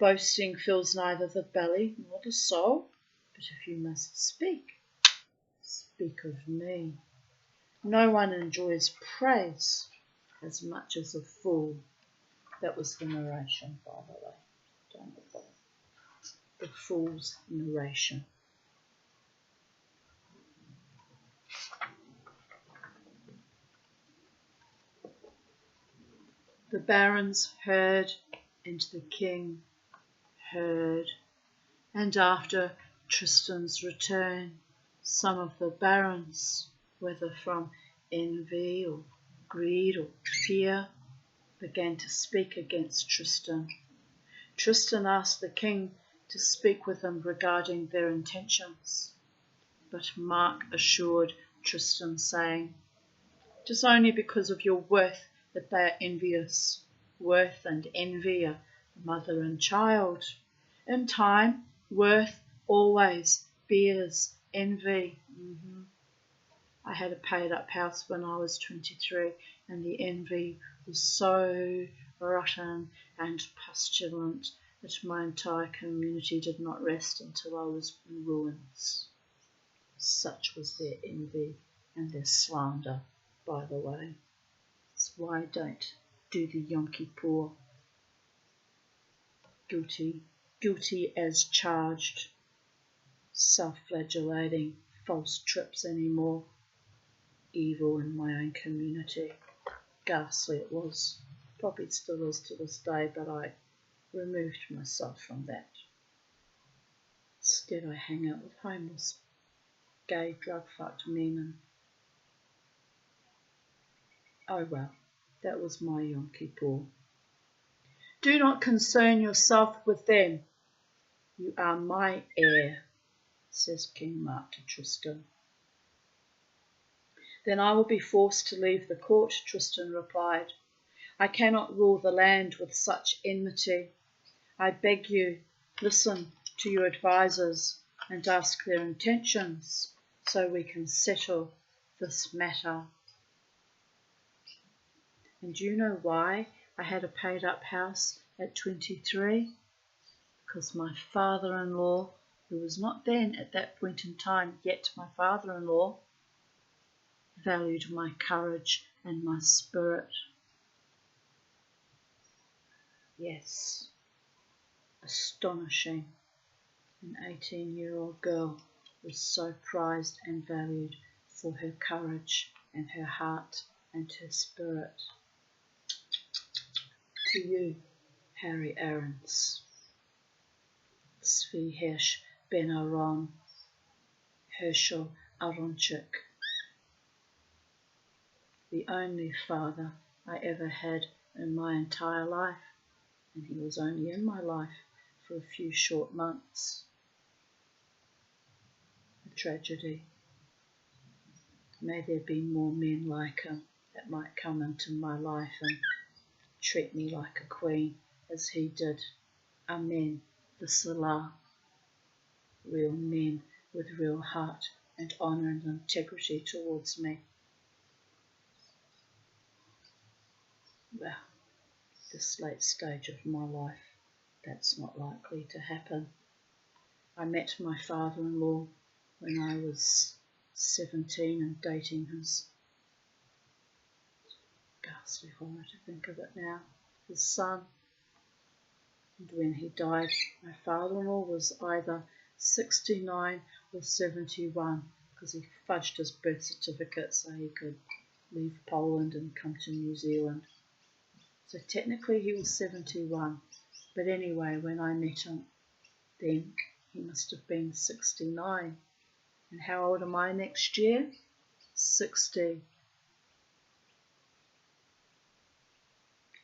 Boasting fills neither the belly nor the soul, but if you must speak, speak of me. No one enjoys praise as much as a fool. That was the narration, by the way. Don't know the fool's narration. The barons heard, and the king heard, and after Tristan's return, some of the barons, whether from envy or greed or fear, began to speak against Tristan. Tristan asked the king to speak with him regarding their intentions, but Mark assured Tristan, saying, "It is only because of your worth that they are envious. Worth and envy are mother and child. In time, worth always bears envy." I had a paid-up house when I was 23, and the envy was so rotten and pestilent that my entire community did not rest until I was in ruins. Such was their envy and their slander, by the way. That's why I don't do the Yom Kippur guilty as charged, self-flagellating false trips anymore. evil in my own community. Ghastly it was. Probably still is to this day, but I removed myself from that. Instead I hang out with homeless, gay, drug-fucked men and oh well, that was my Yom Kippur. Do not concern yourself with them. You are my heir, says King Mark to Tristan. Then I will be forced to leave the court, Tristan replied. I cannot rule the land with such enmity. I beg you, listen to your advisers and ask their intentions so we can settle this matter. And do you know why I had a paid-up house at 23? Because my father-in-law, who was not then at that point in time yet my father-in-law, valued my courage and my spirit. Yes, astonishing. An 18-year-old girl was so prized and valued for her courage and her heart and her spirit. To you, Harry Aarons. Zvi Hirsch Ben Aaron, Herschel Aronchik. The only father I ever had in my entire life, and he was only in my life for a few short months. A tragedy. May there be more men like him that might come into my life and treat me like a queen as he did. Amen. The Salah. Real men with real heart and honour and integrity towards me. Well, this late stage of my life, that's not likely to happen. I met my father-in-law when I was 17 and dating his, ghastly horror to think of it now, his son. And when he died, my father-in-law was either 69 or 71 because he fudged his birth certificate so he could leave Poland and come to New Zealand. So technically he was 71, but anyway, when I met him, then he must have been 69. And how old am I next year? 60.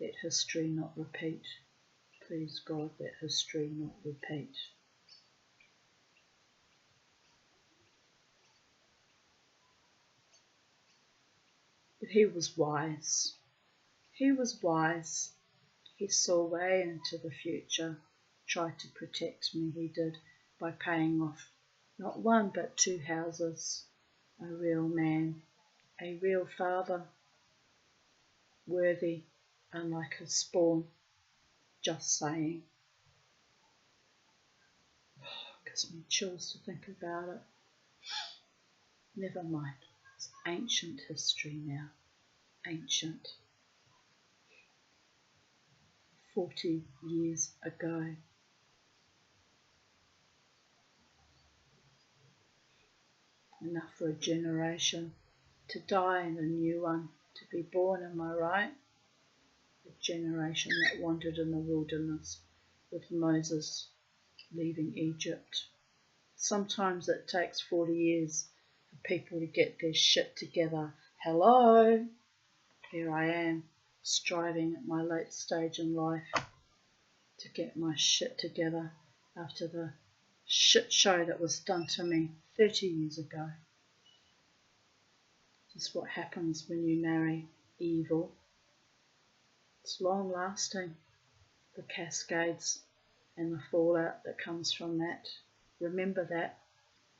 Let history not repeat. Please God, let history not repeat. But he was wise. He was wise. He saw way into the future, tried to protect me, he did, by paying off not one but 2 houses. A real man, a real father, worthy, unlike his spawn. Just saying. Gives me chills to think about it. Never mind. It's ancient history now. Ancient. 40 years ago. Enough for a generation to die and a new one to be born, am I right? A generation that wandered in the wilderness with Moses leaving Egypt. Sometimes it takes 40 years for people to get their shit together. Hello, here I am, striving at my late stage in life to get my shit together after the shit show that was done to me 30 years ago. This is what happens when you marry evil. It's long lasting, the cascades and the fallout that comes from that. Remember that,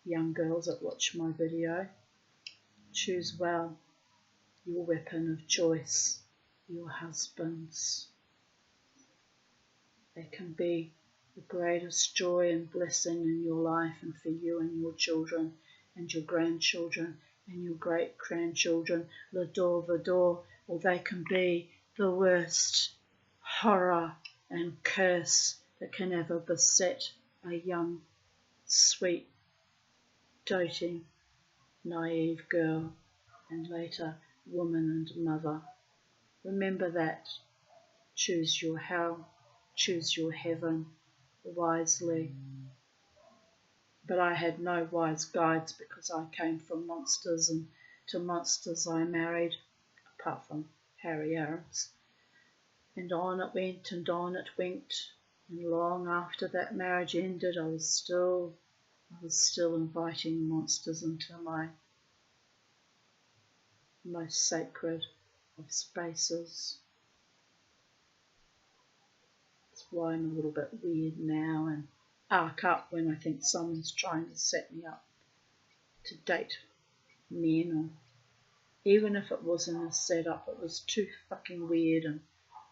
young girls that watch my video. Choose well your weapon of choice, your husbands. They can be the greatest joy and blessing in your life and for you and your children and your grandchildren and your great-grandchildren, l'adore v'adore, or they can be the worst horror and curse that can ever beset a young, sweet, doting, naive girl and later woman and mother. Remember that. Choose your hell, choose your heaven wisely. But I had no wise guides because I came from monsters, and to monsters I married, apart from Harry Arons. And on it went and on it went, and long after that marriage ended I was still inviting monsters into my most sacred of spaces. That's why I'm a little bit weird now and arc up when I think someone's trying to set me up to date men, or even if it wasn't a setup, it was too fucking weird and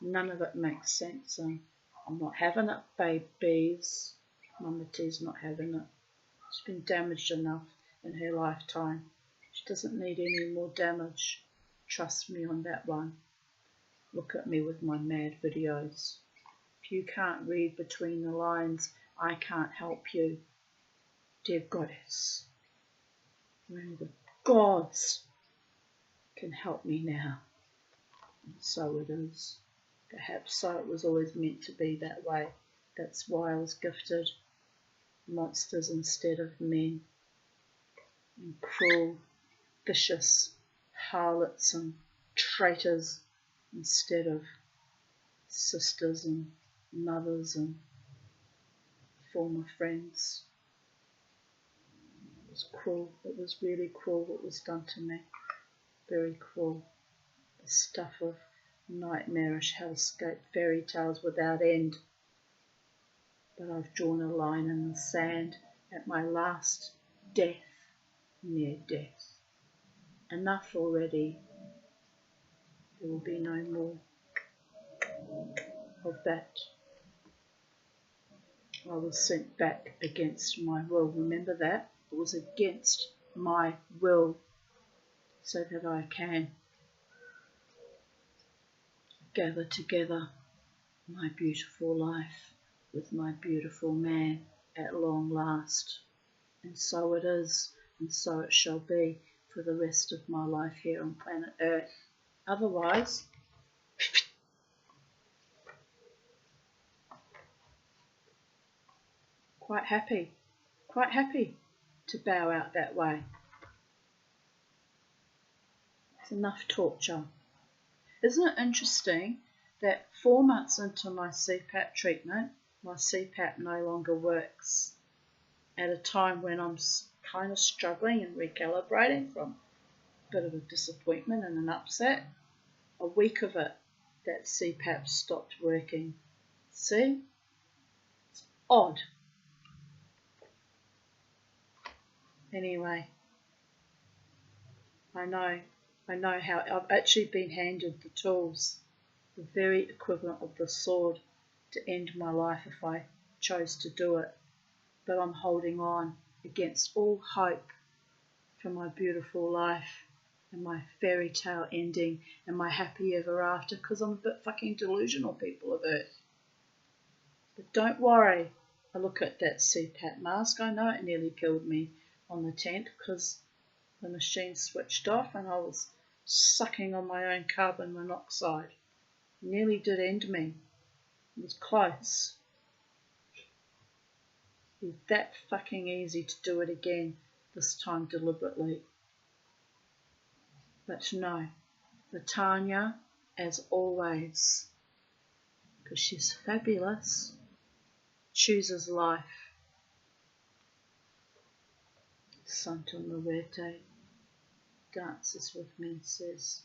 none of it makes sense, and I'm not having it, babies. Mama T's not having it. She's been damaged enough in her lifetime. She doesn't need any more damage. Trust me on that one. Look at me with my mad videos. If you can't read between the lines, I can't help you. Dear Goddess, only the gods can help me now. And so it is. Perhaps so it was always meant to be that way. That's why I was gifted monsters instead of men, and cruel, vicious harlots and traitors instead of sisters and mothers and former friends. It was cruel. It was really cruel what was done to me. Very cruel. The stuff of nightmarish hellscape fairy tales without end. But I've drawn a line in the sand at my last death, near death. Enough already. There will be no more of that. I was sent back against my will. Remember that? It was against my will, so that I can gather together my beautiful life with my beautiful man at long last. And so it is, and so it shall be for the rest of my life here on planet Earth. Otherwise, quite happy to bow out that way. It's enough torture. Isn't it interesting that 4 months into my CPAP treatment, my CPAP no longer works at a time when I'm kind of struggling and recalibrating from a bit of a disappointment and an upset. A week of it, that CPAP stopped working. See? It's odd. Anyway, I know how I've actually been handed the tools, the very equivalent of the sword, to end my life if I chose to do it. But I'm holding on against all hope for my beautiful life and my fairy tale ending and my happy ever after, because I'm a bit fucking delusional, people of Earth. But don't worry. I look at that CPAP mask. I know it nearly killed me on the 10th because the machine switched off and I was sucking on my own carbon monoxide. It nearly did end me. It was close. It's that fucking easy to do it again, this time deliberately. But no, Latanya, as always, because she's fabulous, chooses life. Santa Muerte dances with me and says,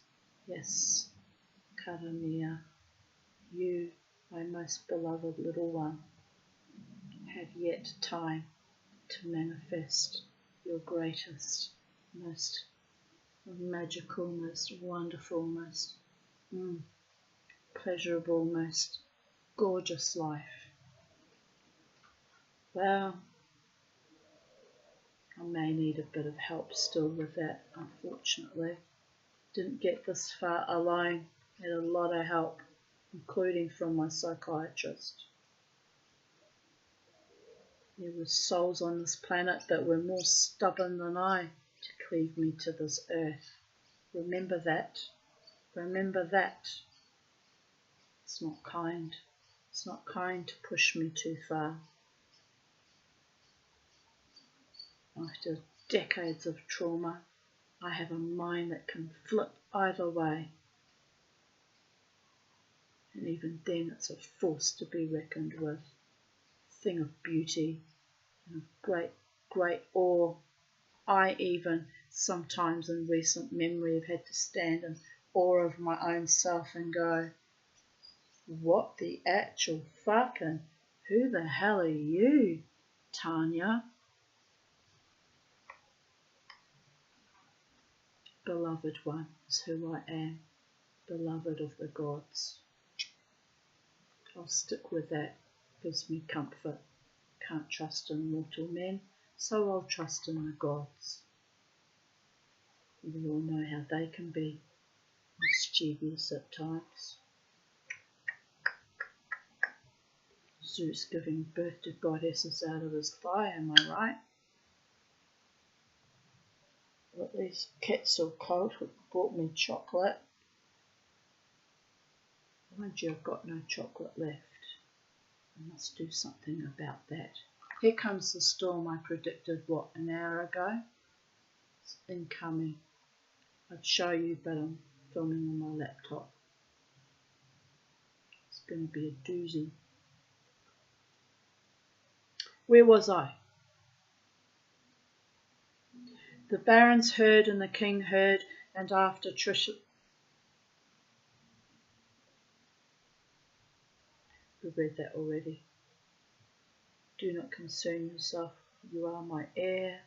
yes, cara mia, you, my most beloved little one, have yet time to manifest your greatest, most magical, most wonderful, most pleasurable, most gorgeous life. Well, I may need a bit of help still with that, unfortunately. Didn't get this far alone. Had a lot of help, including from my psychiatrist. There were souls on this planet that were more stubborn than I to cleave me to this earth. Remember that. Remember that. It's not kind. It's not kind to push me too far. After decades of trauma, I have a mind that can flip either way. And even then it's a force to be reckoned with. A thing of beauty and of great, great awe. I even sometimes in recent memory have had to stand in awe of my own self and go, what the actual fucking, who the hell are you, Tanya? Beloved one is who I am, beloved of the gods. I'll stick with that, gives me comfort. Can't trust in mortal men, so I'll trust in the gods. We all know how they can be mischievous at times. Zeus giving birth to goddesses out of his thigh, am I right? Well, at least Quetzalcoatl brought me chocolate. Mind you, I've got no chocolate left. I must do something about that. Here comes the storm I predicted, what, an hour ago? It's incoming. I'd show you, but I'm filming on my laptop. It's going to be a doozy. Where was I? The barons heard and the king heard, and after Tristan... We've read that already. Do not concern yourself, you are my heir.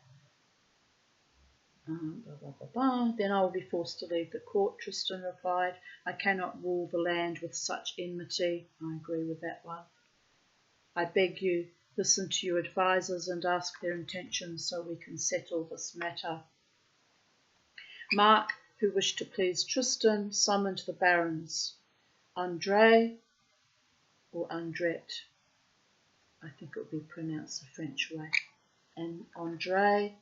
Blah, blah, blah, blah. Then I will be forced to leave the court, Tristan replied. I cannot rule the land with such enmity. I agree with that one. I beg you, listen to your advisers and ask their intentions so we can settle this matter. Mark, who wished to please Tristan, summoned the barons. André or Andrette, I think it would be pronounced the French way. And André,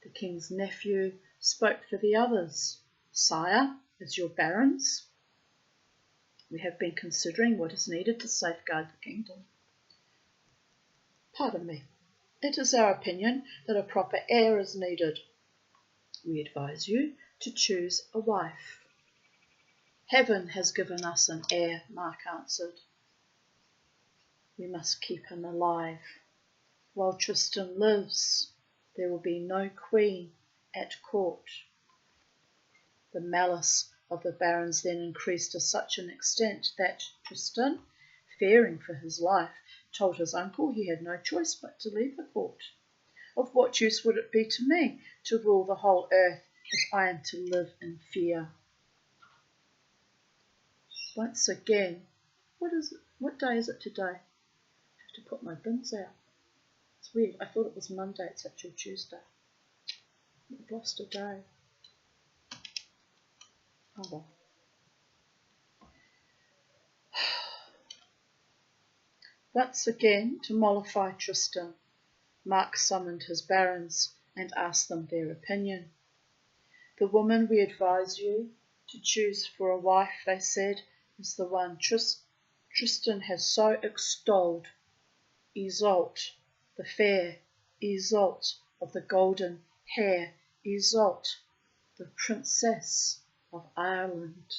the king's nephew, spoke for the others. Sire, as your barons, we have been considering what is needed to safeguard the kingdom. Pardon me. It is our opinion that a proper heir is needed. We advise you to choose a wife. Heaven has given us an heir, Mark answered. We must keep him alive. While Tristan lives, there will be no queen at court. The malice of the barons then increased to such an extent that Tristan, fearing for his life, told his uncle he had no choice but to leave the court. Of what use would it be to me to rule the whole earth if I am to live in fear? Once again, what day is it today? I have to put my bins out. It's weird. I thought it was Monday. It's actually Tuesday. I've lost a day. Oh well. Once again, to mollify Tristan, Mark summoned his barons and asked them their opinion. The woman we advise you to choose for a wife, they said, is the one Tristan has so extolled, Iseult, the fair, Iseult of the golden hair, Iseult, the princess of Ireland.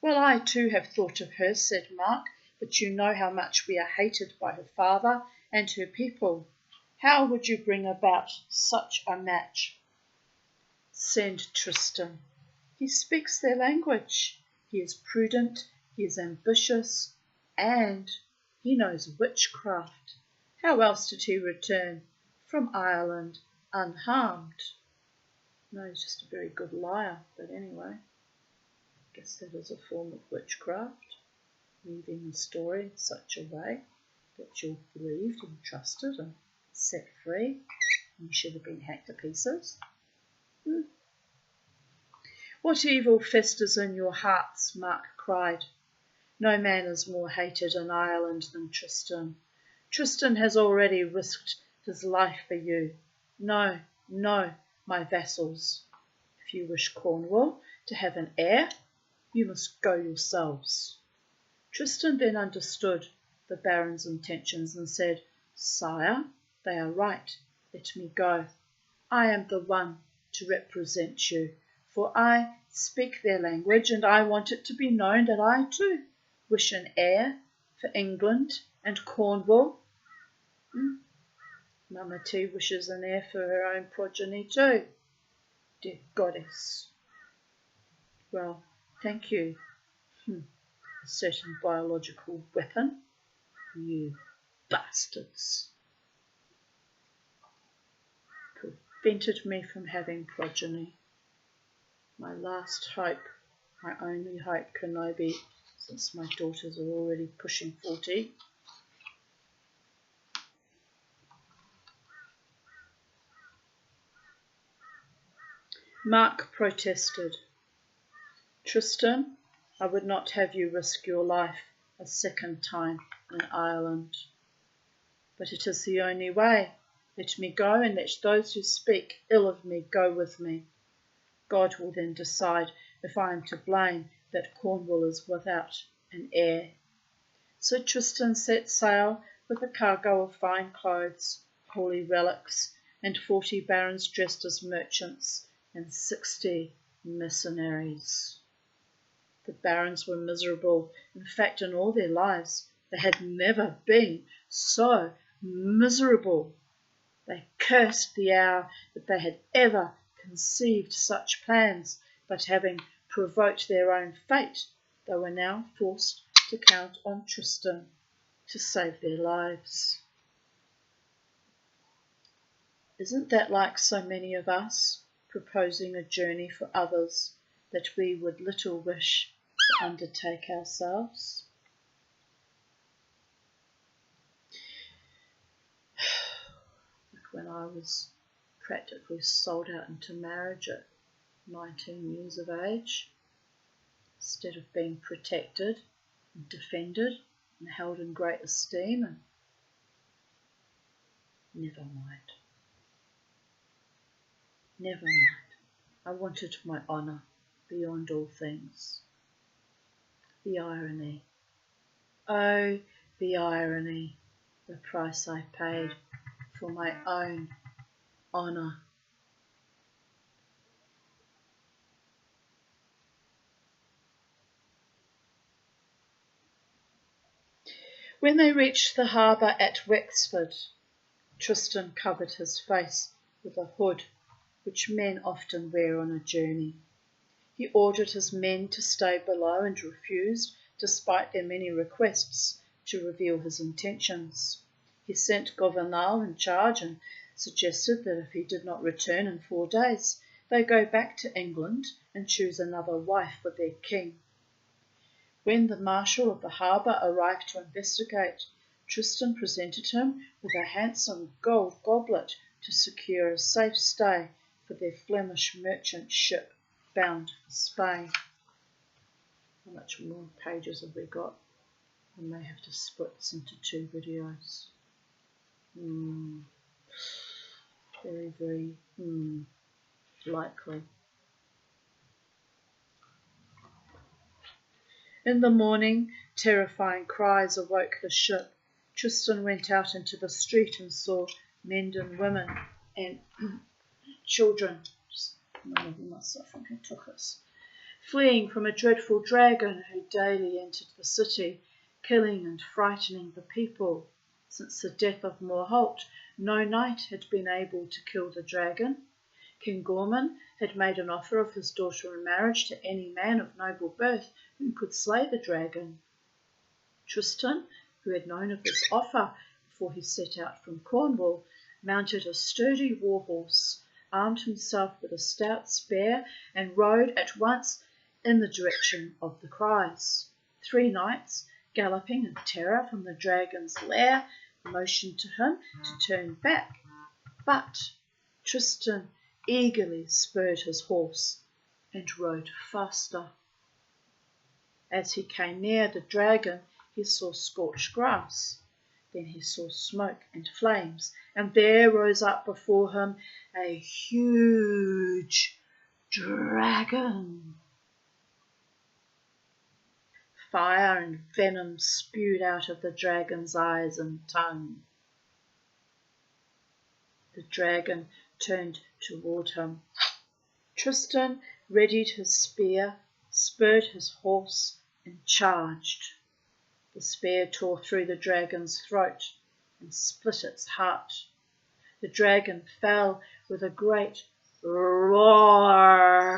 Well, I too have thought of her, said Mark, but you know how much we are hated by her father and her people. How would you bring about such a match? Send Tristan. He speaks their language. He is prudent, he is ambitious, and he knows witchcraft. How else did he return from Ireland unharmed? No, he's just a very good liar, but anyway, I guess that is a form of witchcraft, weaving the story in such a way that you're believed and trusted and set free, and you should have been hacked to pieces. What evil festers in your hearts? Mark cried. No man is more hated in Ireland than Tristan. Tristan has already risked his life for you. No, no, my vassals. If you wish Cornwall to have an heir, you must go yourselves." Tristan then understood the baron's intentions and said, "Sire, they are right. Let me go. I am the one to represent you, for I speak their language, and I want it to be known that I too wish an heir for England and Cornwall." Mama T wishes an heir for her own progeny too. Dear goddess. Well, thank you. A certain biological weapon. You bastards. Prevented me from having progeny. My last hope, my only hope, Kenobi, since my daughters are already pushing 40. Mark protested. "Tristan, I would not have you risk your life a second time in Ireland. But it is the only way. Let me go, and let those who speak ill of me go with me. God will then decide if I am to blame that Cornwall is without an heir." So Tristan set sail with a cargo of fine clothes, holy relics, and 40 barons dressed as merchants, and 60 mercenaries. The barons were miserable. In fact, in all their lives, they had never been so miserable. They cursed the hour that they had ever conceived such plans, but having provoked their own fate, they were now forced to count on Tristan to save their lives. Isn't that like so many of us, proposing a journey for others that we would little wish to undertake ourselves? Like when I was practically sold out into marriage at 19 years of age, instead of being protected and defended and held in great esteem, and never mind. Never mind. I wanted my honour beyond all things. The irony. Oh, the irony. The price I paid for my own honour. When they reached the harbour at Wexford, Tristan covered his face with a hood which men often wear on a journey. He ordered his men to stay below and refused, despite their many requests, to reveal his intentions. He sent Governal in charge and suggested that if he did not return in 4 days, they go back to England and choose another wife for their king. When the marshal of the harbour arrived to investigate, Tristan presented him with a handsome gold goblet to secure a safe stay for their Flemish merchant ship bound for Spain. How much more pages have we got? I may have to split this into 2 videos. Very, very likely. In the morning, terrifying cries awoke the ship. Tristan went out into the street and saw men and women and children. I think I took this. Fleeing from a dreadful dragon who daily entered the city, killing and frightening the people. Since the death of Morholt, no knight had been able to kill the dragon. King Gorman had made an offer of his daughter in marriage to any man of noble birth who could slay the dragon. Tristan, who had known of this offer before he set out from Cornwall, mounted a sturdy warhorse, armed himself with a stout spear, and rode at once in the direction of the cries. 3 knights, galloping in terror from the dragon's lair, motioned to him to turn back, but Tristan eagerly spurred his horse and rode faster. As he came near the dragon, he saw scorched grass. Then he saw smoke and flames, and there rose up before him a huge Dragon! Fire and venom spewed out of the dragon's eyes and tongue. The dragon turned toward him. Tristan readied his spear, spurred his horse, and charged. The spear tore through the dragon's throat and split its heart. The dragon fell with a great roar.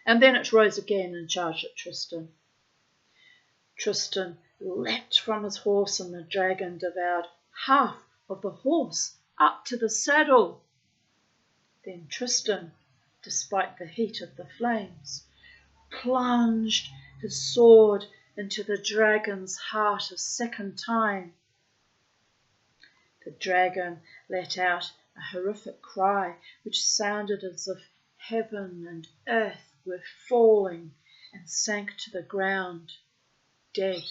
And then it rose again and charged at Tristan. Tristan leapt from his horse and the dragon devoured half of the horse up to the saddle. Then Tristan, despite the heat of the flames, plunged his sword into the dragon's heart a second time. The dragon let out a horrific cry which sounded as if heaven and earth were falling, and sank to the ground, dead.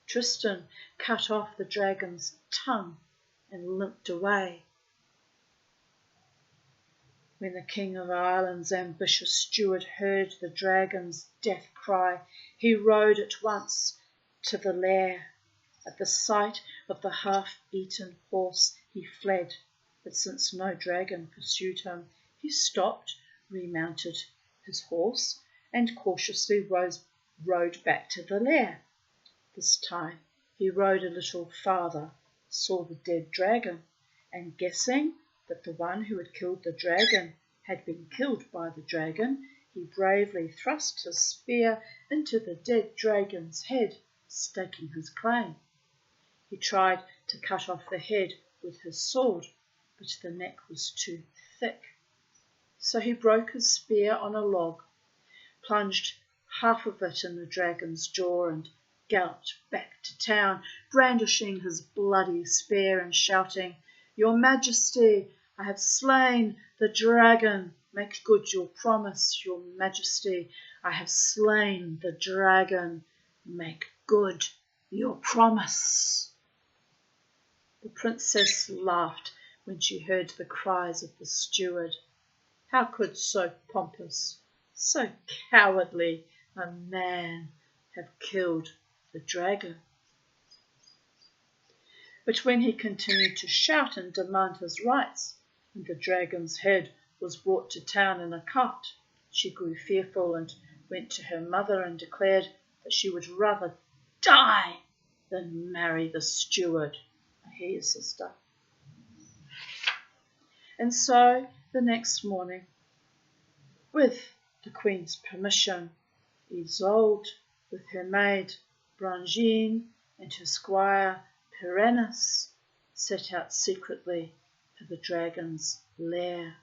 Tristan cut off the dragon's tongue and limped away. When the King of Ireland's ambitious steward heard the dragon's death cry, he rode at once to the lair. At the sight of the half-eaten horse he fled, but since no dragon pursued him, he stopped, remounted his horse, and cautiously rode back to the lair. This time he rode a little farther, saw the dead dragon, and guessing that the one who had killed the dragon had been killed by the dragon, he bravely thrust his spear into the dead dragon's head, staking his claim. He tried to cut off the head with his sword, but the neck was too thick. So he broke his spear on a log, plunged half of it in the dragon's jaw, and galloped back to town, brandishing his bloody spear and shouting, "Your Majesty, I have slain the dragon. Make good your promise, Your Majesty. I have slain the dragon. Make good your promise." The princess laughed when she heard the cries of the steward. How could so pompous, so cowardly a man have killed the dragon? But when he continued to shout and demand his rights, and the dragon's head was brought to town in a cart, she grew fearful and went to her mother and declared that she would rather die than marry the steward. I hear you, sister. And so the next morning, with the Queen's permission, Iseult, with her maid Brangine and her squire Perennis, set out secretly for the dragon's lair.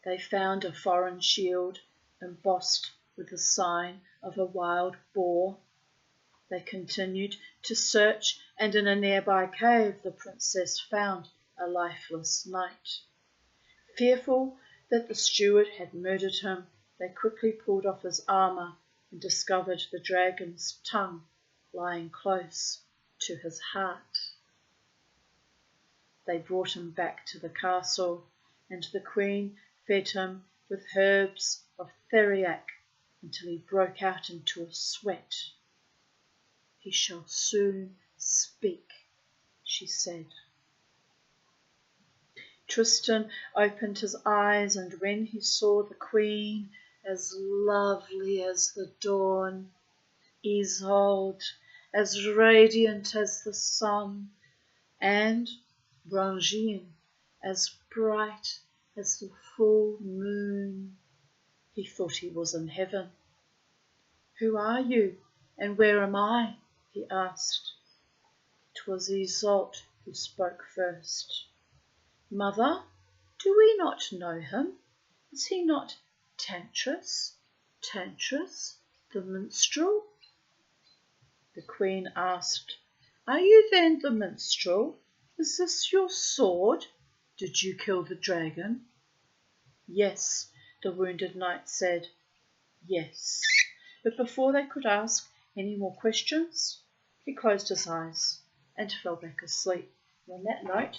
They found a foreign shield embossed with the sign of a wild boar. They continued to search, and in a nearby cave the princess found a lifeless knight. Fearful that the steward had murdered him, they quickly pulled off his armour and discovered the dragon's tongue lying close to his heart. They brought him back to the castle, and the queen fed him with herbs of theriac until he broke out into a sweat. "He shall soon speak," she said. Tristan opened his eyes, and when he saw the queen, as lovely as the dawn, Iseult, as radiant as the sun, and Brangine, as bright as the full moon, he thought he was in heaven. "Who are you, and where am I?" he asked. It was Iseult who spoke first. "Mother, do we not know him? Is he not Tantris, the minstrel?" The queen asked, "Are you then the minstrel? Is this your sword? Did you kill the dragon?" "Yes," the wounded knight said. "Yes." But before they could ask any more questions, he closed his eyes and fell back asleep On that note, I'll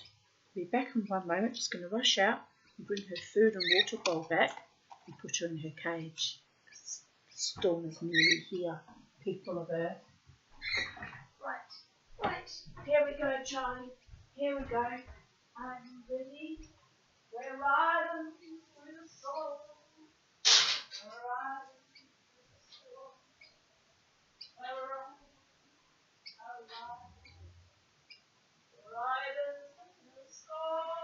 be back in one moment. Just going to rush out and bring her food and water bowl back and put her in her cage. The storm is nearly here, people of Earth. Right, here we go, Charlie. Here we go. Are you ready? We're riding through the storm. We're riding through the storm. We're riding through the storm.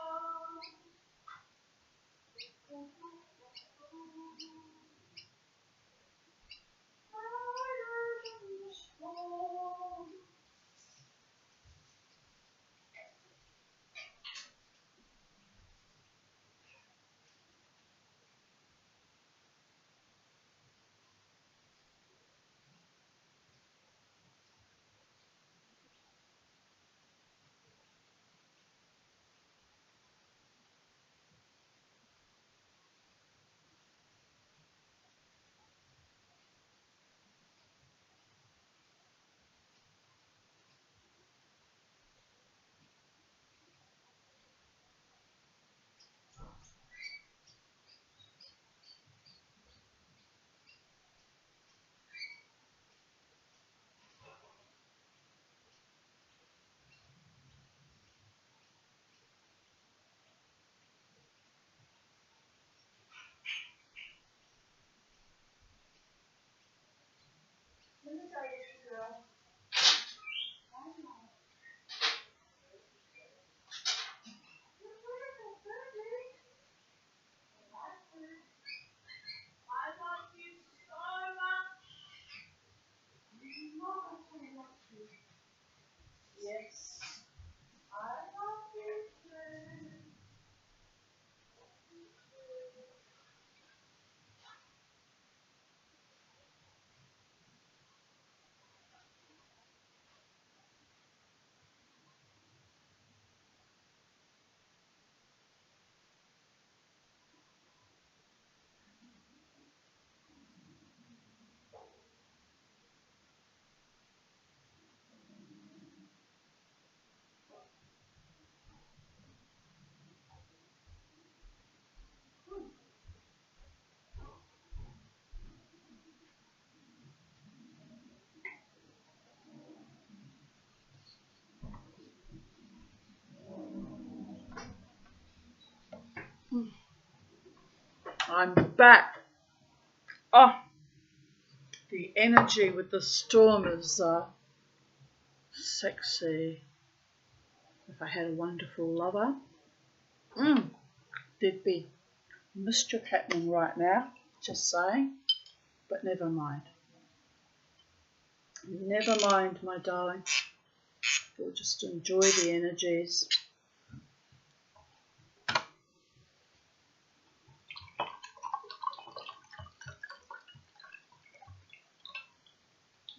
Yes, I love you too. I'm back. Oh, the energy with the storm is sexy. If I had a wonderful lover, there'd be mischief happening right now, just saying. But never mind. Never mind, my darling. We'll just enjoy the energies.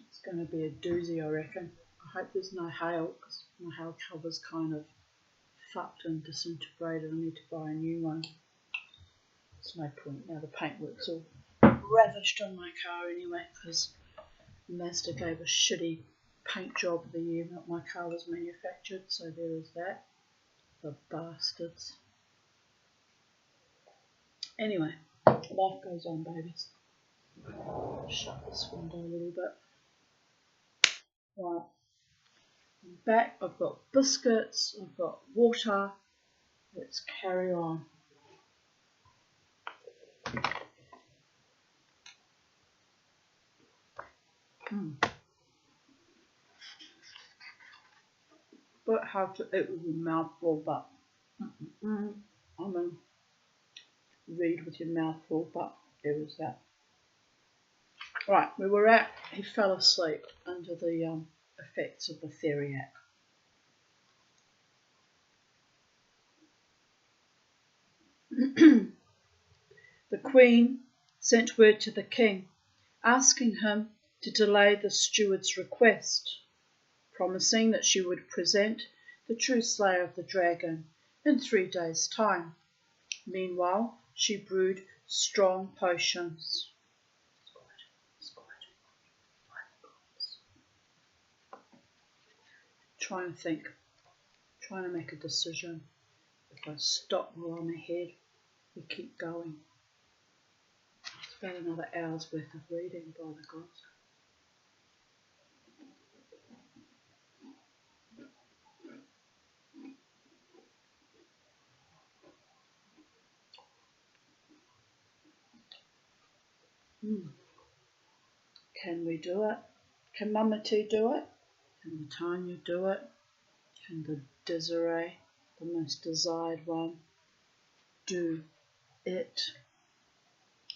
It's going to be a doozy, I reckon. I hope there's no hail, because my hail cover's kind of fucked and disintegrated. I need to buy a new one. There's no point now. The paintwork's all ravished on my car anyway, because Mazda gave a shitty paint job the year that my car was manufactured, so there is that. The bastards. Anyway, life goes on, babies. Shut this window a little bit. Right, I'm back. I've got biscuits, I've got water. Let's carry on. But how to eat with your mouth full, but I mean, read with your mouth full, but there was that. Right, we were at, he fell asleep under the effects of the theriac. The Queen sent word to the King, asking him to delay the steward's request, promising that she would present the true slayer of the dragon in 3 days' time. Meanwhile, she brewed strong potions. Try trying to make a decision. If I stop while I'm ahead, we keep going. It's about another hour's worth of reading, by the gods. Can we do it? Can Mama T do it? Can the Tanya do it? Can the Desiree, the most desired one, do it?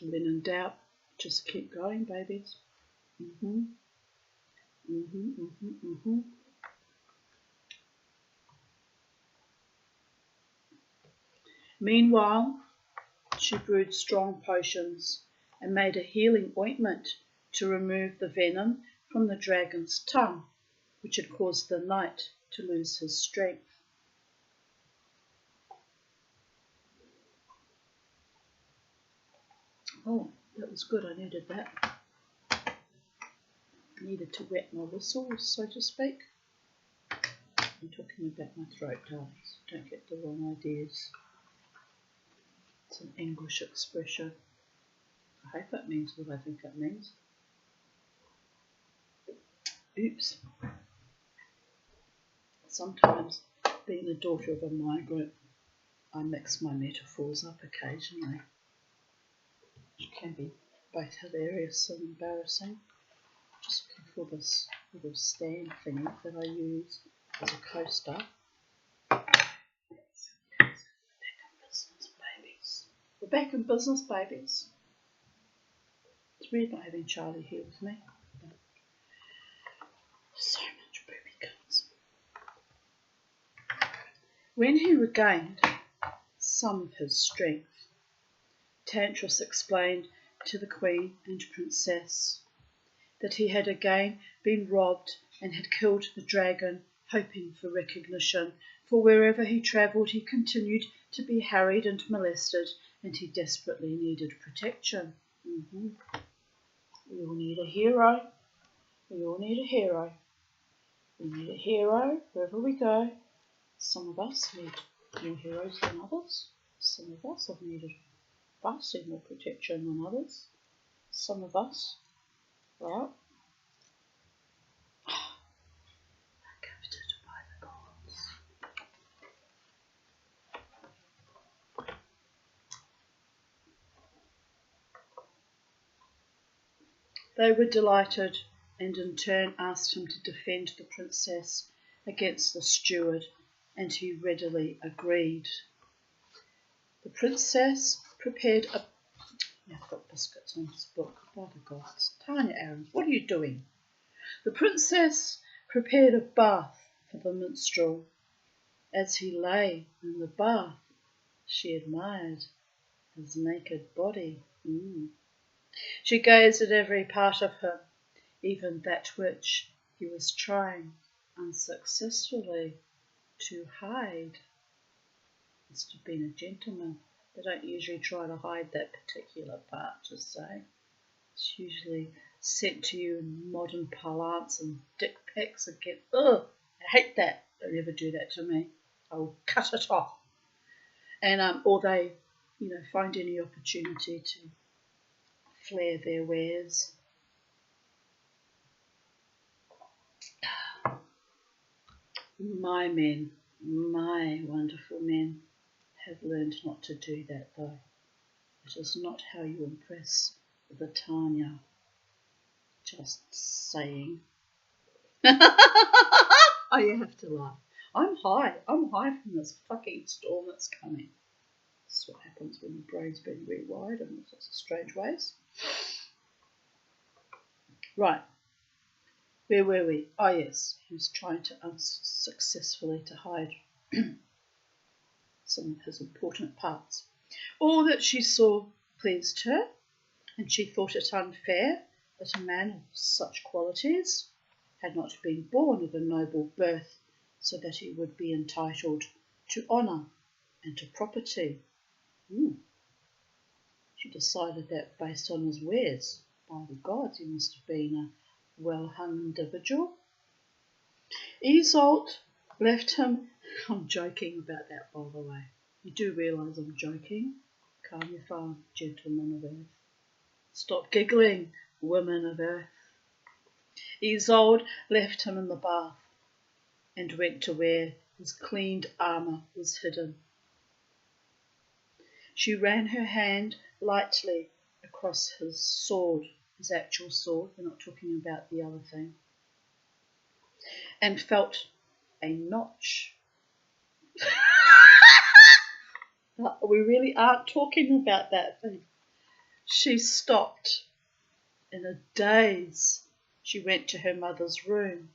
When in doubt, just keep going, babies. Meanwhile, she brewed strong potions and made a healing ointment to remove the venom from the dragon's tongue, which had caused the knight to lose his strength. Oh, that was good. I needed that. I needed to wet my whistles, so to speak. I'm talking about my throat, darlings. Don't get the wrong ideas. It's an English expression. I hope it means what I think it means. Oops. Sometimes, being the daughter of a migrant, I mix my metaphors up occasionally. Which can be both hilarious and embarrassing. Just looking for this little stand thing that I use as a coaster. We're back in business, babies. It's weird not having Charlie here with me. But so much boobykins. When he regained some of his strength, Tantris explained to the Queen and Princess that he had again been robbed and had killed the dragon, hoping for recognition, for wherever he travelled he continued to be harried and molested, and he desperately needed protection. We all need a hero. We all need a hero. We need a hero wherever we go. Some of us need more heroes than others. Some of us have needed vastly more protection than others. Some of us, well, are gifted by the gods. They were delighted and in turn asked him to defend the princess against the steward, and he readily agreed. The princess prepared a... I've got biscuits on this book. By the gods. Tanya Aaron, what are you doing? The princess prepared a bath for the minstrel. As he lay in the bath, she admired his naked body. She gazed at every part of him, even that which he was trying unsuccessfully to hide. Must have been a gentleman. They don't usually try to hide that particular part, just say. It's usually sent to you in modern parlance and dick pics again. Ugh, I hate that. Don't ever do that to me. I will cut it off. And or they, find any opportunity to flare their wares. My men, my wonderful men, have learned not to do that, though. It is not how you impress the Tanya. Just saying. Oh, you have to laugh. I'm high from this fucking storm that's coming. This is what happens when your brain's been rewired in all sorts of strange ways. Right. Where were we? Oh, yes. He was trying to unsuccessfully to hide some of his important parts. All that she saw pleased her, and she thought it unfair that a man of such qualities had not been born of a noble birth, so that he would be entitled to honour and to property. She decided that based on his wares. By the gods, he must have been a well-hung individual. Iseult left him I'm joking about that, by the way. You do realise I'm joking? Calm your farm, gentlemen of earth. Stop giggling, women of earth. Iseult left him in the bath and went to where his cleaned armour was hidden. She ran her hand lightly across his sword, his actual sword, we're not talking about the other thing, and felt a notch. We really aren't talking about that thing. She stopped in a daze. She went to her mother's room,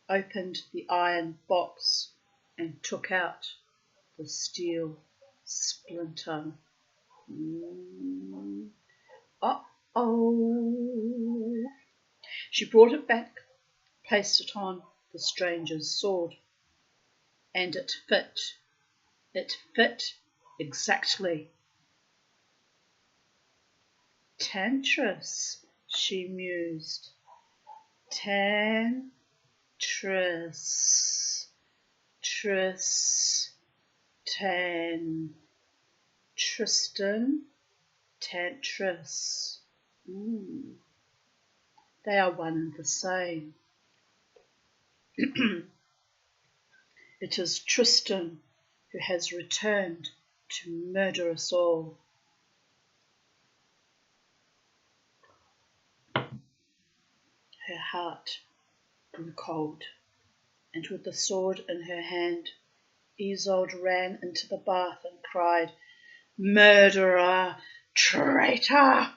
opened the iron box, and took out the steel splinter. Uh-oh. She brought it back, placed it on the stranger's sword, and it fit. It fit exactly. Tantris, she mused. Tantris. Tristan, Tantris. They are one and the same. It is Tristan who has returned to murder us all. Her heart grew cold, and with the sword in her hand, Iseult ran into the bath and cried, "Murderer! Traitor!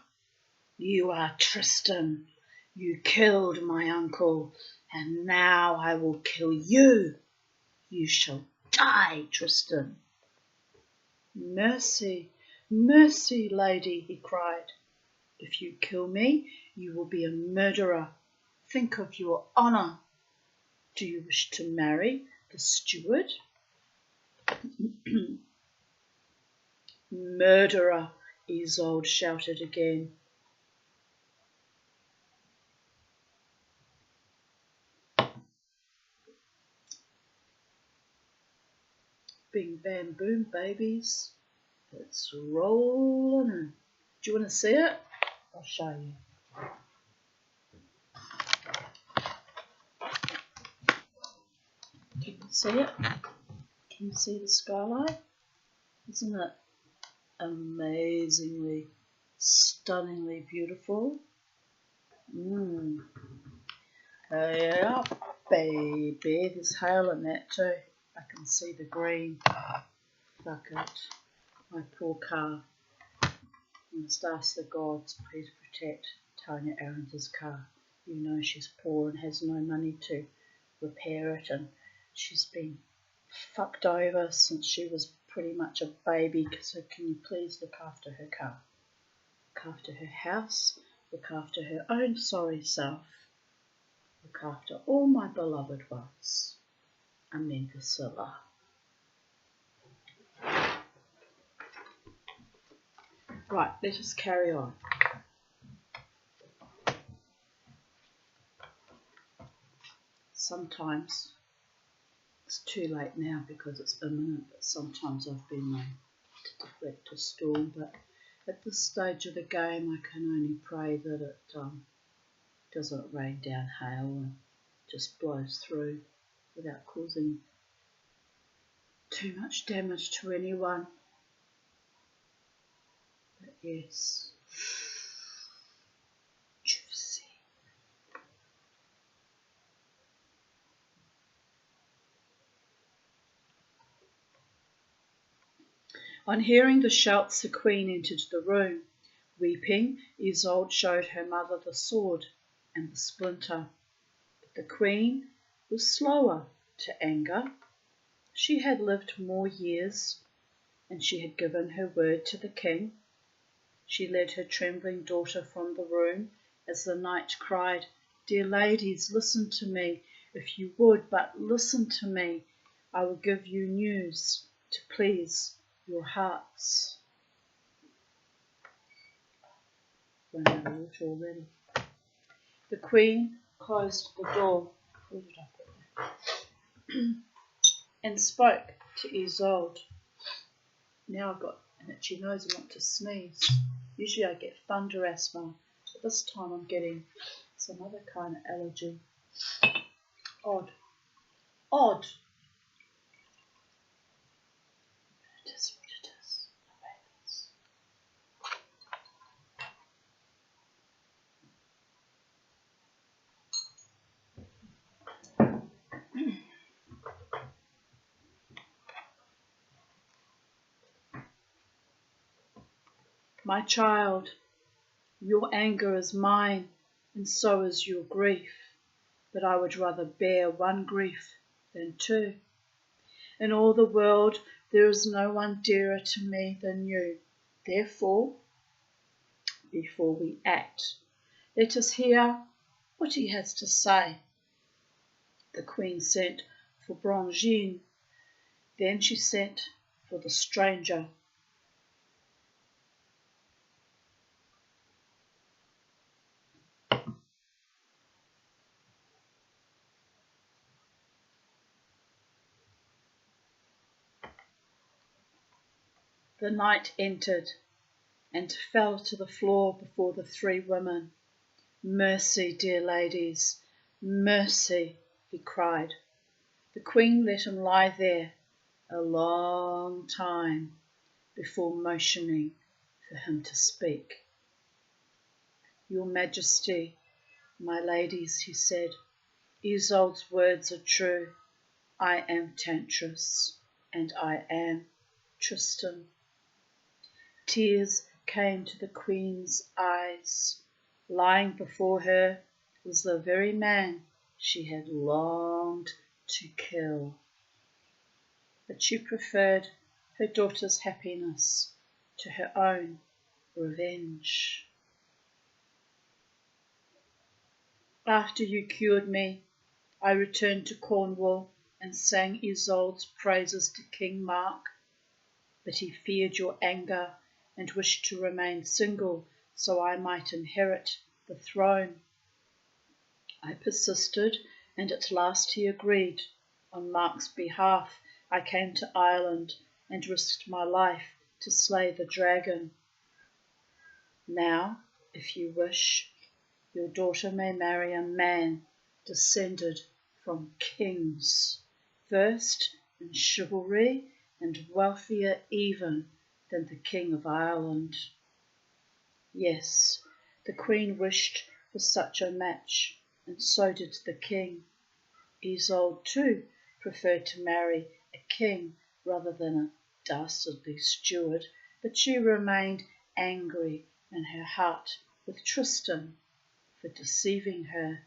You are Tristan. You killed my uncle, and now I will kill you. You shall die, Tristan." "Mercy, mercy, lady," he cried. "If you kill me, you will be a murderer. Think of your honour. Do you wish to marry the steward?" "Murderer," Iseult shouted again. Bing, bam, boom, babies. It's rolling in. Do you want to see it? I'll show you. Can you see it? Can you see the skylight? Isn't it amazingly, stunningly beautiful? Yeah, baby. There's hail in that too. I can see the green. Fuck it. My poor car. I must ask the gods, please protect Tanya Aarons' car. You know she's poor and has no money to repair it, and she's been fucked over since she was pretty much a baby. So can you please look after her car? Look after her house. Look after her own sorry self. Look after all my beloved ones. Amen, Priscilla. Right, let us carry on. Sometimes it's too late now because it's imminent, but sometimes I've been known to deflect a storm. But at this stage of the game, I can only pray that it doesn't rain down hail and just blows through without causing too much damage to anyone. But yes, juicy. On hearing the shouts, the queen entered the room. Weeping, Iseult showed her mother the sword and the splinter. But the queen was slower to anger. She had lived more years, and she had given her word to the king. She led her trembling daughter from the room as the knight cried, "Dear ladies, listen to me, if you would but listen to me. I will give you news to please your hearts." Run out of water already. The queen closed the door. Where did I put that? and spoke to Iseult. Now I've got an itchy nose and want to sneeze. Usually I get thunder asthma, but this time I'm getting some other kind of allergy. Odd. Odd. It is what it is. My child, your anger is mine, and so is your grief, but I would rather bear one grief than two. In all the world there is no one dearer to me than you. Therefore, before we act, let us hear what he has to say. The queen sent for Brangine, then she sent for the stranger. The knight entered and fell to the floor before the three women. Mercy, dear ladies, mercy, he cried. The queen let him lie there a long time before motioning for him to speak. Your Majesty, my ladies, he said, Iseult's words are true. I am Tantris, and I am Tristan. Tears came to the queen's eyes. Lying before her was the very man she had longed to kill. But she preferred her daughter's happiness to her own revenge. After you cured me, I returned to Cornwall and sang Iseult's praises to King Mark, but he feared your anger and wished to remain single so I might inherit the throne. I persisted, and at last he agreed. On Mark's behalf I came to Ireland and risked my life to slay the dragon. Now, if you wish, your daughter may marry a man descended from kings, versed in chivalry and wealthier even than the King of Ireland. Yes, the Queen wished for such a match, and so did the King. Iseult, too, preferred to marry a king rather than a dastardly steward, but she remained angry in her heart with Tristan for deceiving her.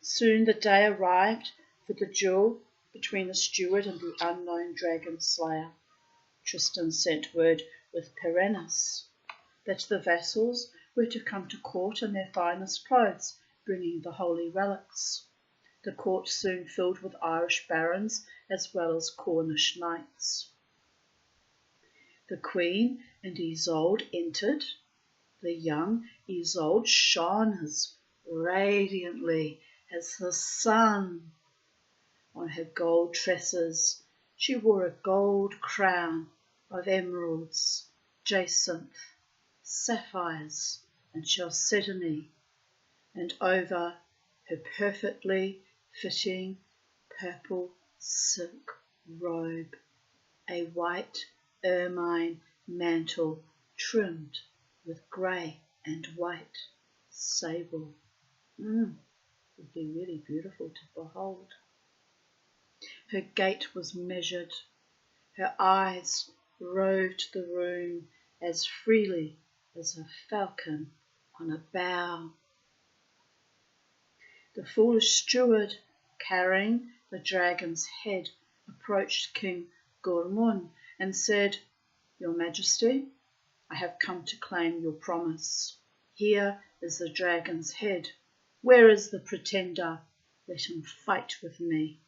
Soon the day arrived for the duel between the steward and the unknown dragon slayer. Tristan sent word with Perennis that the vassals were to come to court in their finest clothes, bringing the holy relics. The court soon filled with Irish barons as well as Cornish knights. The Queen and Iseult entered. The young Iseult shone as radiantly as the sun. On her gold tresses she wore a gold crown of emeralds, jacinth, sapphires, and chalcedony, and over her perfectly fitting purple silk robe, a white ermine mantle trimmed with grey and white sable. It would be really beautiful to behold. Her gait was measured. Her eyes roved the room as freely as a falcon on a bough. The foolish steward, carrying the dragon's head, approached King Gormun and said, Your Majesty, I have come to claim your promise. Here is the dragon's head. Where is the pretender? Let him fight with me.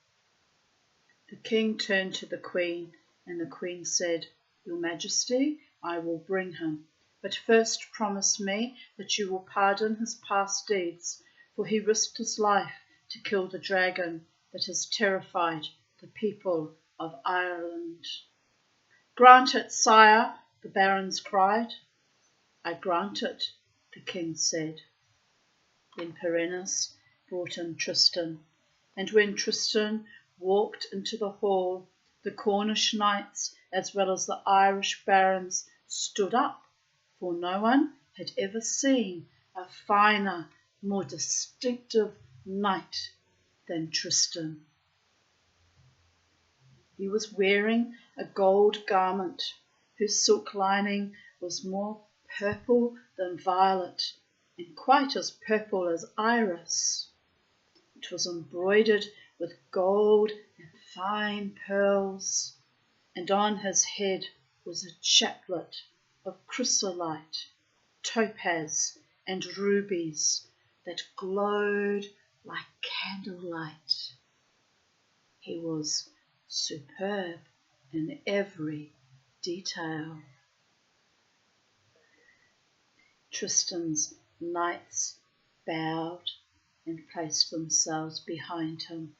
The king turned to the Queen, and the Queen said, Your Majesty, I will bring him, but first promise me that you will pardon his past deeds, for he risked his life to kill the dragon that has terrified the people of Ireland. Grant it, sire, the barons cried. I grant it, the king said. Then Perennis brought in Tristan, and when Tristan walked into the hall, the Cornish knights as well as the Irish barons stood up, for no one had ever seen a finer, more distinctive knight than Tristan. He was wearing a gold garment whose silk lining was more purple than violet, and quite as purple as iris. It was embroidered with gold and fine pearls, and on his head was a chaplet of chrysolite, topaz, and rubies that glowed like candlelight. He was superb in every detail. Tristan's knights bowed and placed themselves behind him.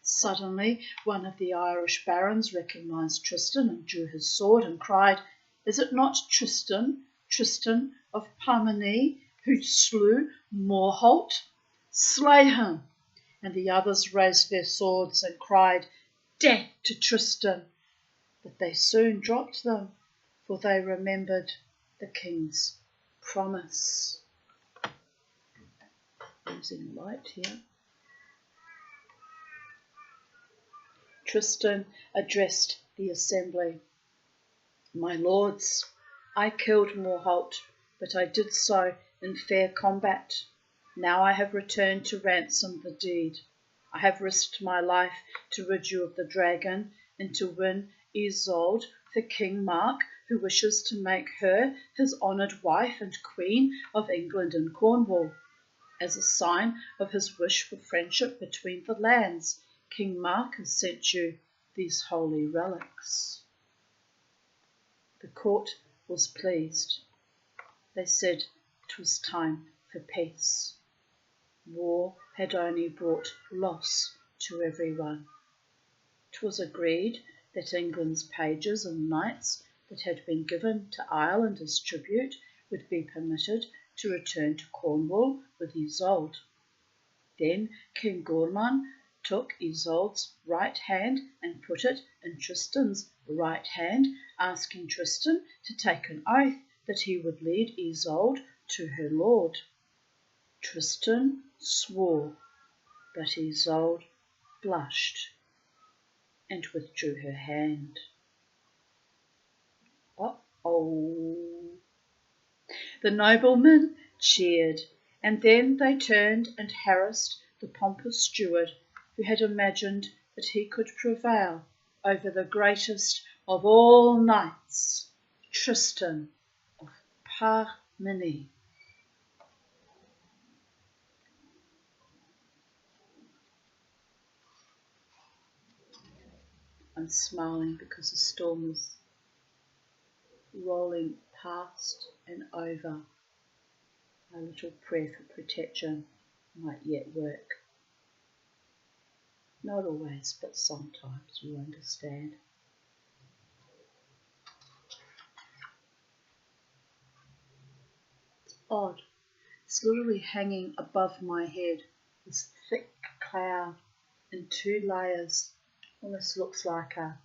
Suddenly, one of the Irish barons recognised Tristan and drew his sword and cried, "Is it not Tristan, Tristan of Parmeny, who slew Morholt? Slay him!" And the others raised their swords and cried, "Death to Tristan!" But they soon dropped them, for they remembered the king's promise. Using light here. Tristan addressed the assembly. "My lords, I killed Morholt, but I did so in fair combat. Now I have returned to ransom the deed. I have risked my life to rid you of the dragon and to win Iseult for King Mark, who wishes to make her his honoured wife and queen of England and Cornwall. As a sign of his wish for friendship between the lands, King Mark has sent you these holy relics." The court was pleased. They said it was time for peace. War had only brought loss to everyone. It was agreed that England's pages and knights that had been given to Ireland as tribute would be permitted to return to Cornwall with Iseult. Then King Gorman took Iseult's right hand and put it in Tristan's right hand, asking Tristan to take an oath that he would lead Iseult to her lord. Tristan swore, but Iseult blushed and withdrew her hand. Uh-oh. The noblemen cheered, and then they turned and harassed the pompous steward who had imagined that he could prevail over the greatest of all knights, Tristan of Parmeny. I'm smiling because the storm is rolling past and over. A little prayer for protection might yet work. Not always, but sometimes you understand. It's odd. It's literally hanging above my head, this thick cloud in two layers. Almost looks like a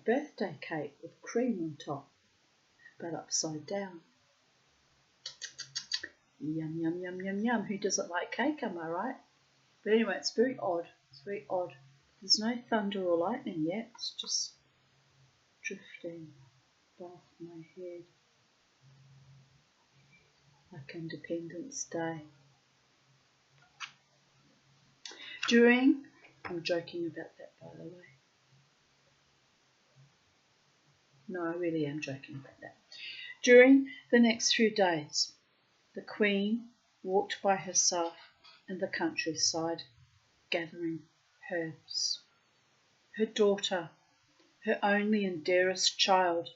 birthday cake with cream on top, but upside down. Yum, yum, yum, yum, yum. Who doesn't like cake, am I right? But anyway, it's very odd. It's very odd. There's no thunder or lightning yet. It's just drifting above my head like Independence Day. I'm joking about that, by the way. No, I really am joking about that. During the next few days, the Queen walked by herself in the countryside, gathering herbs. Her daughter, her only and dearest child,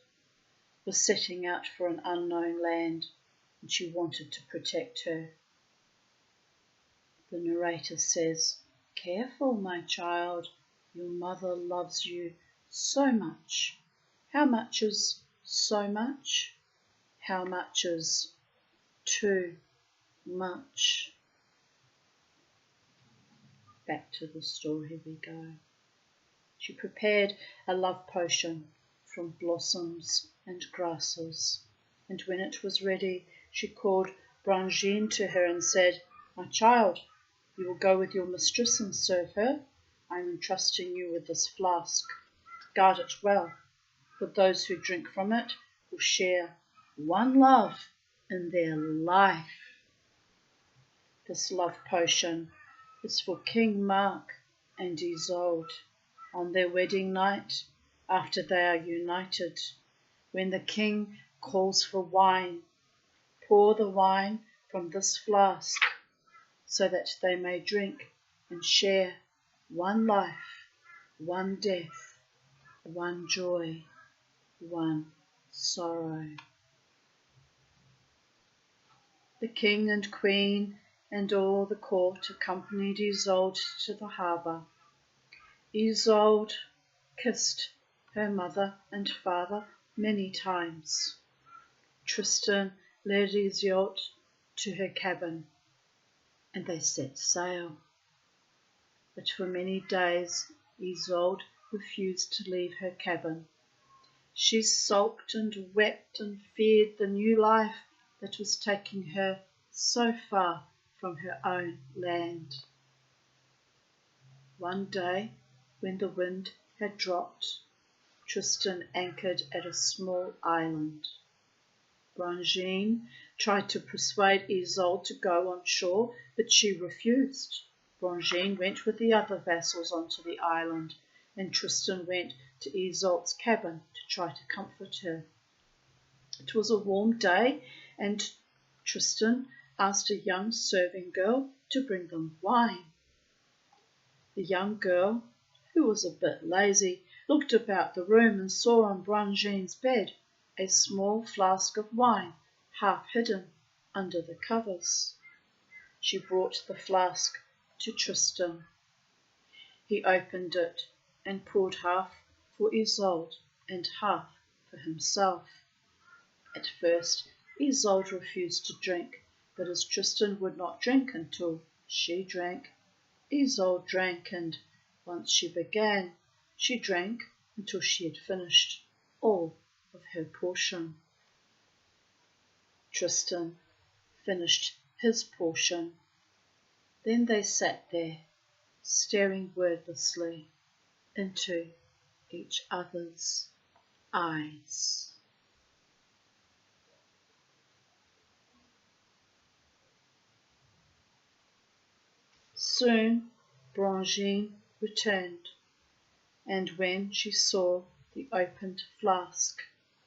was setting out for an unknown land, and she wanted to protect her. The narrator says, Careful, my child, your mother loves you so much. How much is so much? How much is too much? Back to the story we go. She prepared a love potion from blossoms and grasses, and when it was ready, she called Brangine to her and said, "My child, you will go with your mistress and serve her. I am entrusting you with this flask. Guard it well, for those who drink from it will share one love in their life." This love potion is for King Mark and Iseult on their wedding night, after they are united. When the king calls for wine, pour the wine from this flask, so that they may drink and share one life, one death, one joy, one sorrow. The king and queen and all the court accompanied Iseult to the harbour. Iseult kissed her mother and father many times. Tristan led Iseult to her cabin, and they set sail. But for many days Iseult refused to leave her cabin. She sulked and wept and feared the new life that was taking her so far from her own land. One day, when the wind had dropped, Tristan anchored at a small island. Brangine tried to persuade Iseult to go on shore, but she refused. Brangine went with the other vassals onto the island, and Tristan went to Iseult's cabin to try to comfort her. It was a warm day, and Tristan asked a young serving girl to bring them wine. The young girl, who was a bit lazy, looked about the room and saw on Brangine's bed a small flask of wine, half hidden under the covers. She brought the flask to Tristan. He opened it and poured half for Iseult and half for himself. At first, Iseult refused to drink, but as Tristan would not drink until she drank, Iseult drank, and once she began, she drank until she had finished all of her portion. Tristan finished his portion. Then they sat there, staring wordlessly into each other's eyes. Soon Brangine returned, and when she saw the opened flask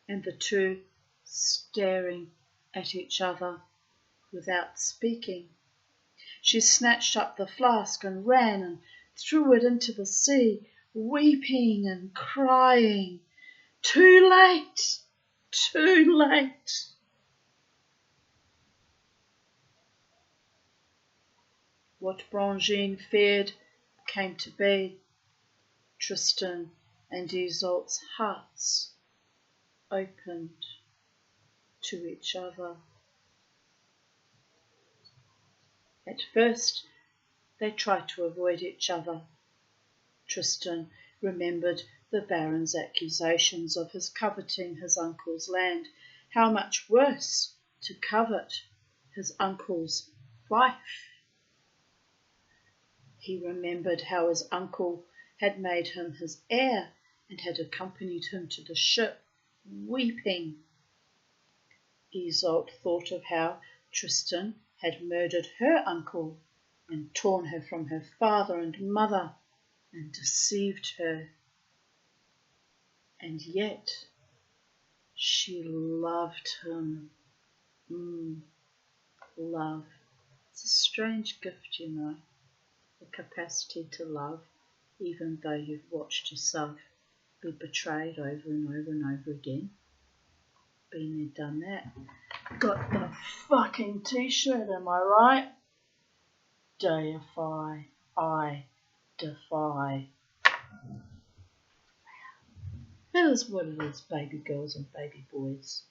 and the two staring at each other without speaking, she snatched up the flask and ran and threw it into the sea, weeping and crying, "Too late! Too late!" What Brangine feared came to be. Tristan and Iseult's hearts opened to each other. At first, they tried to avoid each other. Tristan remembered the Baron's accusations of his coveting his uncle's land. How much worse to covet his uncle's wife. He remembered how his uncle had made him his heir and had accompanied him to the ship, weeping. Iseult thought of how Tristan had murdered her uncle and torn her from her father and mother and deceived her. And yet she loved him. Love. It's a strange gift, you know. The capacity to love, even though you've watched yourself be betrayed over and over and over again. Been there, done that. Got the fucking t-shirt, am I right? Deify. I defy. That is what it is, baby girls and baby boys.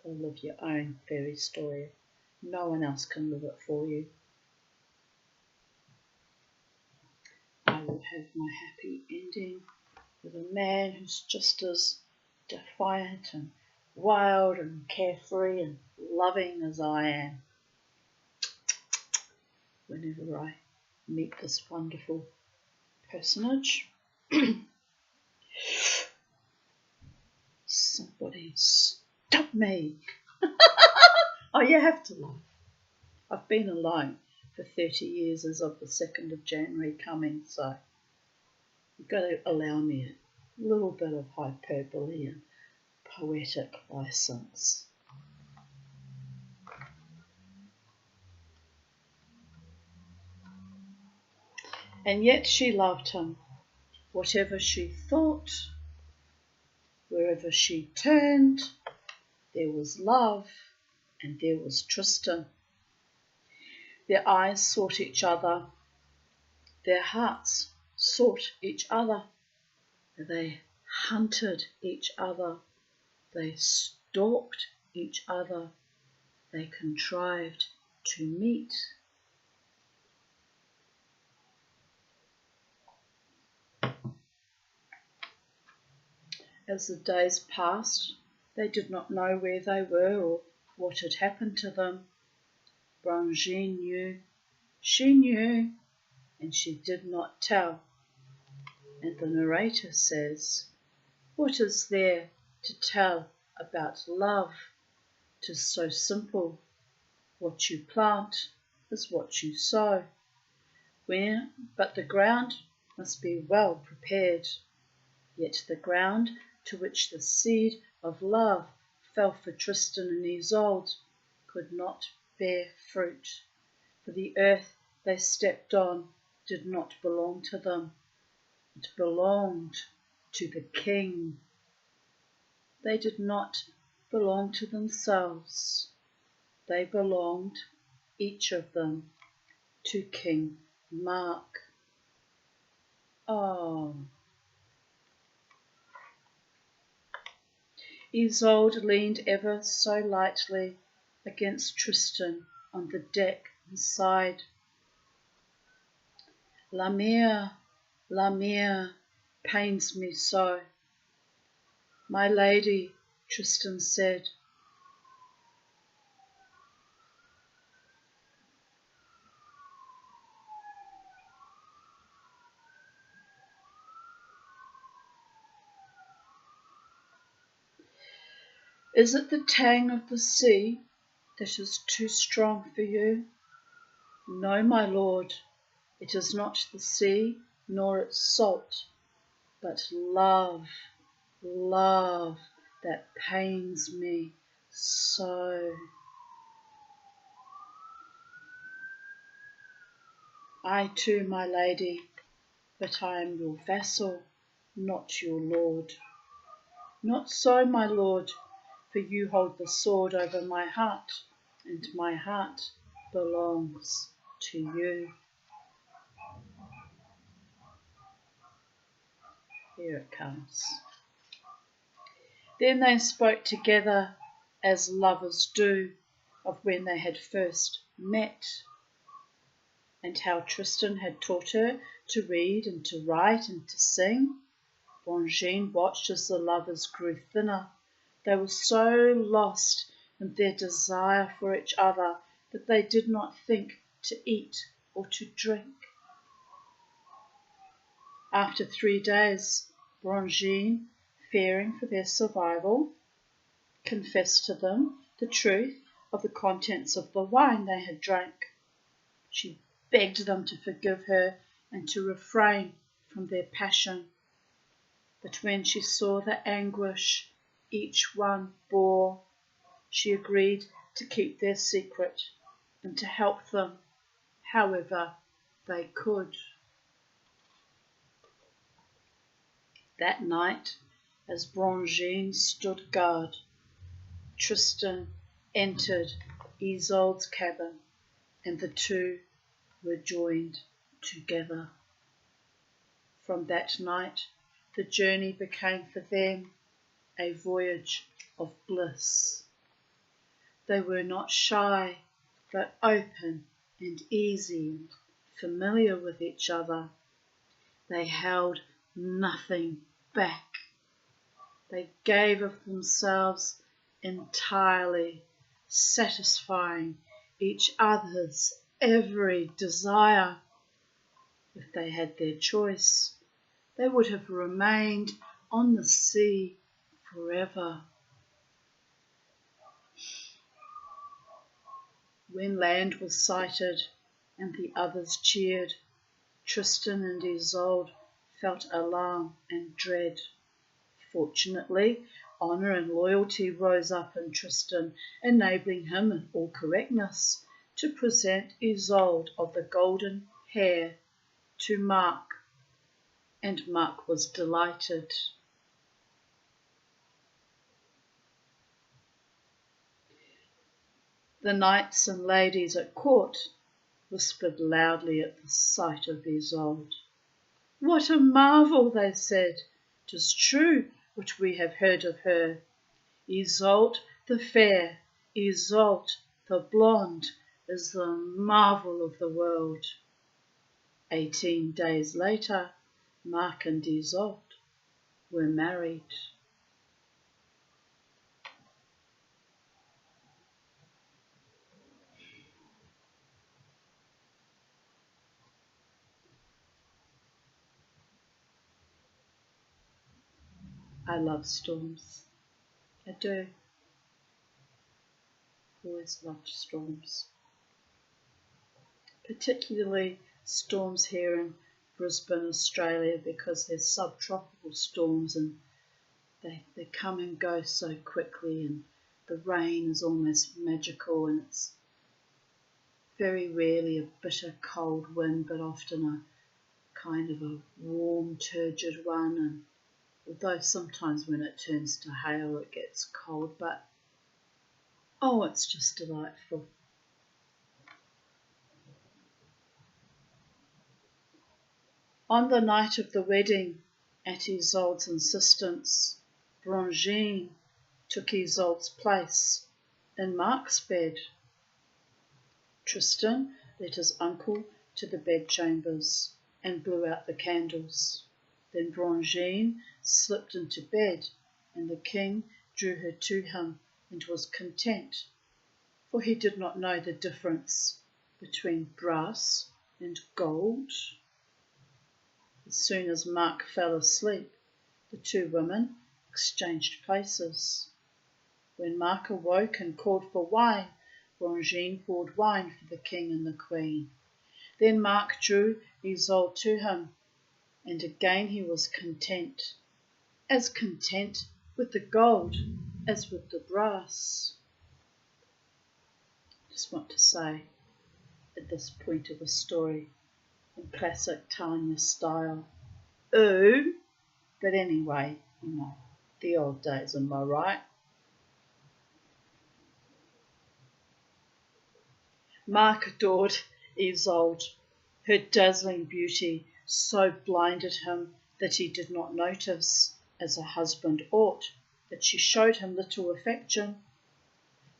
Go live your own fairy story. No one else can live it for you. I would have my happy ending with a man who's just as defiant and wild and carefree and loving as I am. Whenever I meet this wonderful personage, somebody stop me. Oh, you have to laugh. I've been alone for 30 years as of the 2nd of January coming, so you've got to allow me a little bit of hyperbole and poetic license. And yet she loved him. Whatever she thought, wherever she turned, there was love and there was Tristan. Their eyes sought each other. Their hearts sought each other. They hunted each other. They stalked each other. They contrived to meet. As the days passed, they did not know where they were or what had happened to them. Brangie knew, she knew, and she did not tell. And the narrator says, what is there to tell about love? 'Tis so simple. What you plant is what you sow. But the ground must be well prepared. Yet the ground to which the seed of love fell for Tristan and Iseult could not bear fruit, for the earth they stepped on did not belong to them. It belonged to the king. They did not belong to themselves. They belonged, each of them, to King Mark. Oh. Iseult leaned ever so lightly against Tristan on the deck and sighed. La mer pains me so. My lady, Tristan said. Is it the tang of the sea that is too strong for you? No, my lord, it is not the sea nor its salt, but love, love that pains me so. I too, my lady, but I am your vassal, not your lord. Not so, my lord, for you hold the sword over my heart, and my heart belongs to you. Here it comes. Then they spoke together as lovers do of when they had first met, and how Tristan had taught her to read and to write and to sing. Brangie watched as the lovers grew thinner. They were so lost in their desire for each other that they did not think to eat or to drink. After 3 days, Brangie, fearing for their survival, confessed to them the truth of the contents of the wine they had drank. She begged them to forgive her and to refrain from their passion. But when she saw the anguish each one bore, she agreed to keep their secret and to help them however they could. That night, as Brangie stood guard, Tristan entered Iseult's cabin, and the two were joined together. From that night, the journey became for them a voyage of bliss. They were not shy, but open and easy and familiar with each other. They held nothing back. They gave of themselves entirely, satisfying each other's every desire. If they had their choice, they would have remained on the sea forever. When land was sighted and the others cheered, Tristan and Iseult felt alarm and dread. Fortunately, honour and loyalty rose up in Tristan, enabling him in all correctness to present Iseult of the golden hair to Mark, and Mark was delighted. The knights and ladies at court whispered loudly at the sight of Iseult. "What a marvel!" they said. "'Tis true what we have heard of her. Iseult the fair, Iseult the blonde, is the marvel of the world." 18 days later, Mark and Iseult were married. I love storms. I do. Always loved storms. Particularly storms here in Brisbane, Australia, because they're subtropical storms and they come and go so quickly, and the rain is almost magical, and it's very rarely a bitter cold wind, but often a kind of a warm, turgid one. And although sometimes when it turns to hail it gets cold, but oh, it's just delightful. On the night of the wedding, at Iseult's insistence, Brangine took Iseult's place in Mark's bed. Tristan led his uncle to the bedchambers and blew out the candles. Then Brangine slipped into bed, and the king drew her to him and was content, for he did not know the difference between brass and gold. As soon as Mark fell asleep, the two women exchanged places. When Mark awoke and called for wine, Brangine poured wine for the king and the queen. Then Mark drew Iseult to him, and again he was content, as content with the gold as with the brass. I just want to say, at this point of the story, in classic Tanya style, ooh, but anyway, the old days, am I right? Mark adored Iseult. Her dazzling beauty so blinded him that he did not notice, as a husband ought, that she showed him little affection.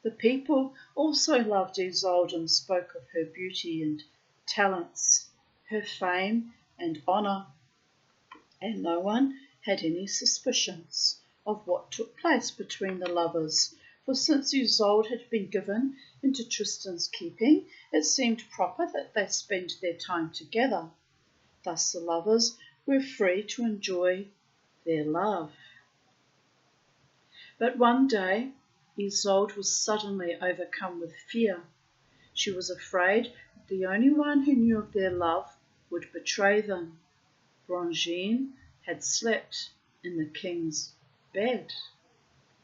The people also loved Iseult and spoke of her beauty and talents, her fame and honour, and no one had any suspicions of what took place between the lovers, for since Iseult had been given into Tristan's keeping, it seemed proper that they spend their time together. Thus the lovers were free to enjoy their love. But one day Iseult was suddenly overcome with fear. She was afraid that the only one who knew of their love would betray them. Brangine had slept in the king's bed.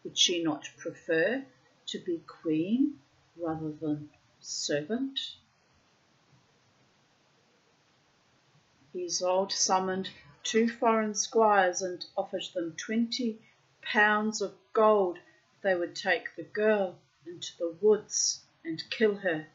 Would she not prefer to be queen rather than servant? Iseult summoned 2 foreign squires and offered them 20 pounds of gold if they would take the girl into the woods and kill her.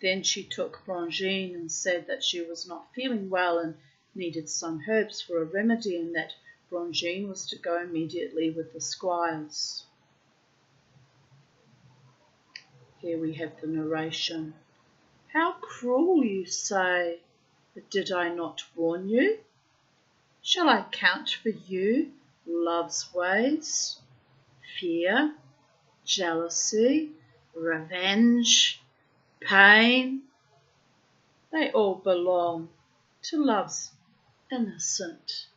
Then she took Brangine and said that she was not feeling well and needed some herbs for a remedy, and that Brangine was to go immediately with the squires. Here we have the narration. How cruel, you say, but did I not warn you? Shall I count for you love's ways? Fear, jealousy, revenge, pain, they all belong to love's innocent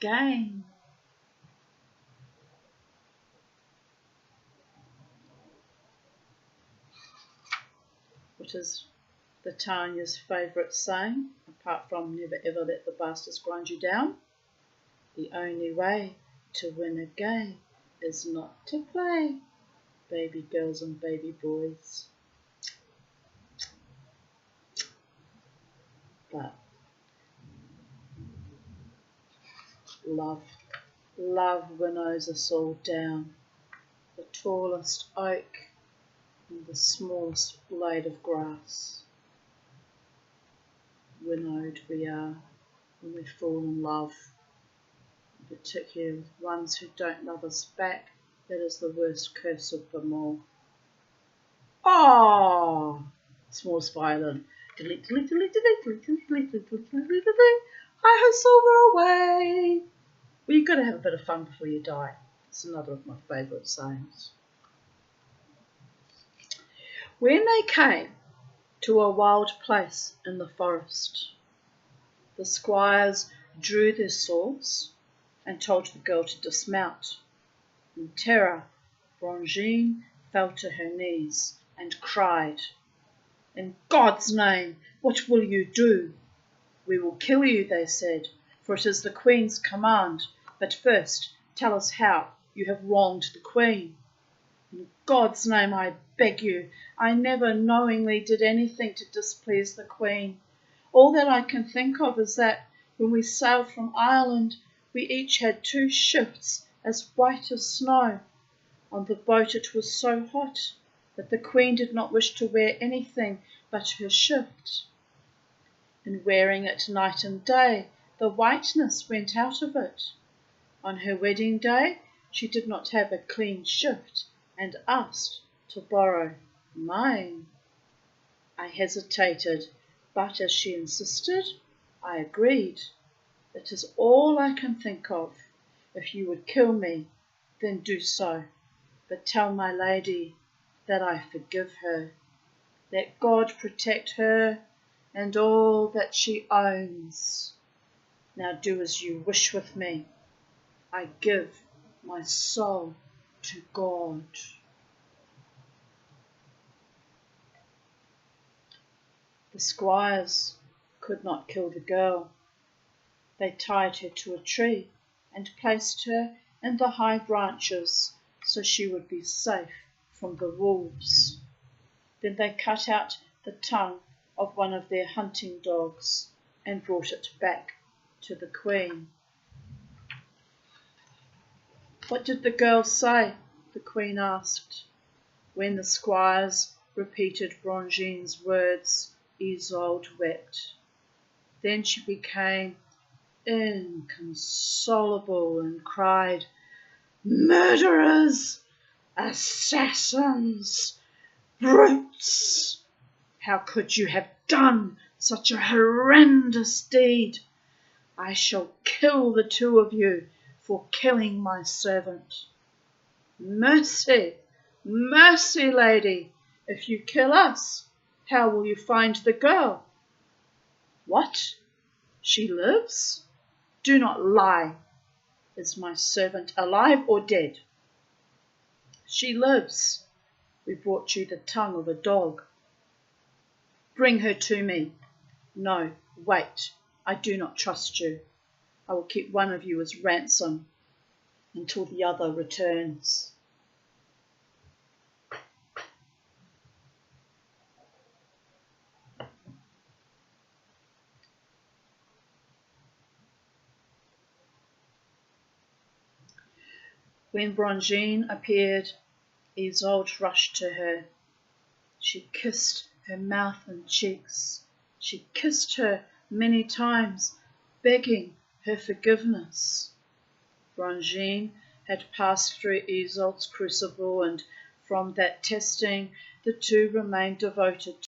game. What is Britannia's favourite saying, apart from never ever let the bastards grind you down? The only way to win a game is not to play, baby girls and baby boys. But love winnows us all down. The tallest oak and the smallest blade of grass. Winnowed we are when we fall in love, particularly with ones who don't love us back. That is the worst curse of them all. Oh, smallest violin. Delete, delete, delete, delete, delete, delete, delete, delete, delete, delete, delete. I have silver away. Well, you've got to have a bit of fun before you die. It's another of my favourite sayings. When they came to a wild place in the forest, the squires drew their swords and told the girl to dismount. In terror, Brangine fell to her knees and cried, "In God's name, what will you do?" "We will kill you," they said, "for it is the Queen's command. But first tell us how you have wronged the Queen." "In God's name, I beg you, I never knowingly did anything to displease the Queen. All that I can think of is that when we sailed from Ireland, we each had 2 shifts as white as snow. On the boat it was so hot that the Queen did not wish to wear anything but her shift. In wearing it night and day, the whiteness went out of it. On her wedding day, she did not have a clean shift and asked to borrow mine. I hesitated, but as she insisted, I agreed. It is all I can think of. If you would kill me, then do so. But tell my lady that I forgive her. Let God protect her and all that she owns. Now do as you wish with me. I give my soul to God." The squires could not kill the girl. They tied her to a tree and placed her in the high branches so she would be safe from the wolves. Then they cut out the tongue of one of their hunting dogs and brought it back to the Queen. "What did the girl say?" the Queen asked. When the squires repeated Brangine's words, Iseult wept. Then she became inconsolable and cried, "Murderers! Assassins! Brutes! How could you have done such a horrendous deed? I shall kill the 2 of you for killing my servant." "Mercy, mercy, lady! If you kill us, how will you find the girl?" "What? She lives? Do not lie. Is my servant alive or dead?" "She lives. We brought you the tongue of a dog." "Bring her to me." "No, wait. I do not trust you. I will keep one of you as ransom until the other returns." When Brangine appeared, Iseult rushed to her. She kissed her mouth and cheeks. She kissed her many times, begging her forgiveness. Brangine had passed through Iseult's crucible, and from that testing the two remained devoted